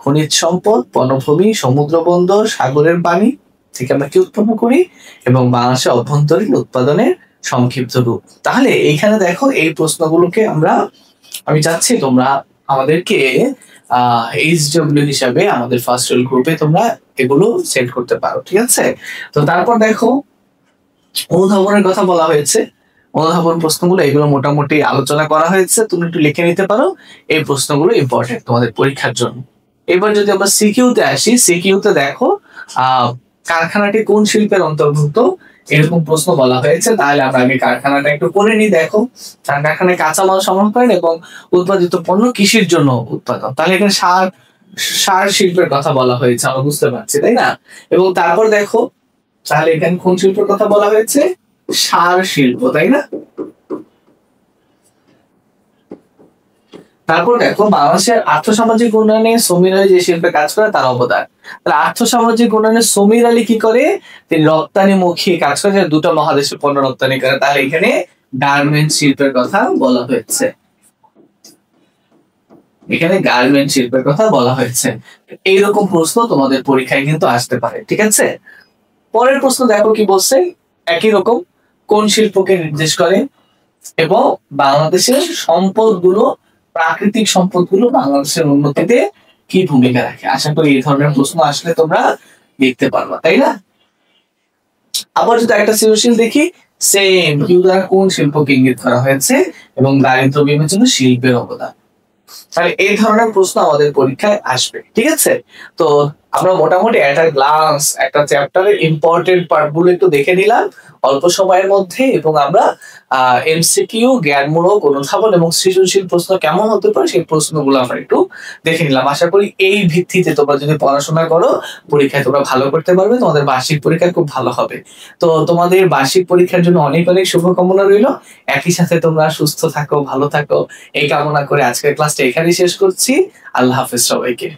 খনিজ সম্পদ, বনভূমি, সমুদ্র বন্দর, সাগরের পানি থেকে আমরা কি উৎপন্ন করি? এবং বাংলাদেশের অভ্যন্তরীণ উৎপাদনের সংক্ষিপ্ত রূপ। তাহলে এইখানে দেখো এই প্রশ্নগুলোকে আমি চাচ্ছি তোমরা আমাদেরকে HW হিসাবে আমাদের ফার্স্ট রেল গ্রুপে তোমরা এগুলো সেন্ড করতে পারো, ঠিক আছে। তো তারপর দেখো অনুধাবনের কথা বলা হয়েছে। অনুধাবন প্রশ্নগুলো এগুলো মোটামুটি আলোচনা করা হয়েছে, তুমি একটু লিখে নিতে পারো। এই প্রশ্নগুলো ইম্পর্টেন্ট তোমাদের পরীক্ষার জন্য। এবার যদি আমরা সিকিউতে আসি, সিকিউতে দেখো কারখানাটি কোন শিল্পের অন্তর্ভুক্ত, এরকম প্রশ্ন বলা হয়েছে। তাহলে আমরা আগে কারখানাটা একটু করে নিই। দেখো কারখানায় কাঁচামাল সংগ্রহ করেন এবং উৎপাদিত পণ্য কৃষির জন্য উৎপাদন। তাহলে এখানে সার শিল্পের কথা বলা হয়েছে, আমরা বুঝতে পারছি, তাই না? এবং তারপর দেখো তাহলে এখানে কোন শিল্পের কথা বলা হয়েছে? সার শিল্প, তাই না? তারপর দেখো বাংলাদেশের আর্থসামাজিক উন্নয়নে সমীর আলী যে শিল্পে কাজ করে তার অবদান। তাহলে আর্থসামাজিক উন্নয়নে সমীর আলী কি করে? তিনি রপ্তানিমুখী কাজ করে, দুটো মহাদেশে পণ্য রপ্তানি করে। তাহলে এখানে গার্মেন্টস শিল্পের কথা বলা হয়েছে। এখানে গার্মেন্টস শিল্পের কথা বলা হয়েছে। এইরকম প্রশ্ন তোমাদের পরীক্ষায় কিন্তু আসতে পারে, ঠিক আছে। পরের প্রশ্ন দেখো কি বলছে, একই রকম কোন শিল্পকে নির্দেশ করে এবং বাংলাদেশের সম্পদগুলো প্রাকৃতিক সম্পদগুলো বাংলাদেশের উন্নতিতে কি ভূমিকা রাখে? আশা করি এই ধরনের প্রশ্ন আসলে তোমরা লিখতে পারবা, তাই না? আবার যদি একটা সৃজনশীল দেখি, সেম কিউ দ্বারা কোন শিল্পকে ইঙ্গিত করা হয়েছে এবং দারিদ্র বিমোচনে শিল্পের অবদান। তাহলে এই ধরনের প্রশ্ন আমাদের পরীক্ষায় আসবে, ঠিক আছে? তো আমরা মোটামুটি একটা গ্লান্স একটা চ্যাপ্টারের ইম্পর্টেন্ট পার্ট গুলো একটু দেখে নিলাম অল্প সময়ের মধ্যে, এবং আমরা এমসিকিউ, জ্ঞানমূলক, অনুধাবন এবং সৃজনশীল প্রশ্ন কেমন হতে পারে সেই প্রশ্নগুলো আমরা একটু দেখে নিলাম। আশা করি এই ভিত্তিতে তোমরা যদি পড়াশোনা করো পরীক্ষায় তোমরা ভালো করতে পারবে, তোমাদের বার্ষিক পরীক্ষা খুব ভালো হবে। তো তোমাদের বার্ষিক পরীক্ষার জন্য অনেক অনেক শুভকামনা রইল। একই সাথে তোমরা সুস্থ থাকো, ভালো থাকো, এই কামনা করে আজকের ক্লাসটা এখানেই শেষ করছি। আল্লাহ হাফেজ সবাইকে।